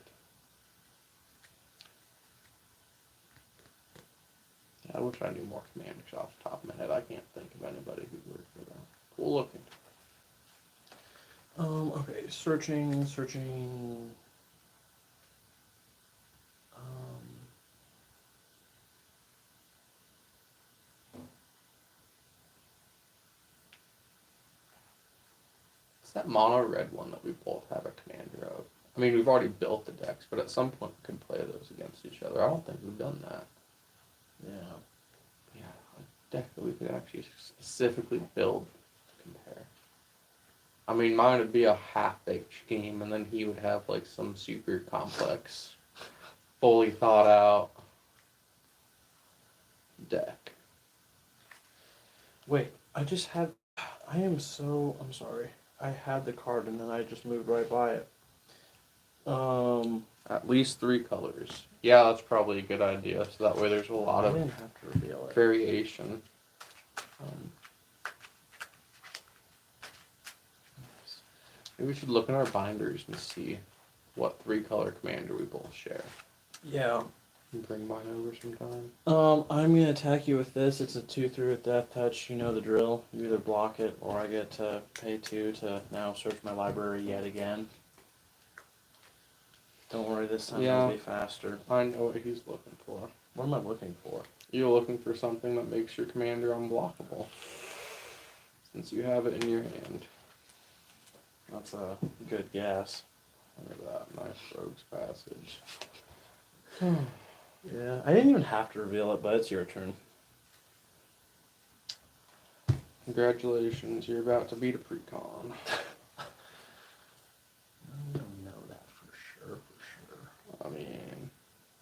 Yeah, I wish I knew more commanders off the top of my head. I can't think of anybody who worked for them. Cool looking. Okay, searching. mono red one that we both have a commander of? I mean, we've already built the decks, but at some point we could play those against each other. I don't think we've done that. Yeah. Yeah, a deck that we could actually specifically build to compare. I mean, mine would be a half-baked scheme, and then he would have, like, some super complex, fully thought-out deck. Wait, I just had. I'm sorry. I had the card and then I just moved right by it. At least 3 colors. Yeah, that's probably a good idea, so that way there's a lot I of didn't have to reveal it. variation. Maybe we should look in our binders and see what 3-color commander we both share. Yeah. And bring mine over sometime. I'm gonna attack you with this. It's a 2/3 with death touch. You know the drill. You either block it or I get to pay 2 to now search my library yet again. Don't worry, this time it'll be faster. I know what he's looking for. What am I looking for? You're looking for something that makes your commander unblockable. Since you have it in your hand. That's a good guess. Look at that. Nice Rogue's Passage. Yeah, I didn't even have to reveal it, but it's your turn. Congratulations, you're about to beat a precon. I don't know that for sure. I mean,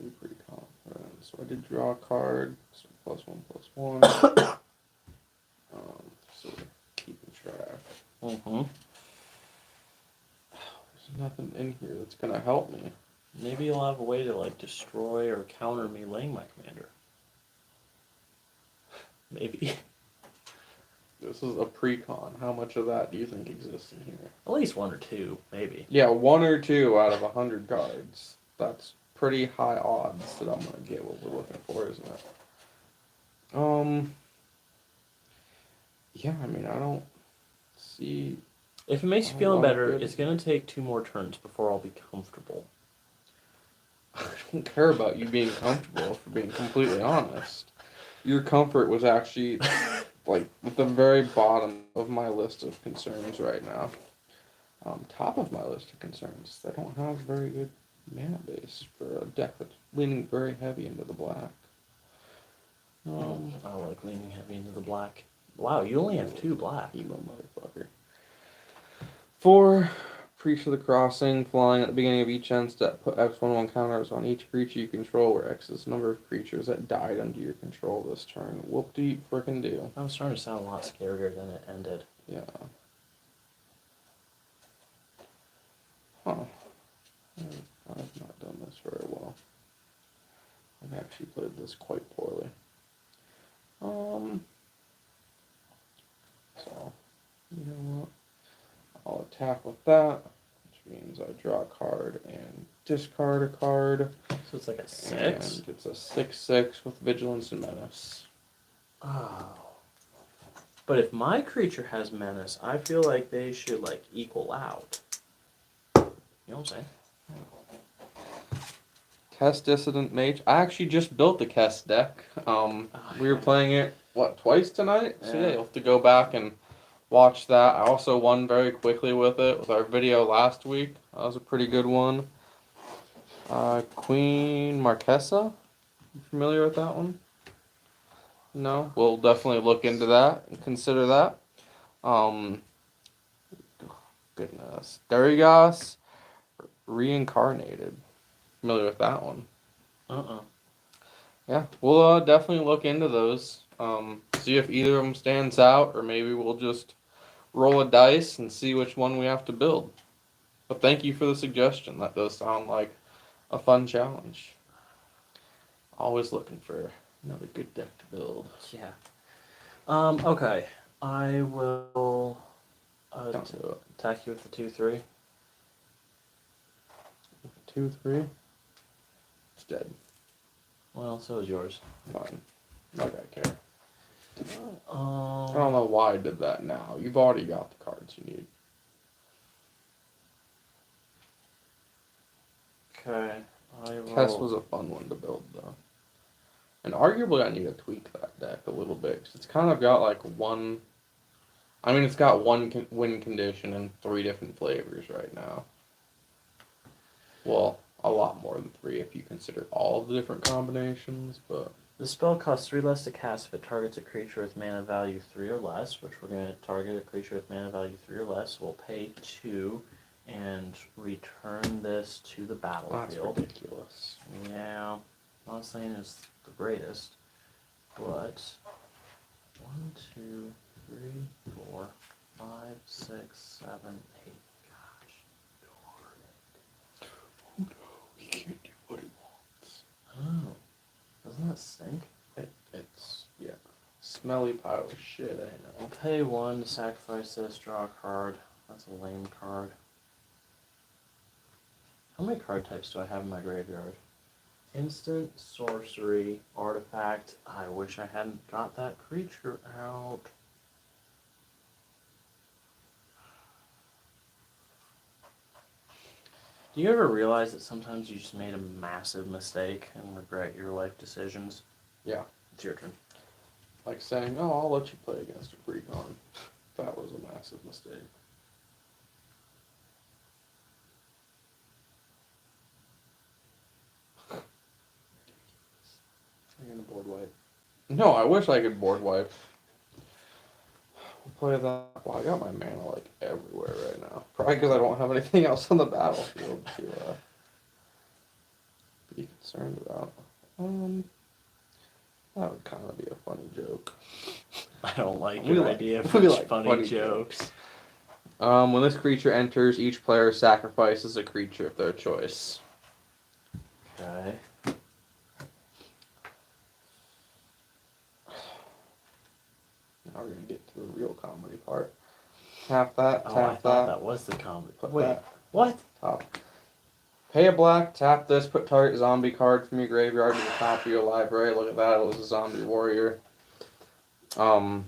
be pretty confident. So I did draw a card. So +1/+1. So keeping track. Mm-hmm. There's nothing in here that's gonna help me. Maybe you'll have a way to like destroy or counter me laying my commander. Maybe. This is a precon. How much of that do you think exists in here? At least 1 or 2, maybe. Yeah, 1 or 2 out of 100 cards. That's pretty high odds that I'm gonna get what we're looking for, isn't it? Yeah, I mean, I don't see. If it makes you feeling better, it's gonna take 2 more turns before I'll be comfortable. I don't care about you being comfortable, for being completely honest. Your comfort was actually, like, at the very bottom of my list of concerns right now. Top of my list of concerns. I don't have very good mana base for a deck that's leaning very heavy into the black. I like leaning heavy into the black. Wow, you only have 2 black. Emo motherfucker. 4, Preach of the Crossing, flying at the beginning of each end step, put X/1/1 counters on each creature you control, where X is the number of creatures that died under your control this turn. Whoop-de-frickin-do. That was starting to sound a lot scarier than it ended. Yeah. Huh. I've not done this very well. I've actually played this quite poorly. So, you know what? I'll attack with that, which means I draw a card and discard a card. So it's like a 6? And it's a 6/6 with Vigilance and Menace. Oh. But if my creature has menace, I feel like they should like equal out. You know what I'm saying? Kess Dissident Mage. I actually just built the Kess deck. We were playing it, twice tonight? So yeah, you'll have to go back and watch that. I also won very quickly with it with our video last week. That was a pretty good one. Queen Marquesa? You familiar with that one? No? We'll definitely look into that and consider that. Goodness. Darigas Reincarnated. Familiar with that one? Yeah, we'll definitely look into those. See if either of them stands out, or maybe we'll just roll a dice and see which one we have to build. But thank you for the suggestion. That does sound like a fun challenge. Always looking for another good deck to build. Yeah. Okay. I will Don't do it. attack you with the 2/3. 2/3. It's dead. Well, so is yours. Fine. Not that I care. I Um, don't know why I did that now. You've already got the cards you need. okay. I will. Kess was a fun one to build, though. And arguably, I need to tweak that deck a little bit, because it's kind of got, like, one I mean, it's got one win condition and 3 different flavors right now. Well, a lot more than 3 if you consider all of the different combinations, but... The spell costs 3 less to cast if it targets a creature with mana value 3 or less, which we're going to target a creature with mana value 3 or less. We'll pay 2 and return this to the battlefield. That's ridiculous. Yeah, I'm not saying it's the greatest, but 1, 2, 3, 4, 5, 6, 7, 8. Gosh, Oh no, he can't do what he wants. oh, doesn't that stink? It's, yeah, smelly pile of shit, I know. I'll pay 1 to sacrifice this, draw a card. That's a lame card. How many card types do I have in my graveyard? Instant, sorcery, artifact. I wish I hadn't got that creature out. Do you ever realize that sometimes you just made a massive mistake and regret your life decisions? Yeah. It's your turn. Like saying, oh, I'll let you play against a precon. That was a massive mistake. You're gonna board wipe. No, I wish I could board wipe. We'll play that. Well, I got my mana like everywhere right now. Probably because I don't have anything else on the battlefield to be concerned about. That would kind of be a funny joke. I don't like We your like- idea we for like funny funny jokes. When this creature enters, each player sacrifices a creature of their choice. Okay. Now we're gonna get to the real comedy part. Tap that, Oh, I tap thought that, that was the comedy. put Wait, that what? top. Pay a black, tap this, put target zombie card from your graveyard to the top of your library. Look at that, it was a zombie warrior. Now,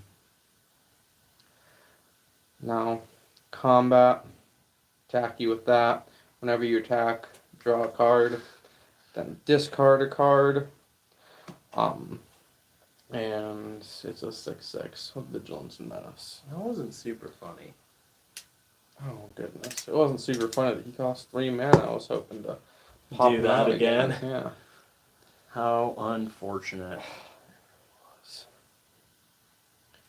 combat, attack you with that. Whenever you attack, draw a card, then discard a card. And it's a 6/6 with vigilance and menace. That wasn't super funny. Oh goodness, it wasn't super funny that he cost 3 mana. I was hoping to pop Do him that out again? Yeah. How unfortunate.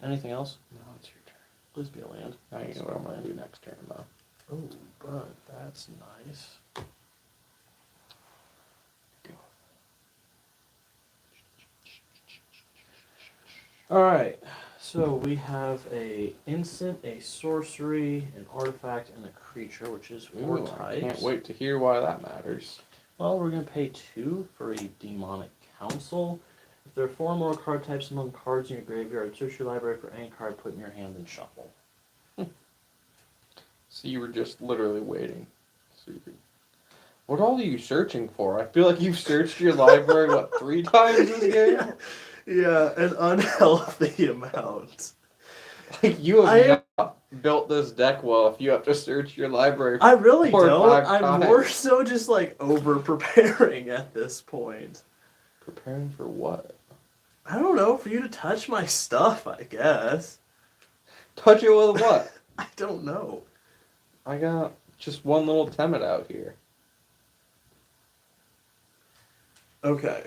Anything else? No, it's your turn. Please be a land. Now you know what I'm gonna do next turn though. Oh, but that's nice. Go. Alright, so we have a instant, a sorcery, an artifact, and a creature, which is 4 Ooh, types. I can't wait to hear why that matters. Well, we're going to pay 2 for a demonic council. If there are 4 more card types among cards in your graveyard, search your library for any card put in your hand and shuffle. So you were just literally waiting. So you could... What all are you searching for? I feel like you've searched your library, what, 3 times this game? Yeah, an unhealthy amount. Like, you have not built this deck well if you have to search your library I really 4 or don't. 5 I'm times. more so just like over preparing at this point. Preparing for what? I don't know, for you to touch my stuff, I guess. Touch it with what? I don't know. I got just one little Temet out here. Okay.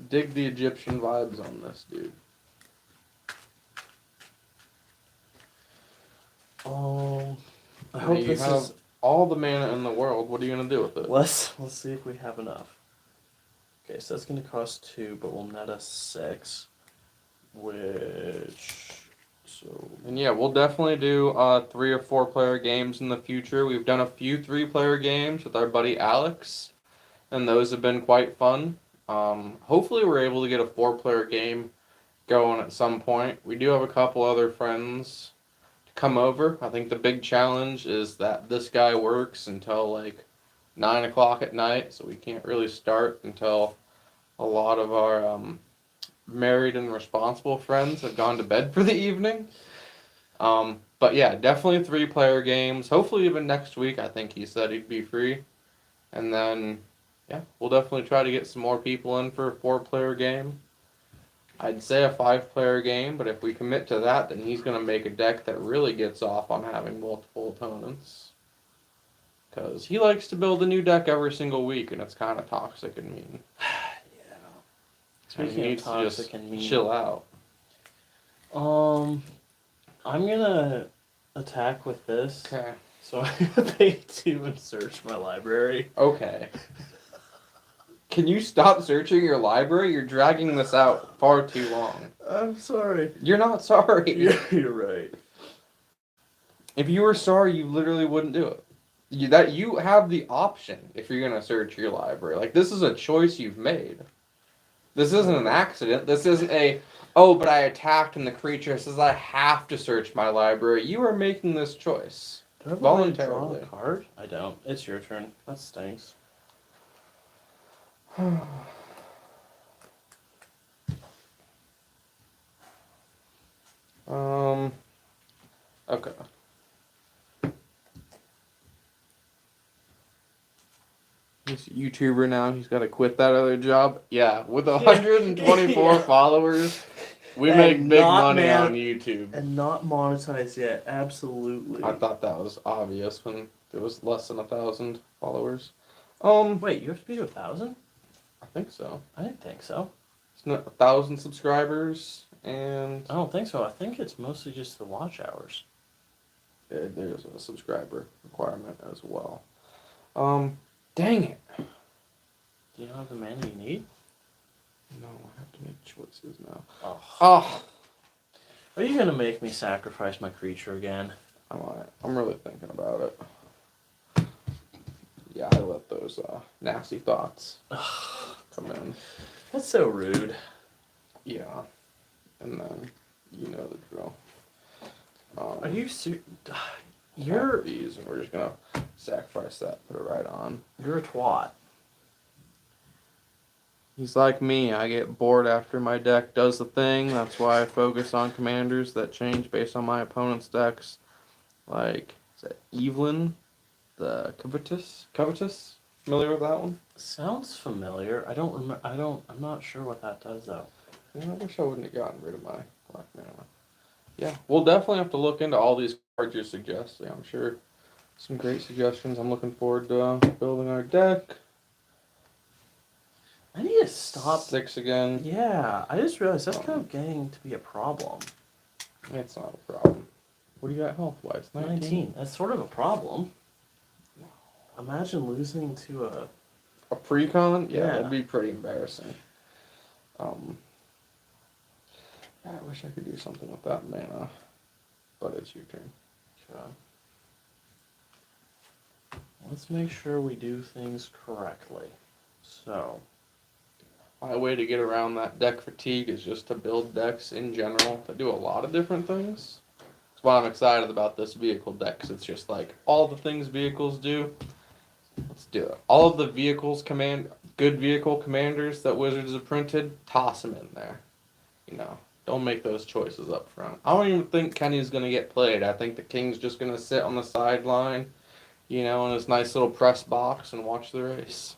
Dig the Egyptian vibes on this, dude. I Now hope you this have is. all the mana in the world. What are you gonna do with it? Let's see if we have enough. Okay, so that's gonna cost 2, but we'll net us 6, which And yeah, we'll definitely do 3 or 4 player games in the future. We've done a few 3-player games with our buddy Alex, and those have been quite fun. Hopefully we're able to get a 4-player game going at some point. We do have a couple other friends to come over. I think the big challenge is that this guy works until like 9 o'clock at night, so we can't really start until a lot of our married and responsible friends have gone to bed for the evening. But yeah, definitely 3-player games. Hopefully even next week. I think he said he'd be free. And then, yeah, we'll definitely try to get some more people in for a 4-player game. I'd say a 5-player game, but if we commit to that, then he's going to make a deck that really gets off on having multiple opponents. Because he likes to build a new deck every single week, and it's kind of toxic and mean. Yeah. And he Speaking of needs to toxic just and mean, chill out. I'm gonna attack with this. Okay. So I'm gonna pay 2 and search my library. Okay. Can you stop searching your library? You're dragging this out far too long. I'm sorry. You're not sorry. You're right. If you were sorry, you literally wouldn't do it. You have the option if you're gonna search your library. Like, this is a choice you've made. This isn't an accident. This isn't but I attacked and the creature says I have to search my library. You are making this choice. Do I have Voluntarily. a way to draw a card? I don't. It's your turn. That stinks. Okay. He's a YouTuber now. He's got to quit that other job. Yeah, with 124 Yeah. followers, we And make big not money man- on YouTube. And not monetized yet. Absolutely. I thought that was obvious when there was less than 1,000 followers. Wait, you have to be to 1,000? I think so. I didn't think so. It's not 1,000 subscribers, and I don't think so. I think it's mostly just the watch hours. there's a subscriber requirement as well. Dang it. Do you not have the mana you need? No, I have to make choices now. Oh. Are you gonna make me sacrifice my creature again? I'm really thinking about it. Yeah, I let those nasty thoughts come in. That's so rude. Yeah, and then you know the drill. Are you You're these, and we're just gonna sacrifice that, put it right on. You're a twat. He's like me. I get bored after my deck does the thing. That's why I focus on commanders that change based on my opponent's decks. Like, is that Evelyn, the Covetous? Familiar with that one? Sounds familiar. I don't remember. I'm not sure what that does though. Yeah, I wish I wouldn't have gotten rid of my black mana. Yeah, we'll definitely have to look into all these cards you're suggesting. I'm sure some great suggestions. I'm looking forward to building our deck. I need to stop. 6 again. Yeah, I just realized that's kind of getting to be a problem. It's not a problem. What do you got health-wise? 19. That's sort of a problem. Imagine losing to a... A precon? Yeah, Yeah. that'd be pretty embarrassing. I wish I could do something with that mana. But it's your turn. Okay. Let's make sure we do things correctly. So, My way to get around that deck fatigue is just to build decks in general that do a lot of different things. That's why I'm excited about this vehicle deck, because it's just like all the things vehicles do. Let's do it. All of the good vehicle commanders that Wizards have printed, toss them in there. Don't make those choices up front. I don't even think Kenny's going to get played. I think the King's just going to sit on the sideline, in his nice little press box and watch the race.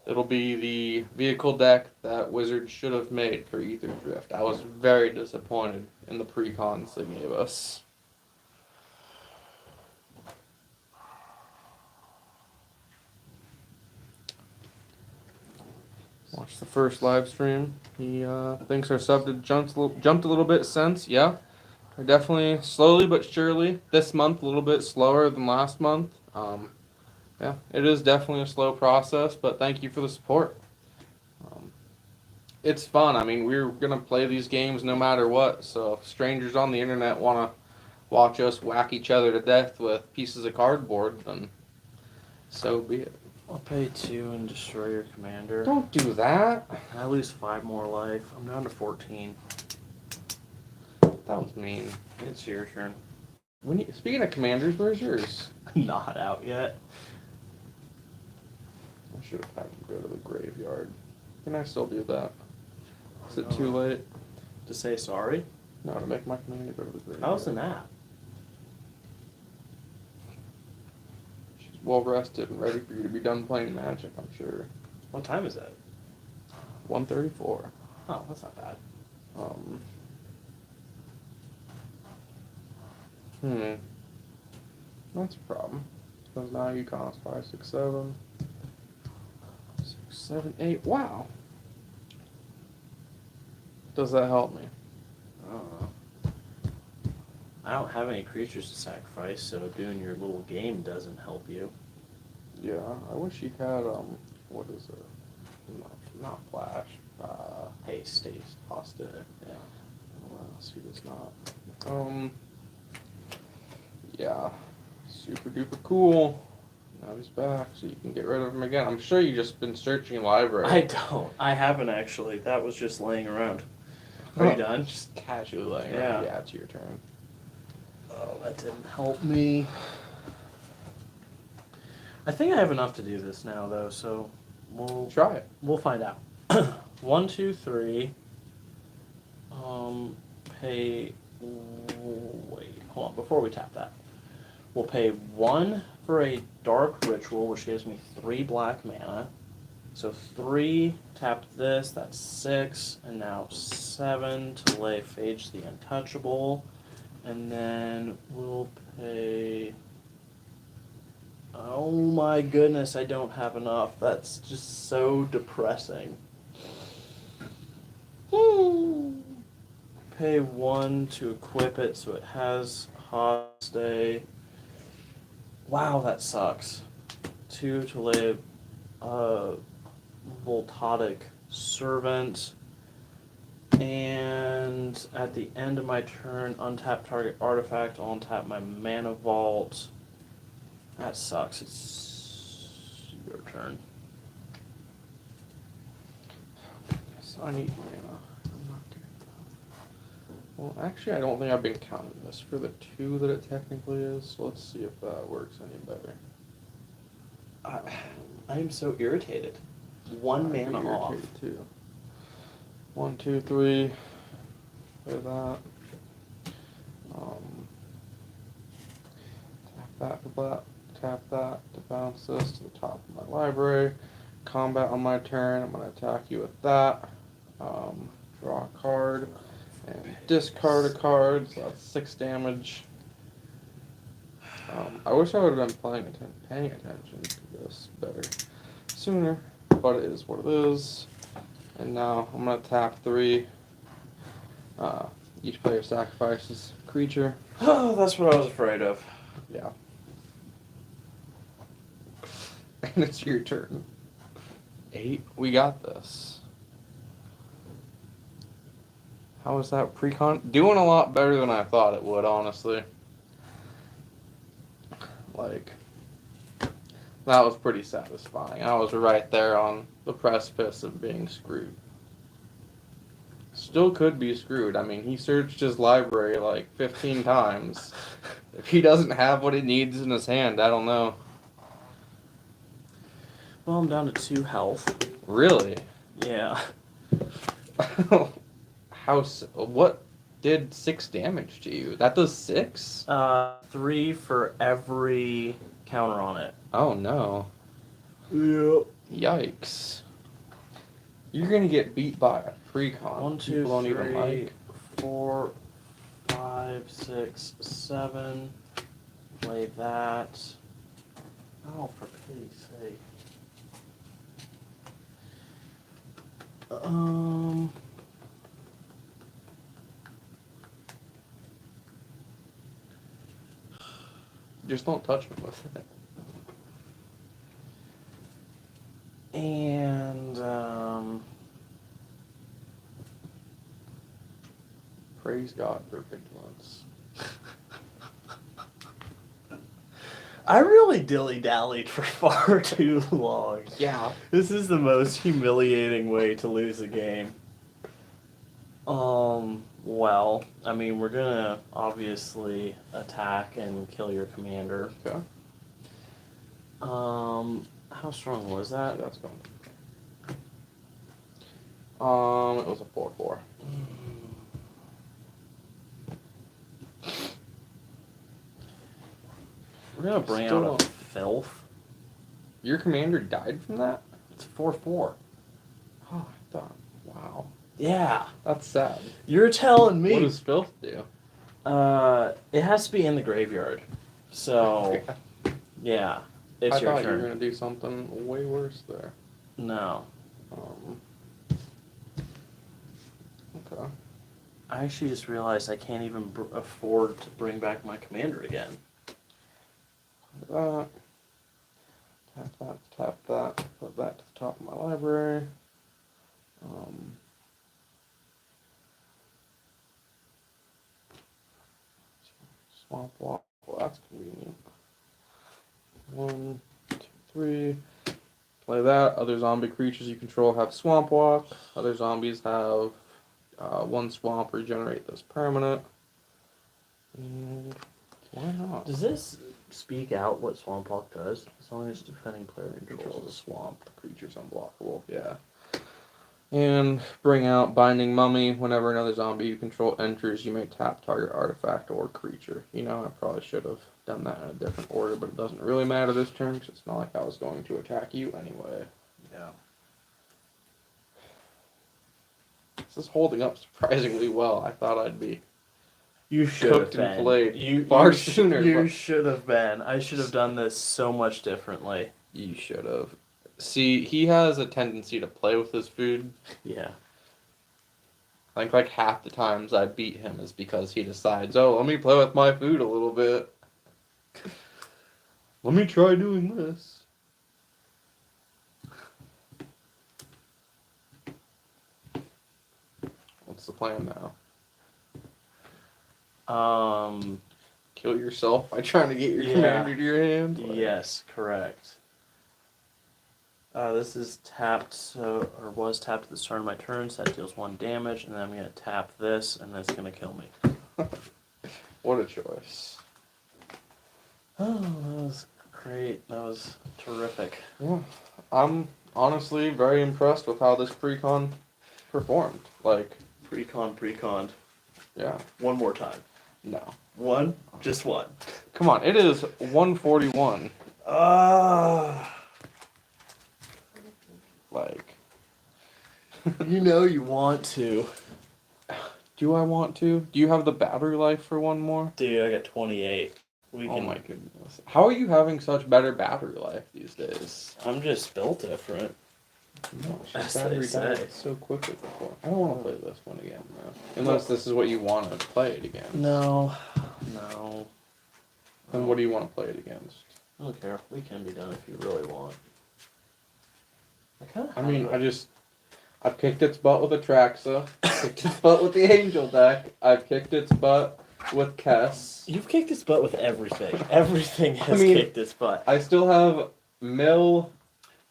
It'll be the vehicle deck that Wizards should have made for Ether Drift. I was very disappointed in the precons they gave us. Watch the first live stream. He thinks our sub did jumped a little bit since. Yeah, we're definitely slowly but surely. This month a little bit slower than last month. Yeah, it is definitely a slow process, but thank you for the support. It's fun. I mean, we're gonna play these games no matter what. So if strangers on the internet wanna watch us whack each other to death with pieces of cardboard, then so be it. I'll pay 2 and destroy your commander. Don't do that. I lose 5 more life. I'm down to 14. That was mean. It's your turn. Speaking of commanders, where's yours? Not out yet. I should have had him go to the graveyard. Can I still do that? Is it too late? To say sorry? No, to make my commander go to the graveyard. How's the nap? She's well rested and ready for you to be done playing Magic, I'm sure. What time is it? 1:34. Oh, that's not bad. That's a problem. Because now you cost 5, 6, 7. 6, 7, 8. Wow. Does that help me? I don't know. I don't have any creatures to sacrifice, so doing your little game doesn't help you. Yeah, I wish you had, what is it? Not flash. Haste. Hostage. Yeah. Well, he does not. Yeah. Super duper cool. Now he's back, so you can get rid of him again. I'm sure you just been searching library. I don't. I haven't actually. That was just laying around. Are you done? Just casually laying Yeah. around. Yeah, it's your turn. Oh, that didn't help me. I think I have enough to do this now, though, so we'll Try it. We'll find out. 1, 2, 3. Pay. Wait, hold on. Before we tap that, we'll pay 1 for a dark ritual, which gives me 3 black mana. So 3, tap this. That's 6, and now 7 to lay Phage the Untouchable, and then we'll pay. Oh my goodness, I don't have enough. That's just so depressing. Pay 1 to equip it so it has hot stay. Wow, that sucks. 2 to lay a Voltaic Servant. And at the end of my turn, untap target artifact, I'll untap my Mana Vault. That sucks. It's your turn. So I need mana. I'm not getting that. Well, actually, I don't think I've been counting this for the 2 that it technically is. So let's see if that works any better. I am so irritated. 1 I'd be mana off. irritated too. 1, 2, 3. Play that. Tap that to bounce this to the top of my library. Combat on my turn. I'm going to attack you with that. Draw a card and discard a card. So that's 6 damage. I wish I would have been paying attention to this better sooner, but it is what it is. And now I'm going to tap 3. Each player sacrifices a creature. Oh, that's what I was afraid of. Yeah. And it's your turn. 8. We got this. How was that precon? Doing a lot better than I thought it would, honestly. Like, that was pretty satisfying. I was right there on the precipice of being screwed. Still could be screwed. I mean, he searched his library like 15 times. If he doesn't have what he needs in his hand, I don't know. Well, I'm down to 2 health. Really? Yeah. What did 6 damage to you? That does 6? 3 for every counter on it. Oh no. Yep. Yikes. You're gonna get beat by a precon. 1, 2, People don't even 3, like. 4, 5, 6, 7. Play that. Oh, for pity's sake. Just don't touch me with it. And, Praise God for vigilance. I really dilly-dallied for far too long. Yeah. This is the most humiliating way to lose a game. Well, I mean, we're gonna obviously attack and kill your commander. Okay. How strong was that? That's going. It was a 4/4. We're gonna bring Still out a filth. Your commander died from that? It's 4/4. Oh, I thought. Wow. Yeah. That's sad. You're telling me. What does filth do? It has to be in the graveyard. So, yeah. It's I your thought you were turn. gonna do something way worse there. No. Um, okay. I actually just realized I can't even afford to bring back my commander again. Tap that, tap that, put that to the top of my library. Swamp walk, well, that's convenient. 1, 2, 3. Play that. Other zombie creatures you control have swamp walk. Other zombies have 1 swamp, regenerate this permanent. And why not? Does this speak out what Swamp Walk does? As long as defending player controls the swamp. The creature's unblockable, yeah. And bring out Binding Mummy. Whenever another zombie you control enters, you may tap target artifact or creature. You know, I probably should have done that in a different order, but it doesn't really matter this turn because it's not like I was going to attack you anyway. Yeah. This is holding up surprisingly well. I thought I'd be You should cooked have and been. played far sooner. You but should have been. I should have done this so much differently. You should have. See, he has a tendency to play with his food. Yeah. I think like half the times I beat him is because he decides, oh, let me play with my food a little bit. Let me try doing this. What's the plan now? Kill yourself by trying to get your commander to your hand? Yes, correct. This is tapped, or was tapped at the start of my turn, so that deals 1 damage, and then I'm going to tap this, and that's going to kill me. What a choice. Oh, that was great. That was terrific. Yeah. I'm honestly very impressed with how this precon performed. Like, Precon. yeah. One more time. No. One? Just one. Come on, it is 141. Like, You know you want to. do I want to? Do you have the battery life for one more? Dude, I got 28. Oh my goodness. How are you having such better battery life these days? I'm just built different. No, As battery they say. died so quickly before. I don't want to play this one again, though. Unless this is what you want to play it against. No. Then what do you want to play it against? I don't care. We can be done if you really want. I've kicked its butt with Atraxa. Kicked its butt with the Angel deck. I've kicked its butt with Kess. You've kicked its butt with everything. Everything has kicked its butt. I still have Mill,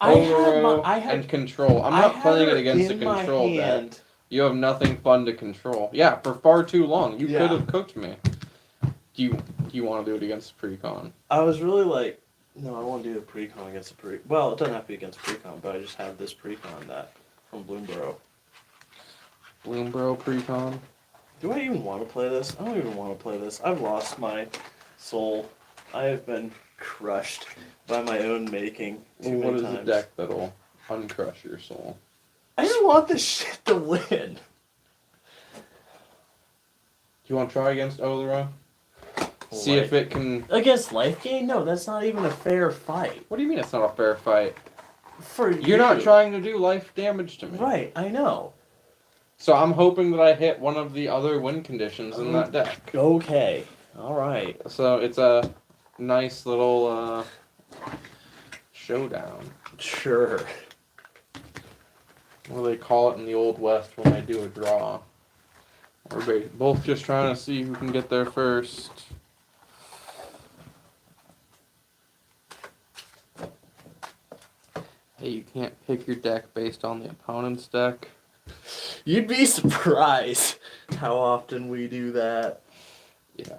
and Control. I'm not playing it against a Control deck. You have nothing fun to control. Yeah, for far too long. You could have cooked me. Do you want to do it against the precon? I was really like, no, I want to do the precon against the precon. Well, it doesn't have to be against precon, but I just have this precon that from Bloomborough. Bloomborough precon? Do I even want to play this? I don't even want to play this. I've lost my soul. I have been crushed by my own making too many times. What is a deck that'll uncrush your soul? I just want this shit to win. Do you want to try against Olera? See if it can... Against Life Gain? No, that's not even a fair fight. What do you mean it's not a fair fight? You're not trying to do life damage to me. Right, I know. So I'm hoping that I hit one of the other win conditions in that deck. Okay, alright. So it's a nice little showdown. Sure. What do they call it in the Old West when they do a draw? We're both just trying to see who can get there first. Hey, you can't pick your deck based on the opponent's deck. You'd be surprised how often we do that. Yeah.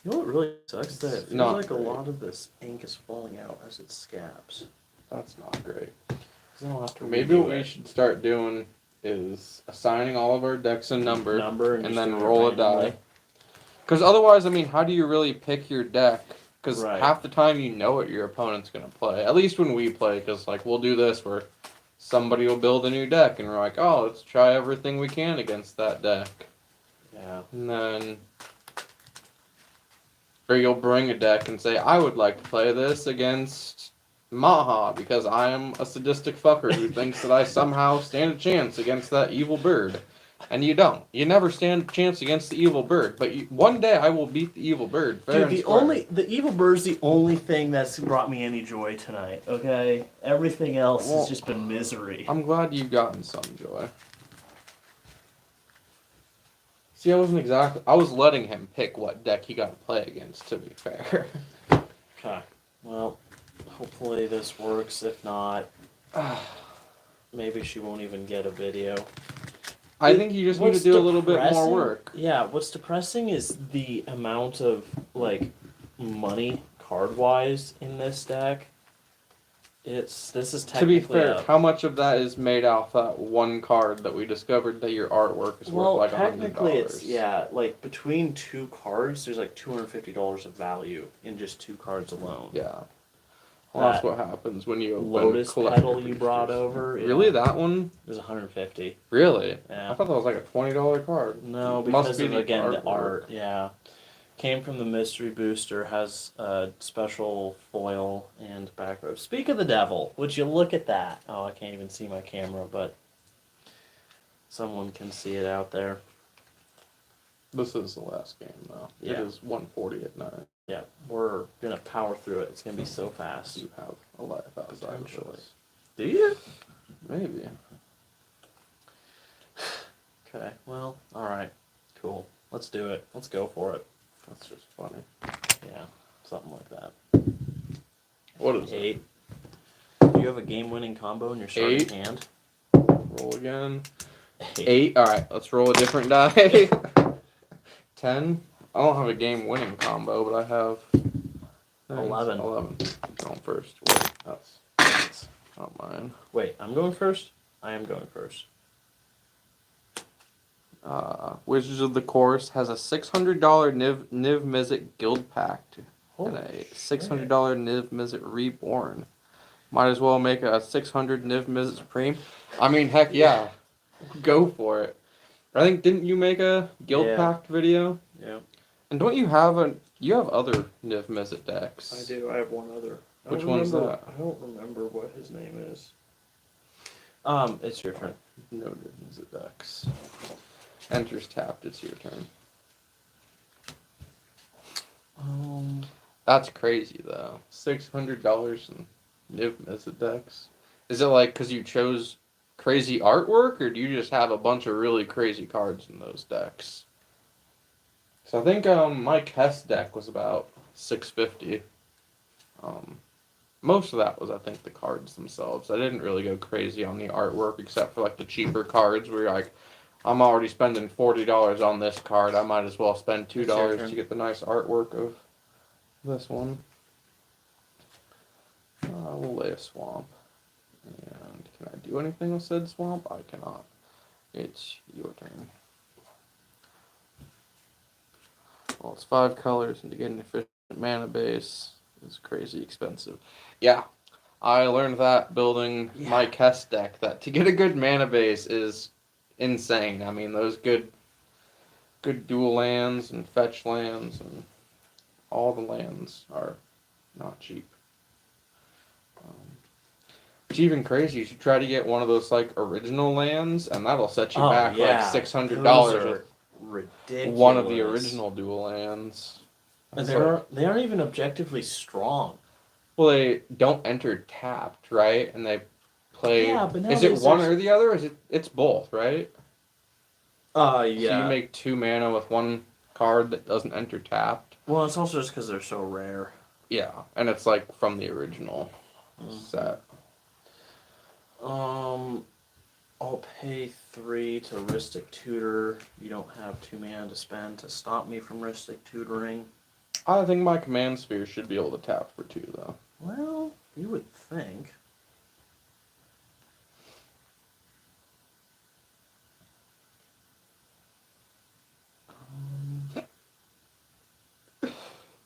You know what really sucks? That it feels not like great. a lot of this ink is falling out as it scabs. That's not great. I don't have to Maybe redo what we it. should start doing is assigning all of our decks a number and and just then do it roll a randomly. die. Because otherwise, I mean, how do you really pick your deck? Because Right. half the time you know what your opponent's going to play. At least when we play, because like we'll do this where somebody will build a new deck, and we're like, oh, let's try everything we can against that deck. Yeah. And then, or you'll bring a deck and say, I would like to play this against Maha because I am a sadistic fucker who thinks that I somehow stand a chance against that evil bird. And you don't. You never stand a chance against the evil bird. But one day I will beat the evil bird. Fair Dude, and the evil bird's the only thing that's brought me any joy tonight. Okay, everything else has just been misery. I'm glad you've gotten some joy. See, I was letting him pick what deck he got to play against, to be fair. Okay. Well, hopefully this works. If not, maybe she won't even get a video. I think you just need to do a little bit more work. Yeah, what's depressing is the amount of, like, money card-wise in this deck. This is To be technically fair, how much of that is made off that one card that we discovered that your artwork is worth like $100? Technically it's, yeah, like, between two cards, there's like $250 of value in just two cards alone. Yeah. Well, that's what happens when you open Lotus Petal you brought boosters. over. Really, Yeah. that one? It was $150. Really? Yeah. I thought that was like a $20 card. No, because of, again, the art. Yeah. Came from the mystery booster, has a special foil and back row. Speak of the devil, would you look at that? Oh, I can't even see my camera, but someone can see it out there. This is the last game, though. Yeah. It is 1:40 at night. Yeah, we're gonna power through it. It's gonna be so fast. You have a life outside of Potentially. this. Do you? Maybe. Okay, well, alright. Cool. Let's do it. Let's go for it. That's just funny. Yeah, something like that. What is 8. Do you have a game-winning combo in your starting 8. hand? Roll again. 8. Alright, let's roll a different die. 10. I don't have a game-winning combo, but I have 11. 11. Going first. Wait, that's not mine. Wait, I'm going first? I am going first. Wizards of the Course has a $600 Niv Mizzet Guild Pact and a $600 Niv Mizzet Reborn. Might as well make a $600 Niv Mizzet Supreme. I mean, heck yeah. Go for it. I think, didn't you make a Guild Pact video? Yeah. And don't you have other Niv Mizzet decks? I do. I have one other. Which one's that? I don't remember what his name is. It's your turn. No Niv Mizzet decks. Enters tapped, it's your turn. That's crazy, though. $600 in Niv Mizzet decks. Is it like because you chose crazy artwork, or do you just have a bunch of really crazy cards in those decks? So I think Mike Hess deck was about $650. Most of that was, I think, the cards themselves. I didn't really go crazy on the artwork, except for like the cheaper cards where you're like, I'm already spending $40 on this card. I might as well spend $2 to get the nice artwork of this one. We'll lay a swamp. And can I do anything with said swamp? I cannot. It's your turn. Well, it's 5 colors, and to get an efficient mana base is crazy expensive. Yeah, I learned that building my Kess deck, that to get a good mana base is insane. I mean, those good dual lands and fetch lands and all the lands are not cheap. It's even crazy. You should try to get one of those like original lands, and that'll set you back like $600 with ridiculous. one of the original dual lands. And they aren't even objectively strong. Well, they don't enter tapped, right? And they play. Yeah, but is it one or the other? Or it's both, right? Yeah. So you make 2 mana with one card that doesn't enter tapped. Well, it's also just because they're so rare. Yeah, and it's like from the original set. I'll pay 3 to Ristic Tutor. You don't have 2 mana to spend to stop me from Ristic Tutoring. I think my command sphere should be able to tap for 2, though. Well, you would think.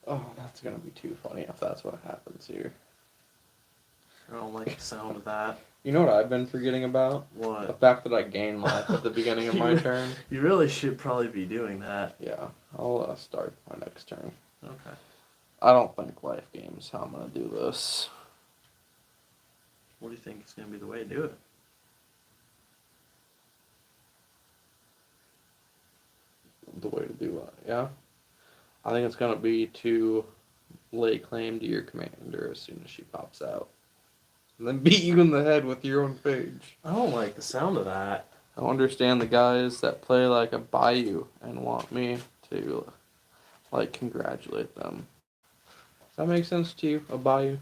Oh, that's gonna be too funny if that's what happens here. I don't like the sound of that. You know what I've been forgetting about? The What? fact that I gain life at the beginning of my turn. You really should probably be doing that. Yeah, I'll start my next turn. Okay. I don't think life game's how I'm gonna do this. What do you think is going to be the way to do it? The way to do it, yeah. I think it's gonna be to lay claim to your commander as soon as she pops out. And then beat you in the head with your own page. I don't like the sound of that. I don't understand the guys that play like a Bayou and want me to, like, congratulate them. Does that make sense to you, a Bayou?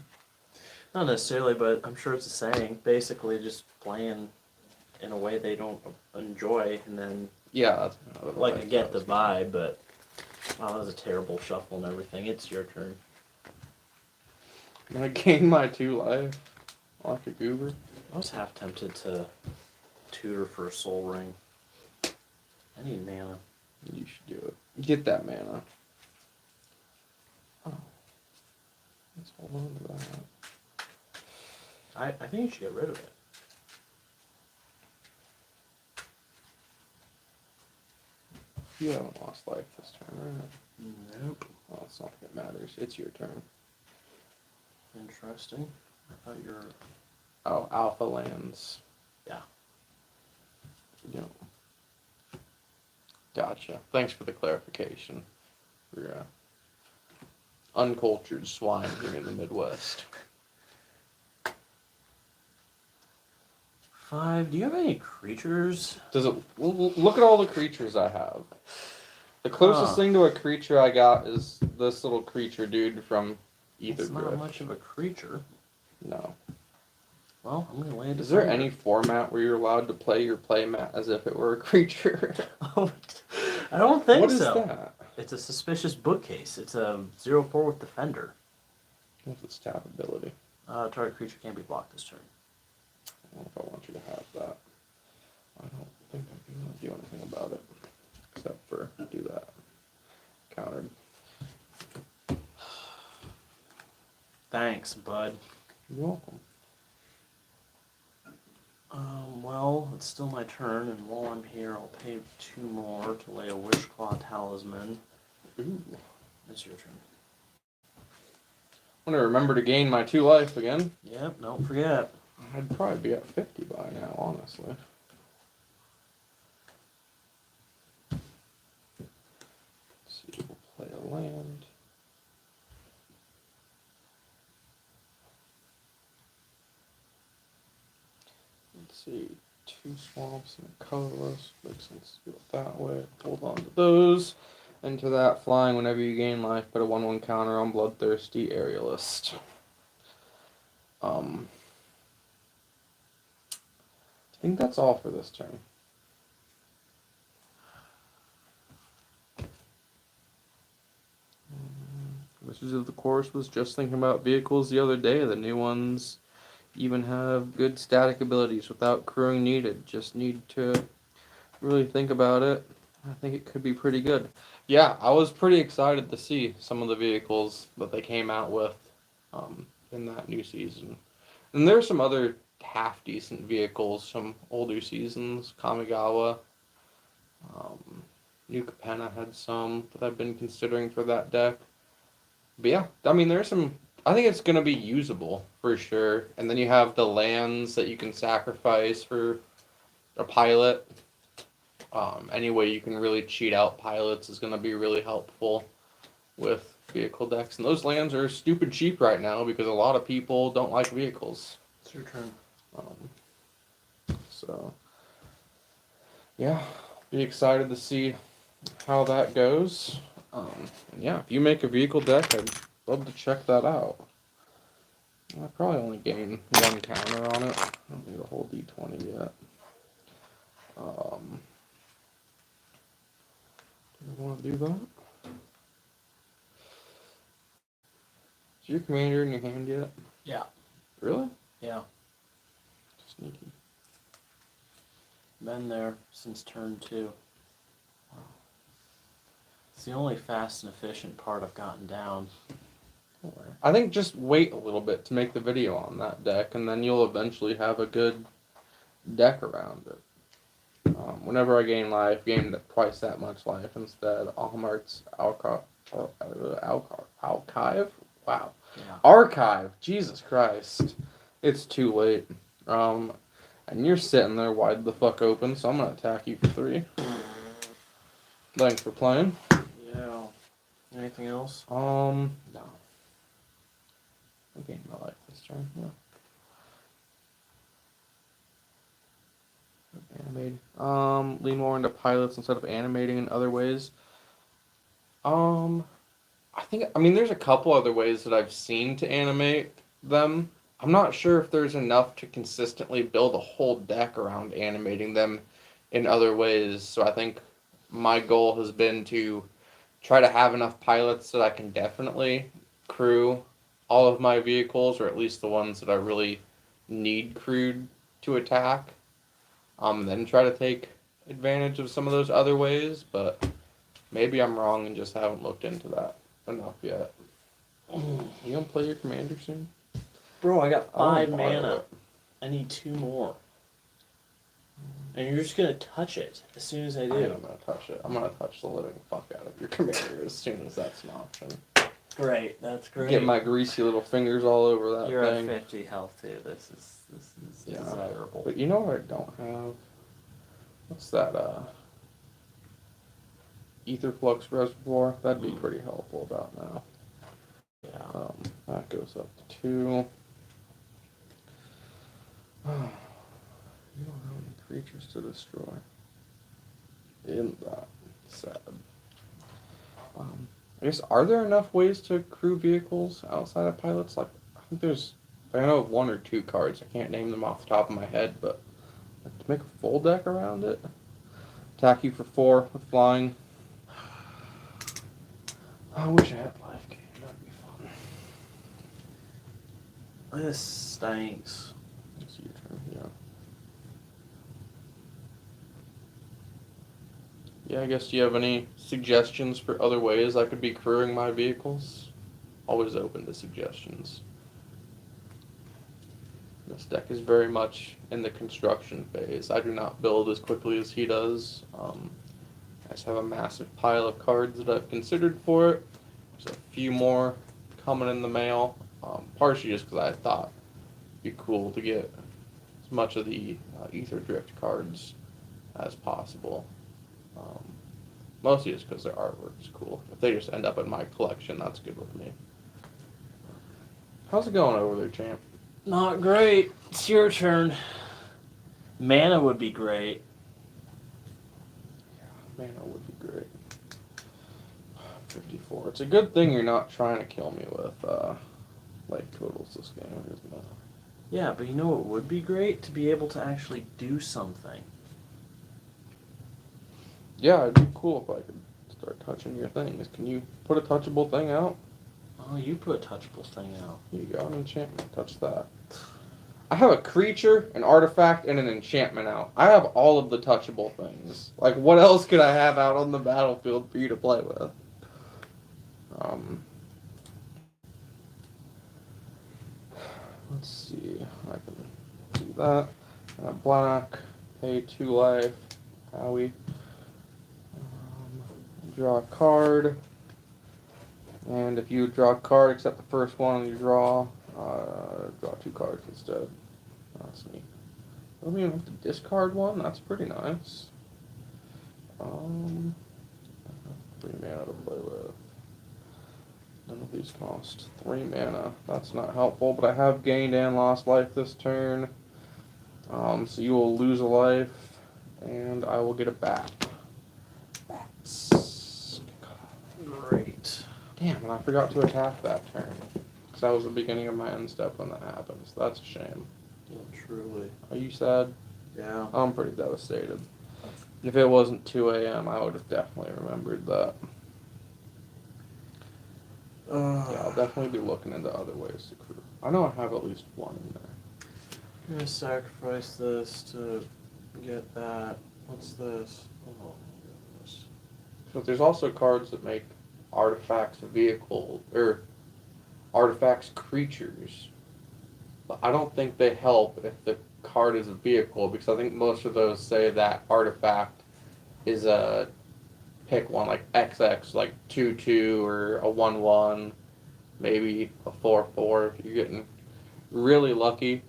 Not necessarily, but I'm sure it's a saying. Basically, just playing in a way they don't enjoy, and then Yeah, that's another like way I get that the was- vibe, but wow, that was a terrible shuffle and everything. It's your turn. I'm gonna gain my 2 life like a goober. I was half tempted to tutor for a soul ring. I need mana. You should do it. Get that mana. Oh. Let's hold on to that. I think you should get rid of it. You haven't lost life this turn, right? Nope. Well, it's not like it matters. It's your turn. Interesting. I thought you were. Oh, alpha lands. Yeah. You Gotcha. Thanks for the clarification. We're uncultured swine here in the Midwest. 5. Do you have any creatures? Does it? Look at all the creatures I have. The closest Huh. thing to a creature I got is this little creature dude from Ether It's not Drift. much of a creature. No. Well, I'm gonna land. Is there any format where you're allowed to play your playmat as if it were a creature? I don't think What is so. that? It's a suspicious bookcase. It's a 0/4 with Defender. What's its tap ability? Target creature can't be blocked this turn. I don't know if I want you to have that. I don't think I can really do anything about it. Except for do that. Countered. Thanks, bud. You're welcome. Well, it's still my turn, and while I'm here, I'll pay 2 more to lay a Wishclaw Talisman. Ooh. It's your turn. I'm gonna remember to gain my 2 life again. Yep, don't forget. I'd probably be at 50 by now, honestly. Let's see, we'll play a land. Let's see, 2 swamps and a colorless. Makes sense to do it that way. Hold on to those. Into that, flying whenever you gain life, put a 1/1 counter on Bloodthirsty Aerialist. I think that's all for this turn. Wizards of the Course was just thinking about vehicles the other day. The new ones even have good static abilities without crewing needed. Just need to really think about it. I think it could be pretty good. Yeah, I was pretty excited to see some of the vehicles that they came out with in that new season. And there's some other half decent vehicles from older seasons. Kamigawa, New Capenna had some that I've been considering for that deck. But yeah, I mean, there's some. I think it's going to be usable for sure. And then you have the lands that you can sacrifice for a pilot. Any way you can really cheat out pilots is going to be really helpful with vehicle decks. And those lands are stupid cheap right now because a lot of people don't like vehicles. It's your turn. So, yeah, be excited to see how that goes. And yeah, if you make a vehicle deck, I'd love to check that out. I probably only gain 1 counter on it. I don't need a whole d20 yet. Do you want to do that? Is your commander in your hand yet? Yeah. Really? Yeah. Sneaky. Been there since turn 2. It's the only fast and efficient part I've gotten down. I think just wait a little bit to make the video on that deck, and then you'll eventually have a good deck around it. Whenever I gain life, gain twice that much life instead. Almart's Archive? Wow. Yeah. Archive! Jesus Christ. It's too late. And you're sitting there wide the fuck open, so I'm gonna attack you for 3. Thanks for playing. Yeah. Anything else? No. I gained my life this turn, yeah. Animate. Lean more into pilots instead of animating in other ways. I mean, there's a couple other ways that I've seen to animate them. I'm not sure if there's enough to consistently build a whole deck around animating them in other ways. So I think my goal has been to try to have enough pilots that I can definitely crew all of my vehicles, or at least the ones that I really need crewed to attack. Then try to take advantage of some of those other ways, but maybe I'm wrong and just haven't looked into that enough yet. You gonna play your commander soon? Bro, I got 5 wanna borrow mana. it. I need 2 more. And you're just gonna touch it as soon as I I do. am gonna touch it. I'm gonna touch the living fuck out of your commander as soon as that's an option. Great, that's great. Get my greasy little fingers all over that You're thing. at 50 health too. This is Yeah. desirable. But you know what I don't have? What's that, Ether Flux Reservoir? That'd be pretty helpful about now. Yeah. That goes up to 2. You don't have any creatures to destroy. Isn't that sad? I guess, are there enough ways to crew vehicles outside of pilots? Like, I know of 1 or 2 cards. I can't name them off the top of my head, but like, to make a full deck around it. Attack you for 4 with flying. I wish I had life gain. That'd be fun. This stinks. It's your turn, yeah. Yeah, I guess, do you have any suggestions for other ways I could be crewing my vehicles? Always open to suggestions. This deck is very much in the construction phase. I do not build as quickly as he does. I just have a massive pile of cards that I've considered for it. There's a few more coming in the mail, partially just because I thought it'd be cool to get as much of the Ether Drift cards as possible. Mostly just because their artwork is cool. If they just end up in my collection, that's good with me. How's it going over there, champ? Not great. It's your turn. Mana would be great. Yeah, mana would be great. 54. It's a good thing you're not trying to kill me with life totals this game, isn't it? Yeah, but you know what would be great? To be able to actually do something. Yeah, it'd be cool if I could start touching your things. Can you put a touchable thing out? Oh, you put a touchable thing out. You got an enchantment. Touch that. I have a creature, an artifact, and an enchantment out. I have all of the touchable things. Like, what else could I have out on the battlefield for you to play with? Let's see. I can do that. Black. Pay 2 life. Howie. Draw a card. And if you draw a card except the first one you draw 2 cards instead. That's neat. I don't even have to discard one. That's pretty nice. 3 mana to play with. None of these cost 3 mana. That's not helpful, but I have gained and lost life this turn. So you will lose a life, and I will get a bat. Bats. Great. Damn, and I forgot to attack that turn. Because that was the beginning of my end step when that happened. So that's a shame. Yeah, truly. Are you sad? Yeah. I'm pretty devastated. If it wasn't 2 a.m., I would have definitely remembered that. Yeah, I'll definitely be looking into other ways to crew. I know I have at least 1 in there. I'm gonna sacrifice this to get that. What's this? Oh my goodness. But there's also cards that make artifacts a vehicle, or artifacts, creatures. But I don't think they help if the card is a vehicle, because I think most of those say that artifact is a pick one, like XX, like 2/2 or a 1/1, maybe a 4/4 if you're getting really lucky.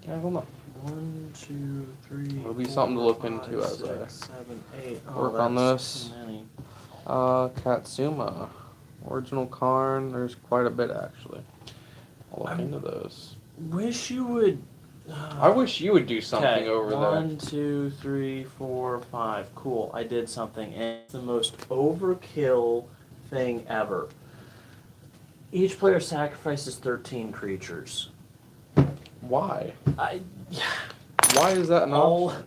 I don't know. 1, 2, 3. It'll be 4, something to look 5, into as 6, 7, 8. work on that's this. too many. Katsuma. Original Karn, there's quite a bit actually. I'll look into those. Wish you would. I wish you would do something over there. 1, 2, 3, 4, 5. Cool, I did something, and it's the most overkill thing ever. Each player sacrifices 13 creatures. Why? I Why is that not?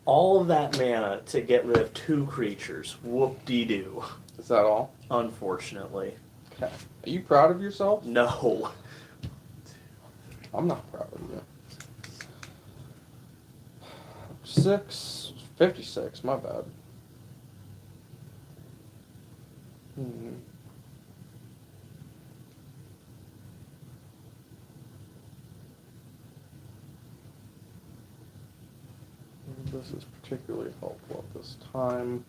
all of that mana to get rid of 2 creatures. Whoop-de-doo. Is that all? Unfortunately. Okay. Are you proud of yourself? No. I'm not proud of you. 56, my bad. This is particularly helpful at this time.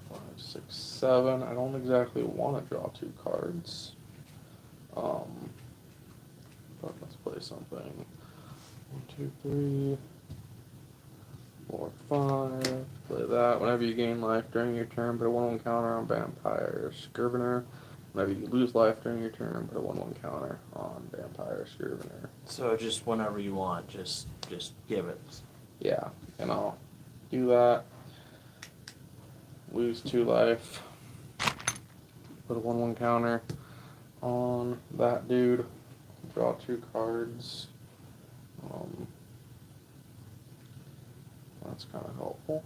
4, 5, 6, 7. I don't exactly want to draw 2 cards. But let's play something. 1, 2, 3, 4, 5. Play that. Whenever you gain life during your turn, put a 1/1 counter on Vampire Scrivener. Whenever you lose life during your turn, put a 1/1 counter on Vampire Scrivener. So just whenever you want, just give it. Yeah, and I'll do that. Lose 2 life. Put a 1/1 counter on that dude. Draw 2 cards. That's kind of helpful.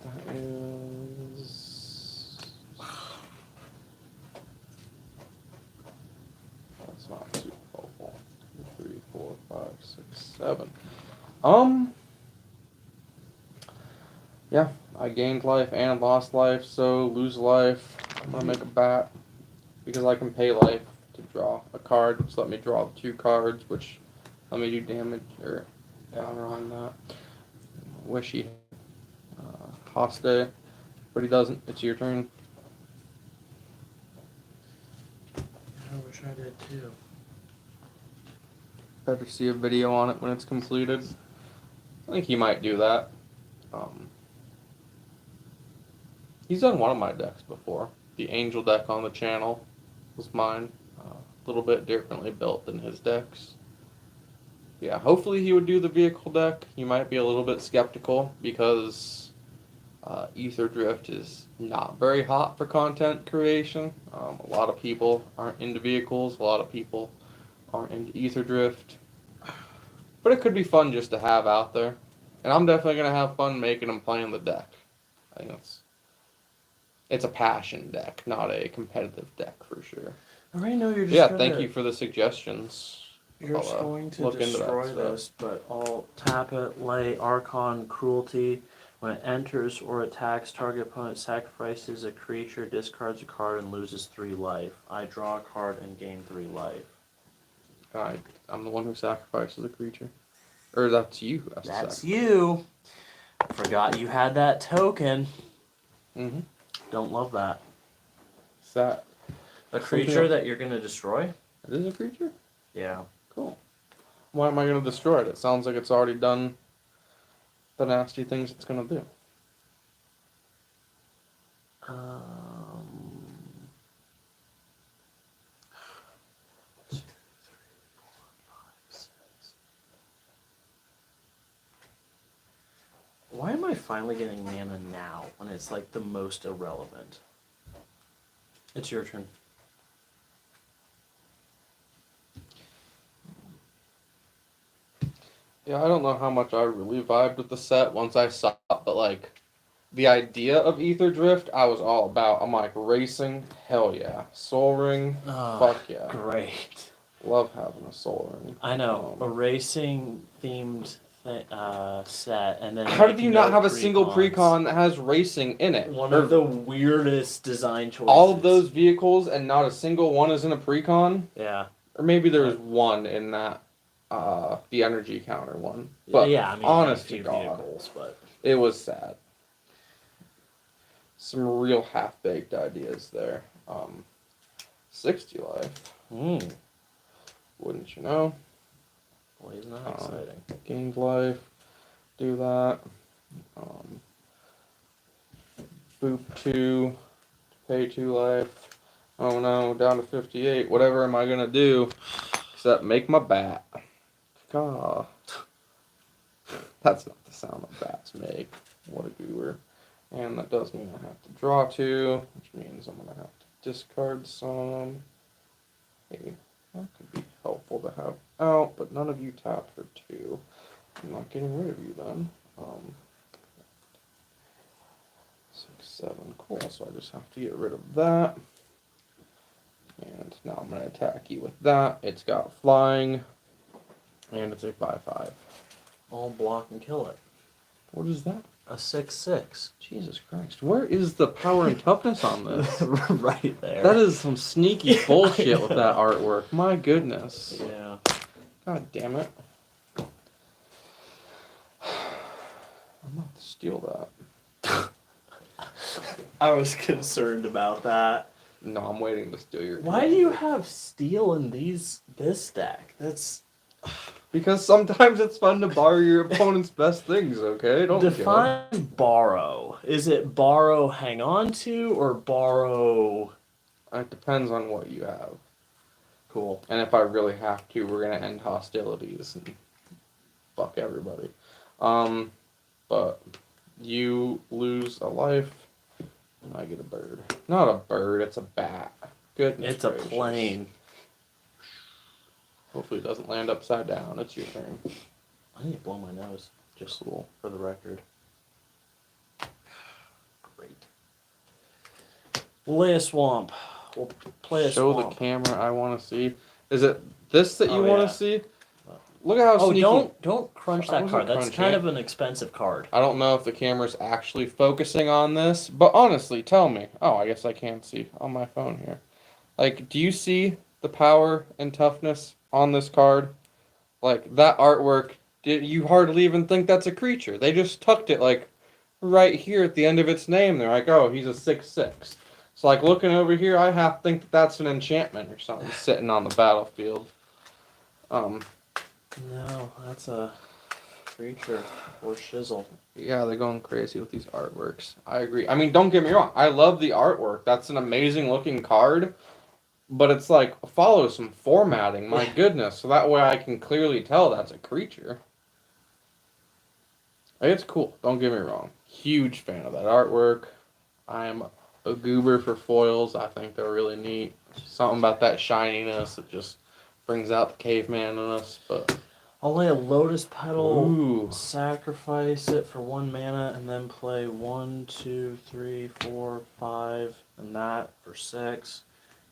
That is. That's not too helpful. 2, 3, 4, 5, 6, 7. Yeah, I gained life and lost life, so lose life. I'm gonna make a bat because I can pay life to draw a card, which let me draw 2 cards, which let me do damage or counter on that. Wish he Hoste, but he doesn't. It's your turn. I wish I did too. Better see a video on it when it's completed. I think he might do that. He's done one of my decks before. The Angel deck on the channel was mine. A little bit differently built than his decks. Yeah, hopefully he would do the vehicle deck. You might be a little bit skeptical because Ether Drift is not very hot for content creation. A lot of people aren't into vehicles. A lot of people aren't into Ether Drift. But it could be fun just to have out there. And I'm definitely going to have fun making them playing the deck. I think it's a passion deck, not a competitive deck for sure. I already know you're just. Yeah, thank you for the suggestions. You're just going to look into that destroy stuff. this, but I'll tap it, lay Archon Cruelty. When it enters or attacks, target opponent sacrifices a creature, discards a card, and loses 3 life. I draw a card and gain 3 life. I'm the one who sacrifices a creature. Or that's you who has to That's sacrifice. you. I forgot you had that token. Mm-hmm. Don't love that. Is that A creature that you're going to destroy? It is a creature? Yeah. Cool. Why am I going to destroy it? It sounds like it's already done the nasty things it's going to do. Why am I finally getting mana now when it's like the most irrelevant? It's your turn. Yeah, I don't know how much I really vibed with the set once I saw it, but like the idea of Ether Drift, I was all about. I'm like, racing, hell yeah. Soul Ring, fuck yeah. Great. Love having a Soul Ring. I know, a racing themed set, and then How did make you not no have a single precons. precon that has racing in it? One of the weirdest design choices. All of those vehicles and not a single one is in a precon? Yeah. Or maybe there's one in that, the energy counter one. But yeah, I mean, honest a few to God, vehicles, but it was sad. Some real half-baked ideas there. 60 life. Wouldn't you know? Boy, isn't that exciting. Gained life. Do that. Boop 2. Pay 2 life. Oh no, down to 58. Whatever am I gonna do except make my bat? God. That's not the sound that bats make. What a goober. And that does mean I have to draw 2, which means I'm gonna have to discard some. Hey, that could be helpful to have out, but none of you tapped for 2. I'm not getting rid of you then. 6, 7, cool. So I just have to get rid of that. And now I'm going to attack you with that. It's got flying, and it's a 5/5. I'll block and kill it. What is that? A 6/6. Jesus Christ. Where is the power and toughness on this? Right there. That is some sneaky bullshit with that artwork. My goodness. Yeah. God damn it. I'm about to steal that. I was concerned about that. No, I'm waiting to steal your. Why do you have steel in this deck? That's Because sometimes it's fun to borrow your opponent's best things, okay? Don't define borrow. Is it borrow hang on to or borrow? It depends on what you have. Cool. And if I really have to, we're gonna end hostilities and fuck everybody. But you lose a life, and I get a bird. Not a bird, it's a bat. Goodness It's a gracious. plane. Hopefully it doesn't land upside down. It's your turn. I need to blow my nose, just Cool. for the record. Great. We'll lay a swamp. We'll play a Show swamp. the camera I want to see. Is it this that you Oh, want yeah. to see? Look at how Oh, sneaky. don't crunch I that wasn't card. That's crunching kind it. of an expensive card. I don't know if the camera's actually focusing on this, but honestly, tell me. Oh, I guess I can see on my phone here. Like, do you see the power and toughness on this card? Like, that artwork, you hardly even think that's a creature. They just tucked it, like, right here at the end of its name. They're like, oh, he's a 6/6. So, like, looking over here, I have to think that that's an enchantment or something sitting on the battlefield. No, that's a creature or shizzle. Yeah, they're going crazy with these artworks. I agree. I mean, don't get me wrong. I love the artwork. That's an amazing looking card. But it's like, follow some formatting. My goodness. So that way I can clearly tell that's a creature. Like, it's cool. Don't get me wrong. Huge fan of that artwork. I'm a goober for foils. I think they're really neat. Something about that shininess that just brings out the caveman in us. But I'll lay a lotus petal, ooh. sacrifice it for 1 mana, and then play 1, 2, 3, 4, 5, and that for 6.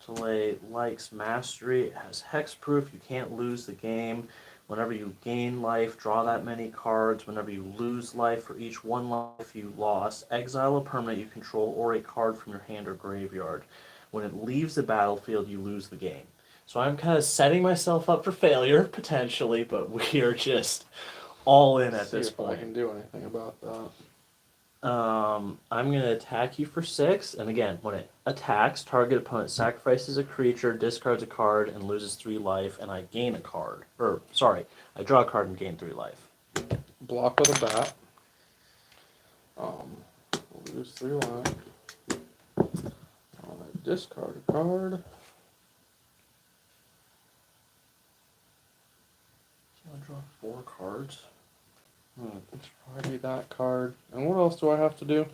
To lay Like's Mastery. It has hexproof. You can't lose the game. Whenever you gain life, draw that many cards. Whenever you lose life, for each 1 life you lost, exile a permanent you control or a card from your hand or graveyard. When it leaves the battlefield, you lose the game. So I'm kind of setting myself up for failure, potentially, but we are just all in at this See if I point. can do anything about that. I'm going to attack you for 6, and again, when it attacks, target opponent sacrifices a creature, discards a card, and loses 3 life, and I gain a card. Or, sorry, I draw a card and gain 3 life. Block with a bat. Lose 3 life. Discard a card. I draw 4 cards. It's probably that card. And what else do I have to do?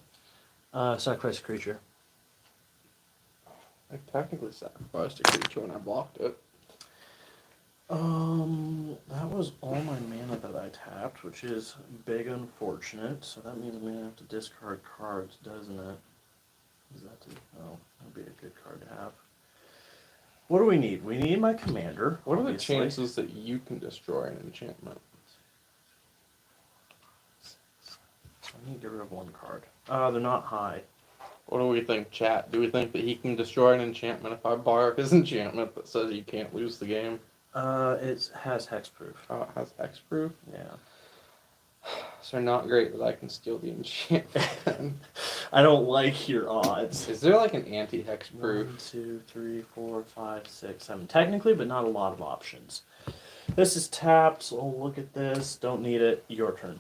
Sacrifice a creature. I technically sacrificed a creature when I blocked it. That was all my mana that I tapped, which is big unfortunate. So that means I'm gonna have to discard cards, doesn't it? Is that oh, that'd be a good card to have. What do we need? We need my commander. What are the obviously. chances that you can destroy an enchantment? I need to get rid of one card. They're not high. What do we think, chat? Do we think that he can destroy an enchantment if I borrow his enchantment that says you can't lose the game? It has hexproof. Oh, it has hexproof? Yeah. So not great that I can steal the enchantment. I don't like your odds. Is there like an anti-hexproof? 1, 2, 3, 4, 5, 6, 7. Technically, but not a lot of options. This is tapped, so look at this. Don't need it. Your turn.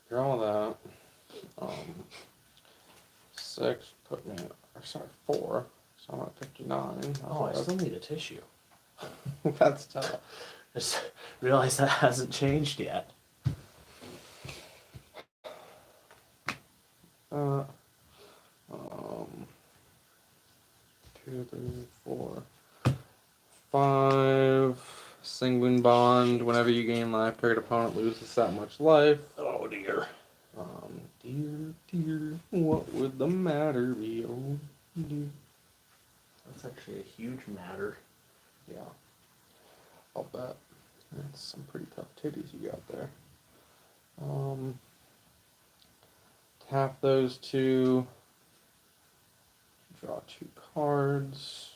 Draw that. 6, put me or sorry, 4. So I'm at 59. Oh, I still need a tissue. That's tough. Just realize that hasn't changed yet. Uh, 2, 3, 4, 5. Sanguine Bond. Whenever you gain life, target opponent loses that much life. Oh dear. Dear, what would the matter be? Oh, dear. That's actually a huge matter. Yeah, I'll bet. That's some pretty tough titties you got there. Tap those two. Draw 2 cards.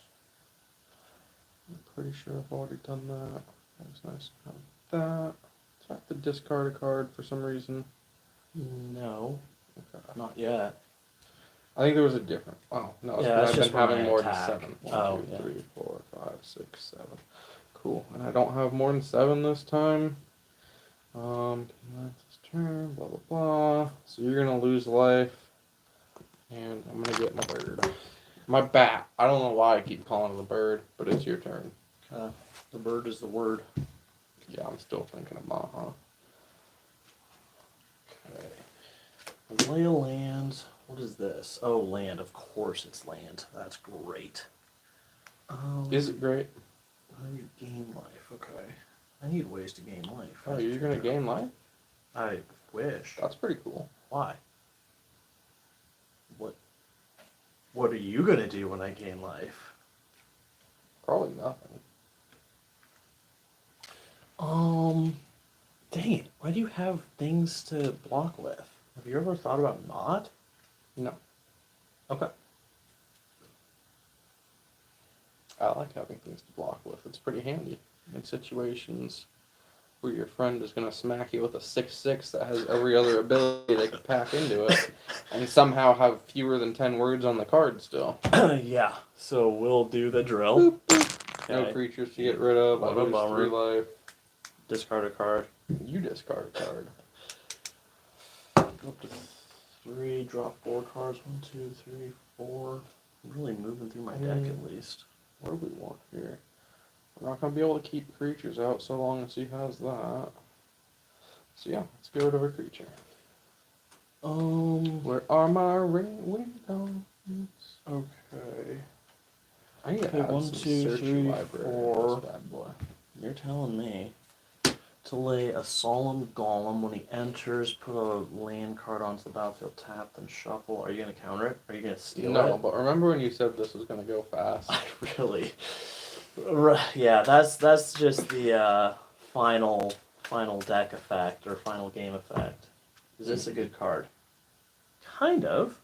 I'm pretty sure I've already done that. That's nice to have that. Do I have to discard a card for some reason? No, Okay. not yet. I think there was a different. Oh, no, it's Yeah, that's I've just been when having I more attack. than 7. 1, Oh, 2, yeah. 3, 4, 5, 6, 7. Cool. And I don't have more than 7 this time. That's his turn, blah, blah, blah. So you're going to lose life. And I'm going to get my bird. My bat. I don't know why I keep calling it a bird, but it's your turn. The bird is the word. Yeah, I'm still thinking of Maha. Okay. Lay of lands. What is this? Oh, land. Of course it's land. That's great. Is it great? I need gain life. Okay. I need ways to gain life. Oh, you're going to gain life? I wish. That's pretty cool. Why? What are you gonna do when I gain life? Probably nothing. Dang it. Why do you have things to block with? Have you ever thought about not? No. Okay. I like having things to block with. It's pretty handy in situations where your friend is going to smack you with a 6/6 that has every other ability they could pack into it, and somehow have fewer than 10 words on the card still. Yeah. So we'll do the drill. Boop, boop. No Okay. creatures to get rid of. I What a lose bummer. 3 life. Discard a card. You discard a card. Go up to 3. Drop 4 cards. 1, 2, 3, 4. I'm really moving through my deck at least. What do we want here? We're not going to be able to keep creatures out so long as he has that. So yeah, let's get rid of a creature. Where are my windows? Okay. I need to Okay, add 1, some 2, search 3, library 4. on this bad boy. You're telling me to lay a solemn golem when he enters, put a land card onto the battlefield, tap, then shuffle. Are you gonna counter it? Are you gonna steal No, it? but remember when you said this was going to go fast? I really, yeah. That's just the final deck effect or final game effect. Is this a good card? Kind of.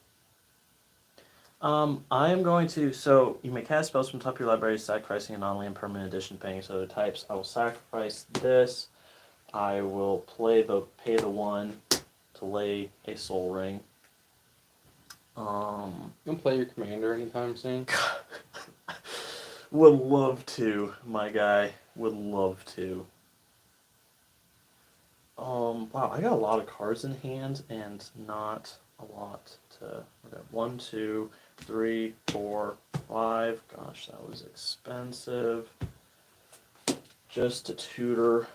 I am going to, so you may cast spells from top of your library, sacrificing a non-land permanent addition to paying other types. I will sacrifice this. I will pay the 1 to lay a soul ring. You gonna play your commander anytime soon? Would love to, my guy. Would love to. Wow, I got a lot of cards in hand and not a lot to. Okay, 1, 2, 3, 4, 5. Gosh, that was expensive. Just to tutor.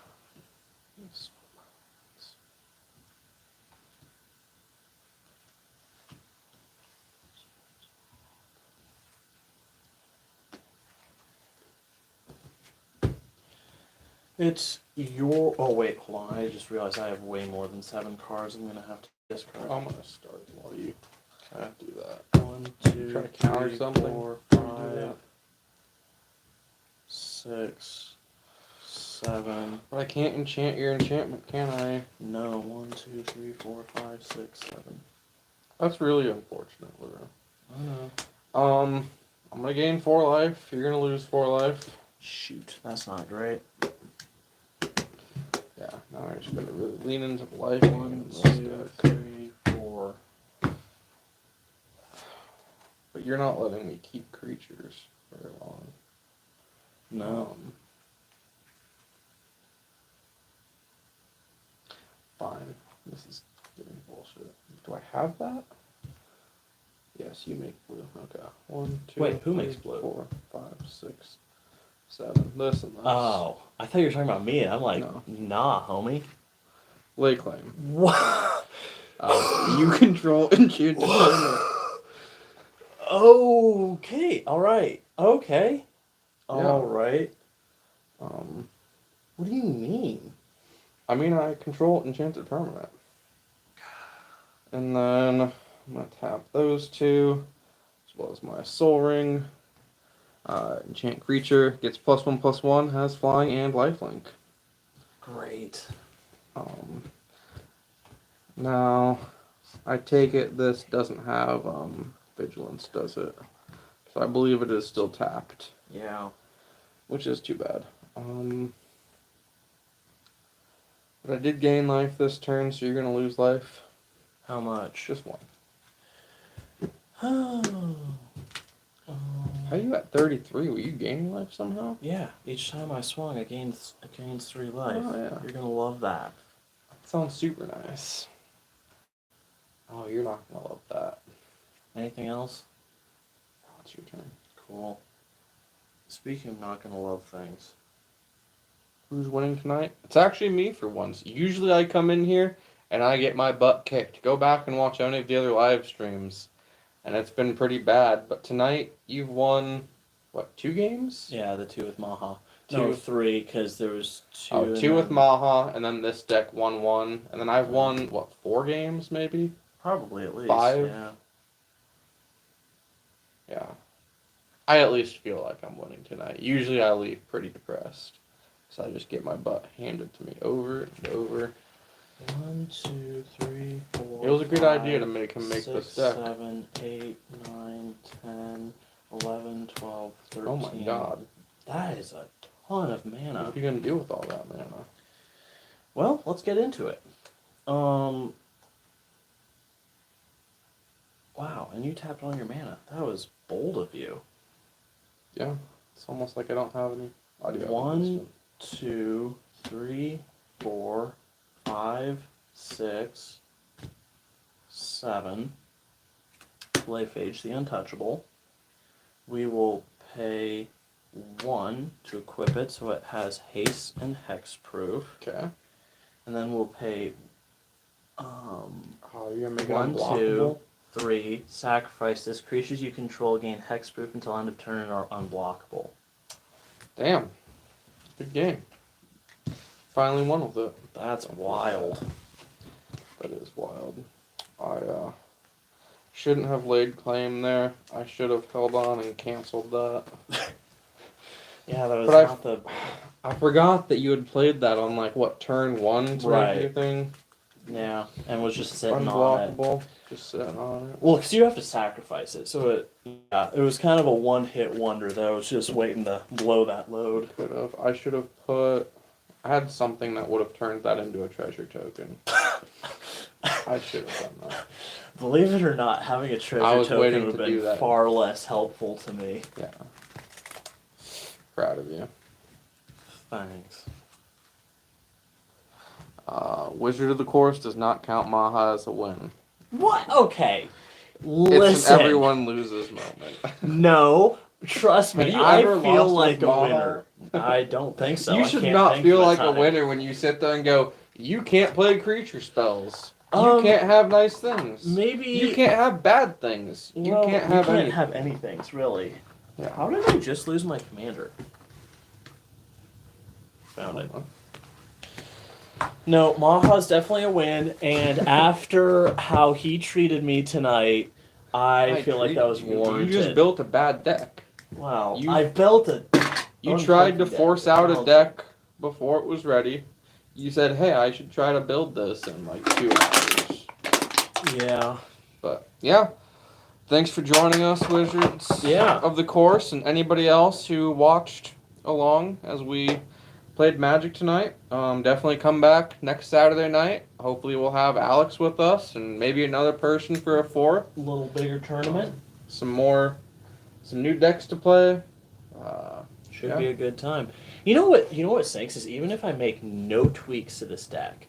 It's your. Oh wait, hold on. I just realized I have way more than 7 cards. I'm gonna have to discard. I'm gonna start while you do that. 1, 2, Try to counter 3, something? 4, Do 5, that. 6, 7. But I can't enchant your enchantment, can I? No, 1, 2, 3, 4, 5, 6, 7. That's really unfortunate, LaRue. I know. I'm gonna gain 4 life. You're gonna lose 4 life. Shoot, that's not great. Yeah, now I'm just gonna really lean into the life. 1, 2, 3, 4. But you're not letting me keep creatures very long. No. Fine. This is getting bullshit. Do I have that? Yes, you make blue. Okay. 1, 2. Wait, who 3, makes blue? 4, 5, 6, 7. This and this. Oh, I thought you were talking about me. I'm like, No. nah, homie. Lay claim. What? You control enchanted permanent. Okay. All right. Okay. Yeah. All right. What do you mean? I mean, I control enchanted permanent. And then I'm gonna tap those 2, as well as my soul ring. Enchant creature gets +1/+1, has flying and lifelink. Great. Now, I take it this doesn't have vigilance, does it? So I believe it is still tapped, Yeah. which is too bad. But I did gain life this turn, so you're gonna lose life. How much? Just 1. Oh. How are you at 33? Were you gaining life somehow? Yeah. Each time I swung, I gained 3 life. Oh, yeah. You're gonna love that. That sounds super nice. Oh, you're not gonna love that. Anything else? Oh, it's your turn. Cool. Speaking of not gonna love things. Who's winning tonight? It's actually me for once. Usually I come in here and I get my butt kicked. Go back and watch any of the other live streams. And it's been pretty bad. But tonight you've won, what, 2 games? Yeah, the 2 with Maha. 2. No, 3, because there was 2. Oh, 2 with Maha, and then this deck won 1. And then I've won, what, 4 games maybe? Probably at least. 5? Yeah. Yeah. I at least feel like I'm winning tonight. Usually I leave pretty depressed. So I just get my butt handed to me over and over. 1, 2, 3, 4. It was a good 5, idea to make him make 6, this deck. 7, 8, 9, 10, 11, 12, 13. Oh my god. That is a ton of mana. What are you gonna do with all that mana? Well, let's get into it. Wow, and you tapped all your mana. That was bold of you. Yeah. It's almost like I don't have any. I do have 1, instant. 2, 3, 4, 5, 6, 7. Playphage the Untouchable. We will pay 1 to equip it so it has haste and hexproof. Okay. And then we'll pay Oh, you're gonna make it 1, unblockable? 2, 3. Sacrifice this. Creatures you control gain hexproof until end of turn and are unblockable. Damn. Good game. Finally won with it. That's wild. That is wild. I shouldn't have laid claim there. I should have held on and canceled that. Yeah, that was But not the... I forgot that you had played that on like what, turn 1 to Right. make your thing Yeah, and was just sitting on it. unblockable. Just sitting on it. Well, because you have to sacrifice it, so it was kind of a one-hit wonder, though. It was just waiting to blow that load. Could have. I should have put. I had something that would have turned that into a treasure token. I should have done that. Believe it or not, having a I treasure was token waiting would have to do been that. far less helpful to me. Yeah. Proud of you. Thanks. Wizard of the Course does not count Maha as a win. What? Okay. It's Listen. an everyone loses moment. No. Trust me, Have you I ever feel lost like with a Maha? winner. I don't think so. You I should can't not think feel of like a time. winner when you sit there and go, you can't play creature spells. You Um, can't have nice things. Maybe You can't have bad things. You well, can't have you any. can't have anything, really. Yeah. How did I just lose my commander? Found it. No, Maha's definitely a win, and after how he treated me tonight, I feel like that was warranted. You just built a bad deck. Wow, you- I built a... You tried to force out a deck before it was ready. You said, "Hey, I should try to build this in like 2 hours." Yeah. But yeah, thanks for joining us, Wizards Yeah. of the course, and anybody else who watched along as we played Magic tonight. Definitely come back next Saturday night. Hopefully, we'll have Alex with us and maybe another person for a fourth. A little bigger tournament. Some new decks to play. Should Yeah. be a good time. You know what? You know what stinks is even if I make no tweaks to this deck,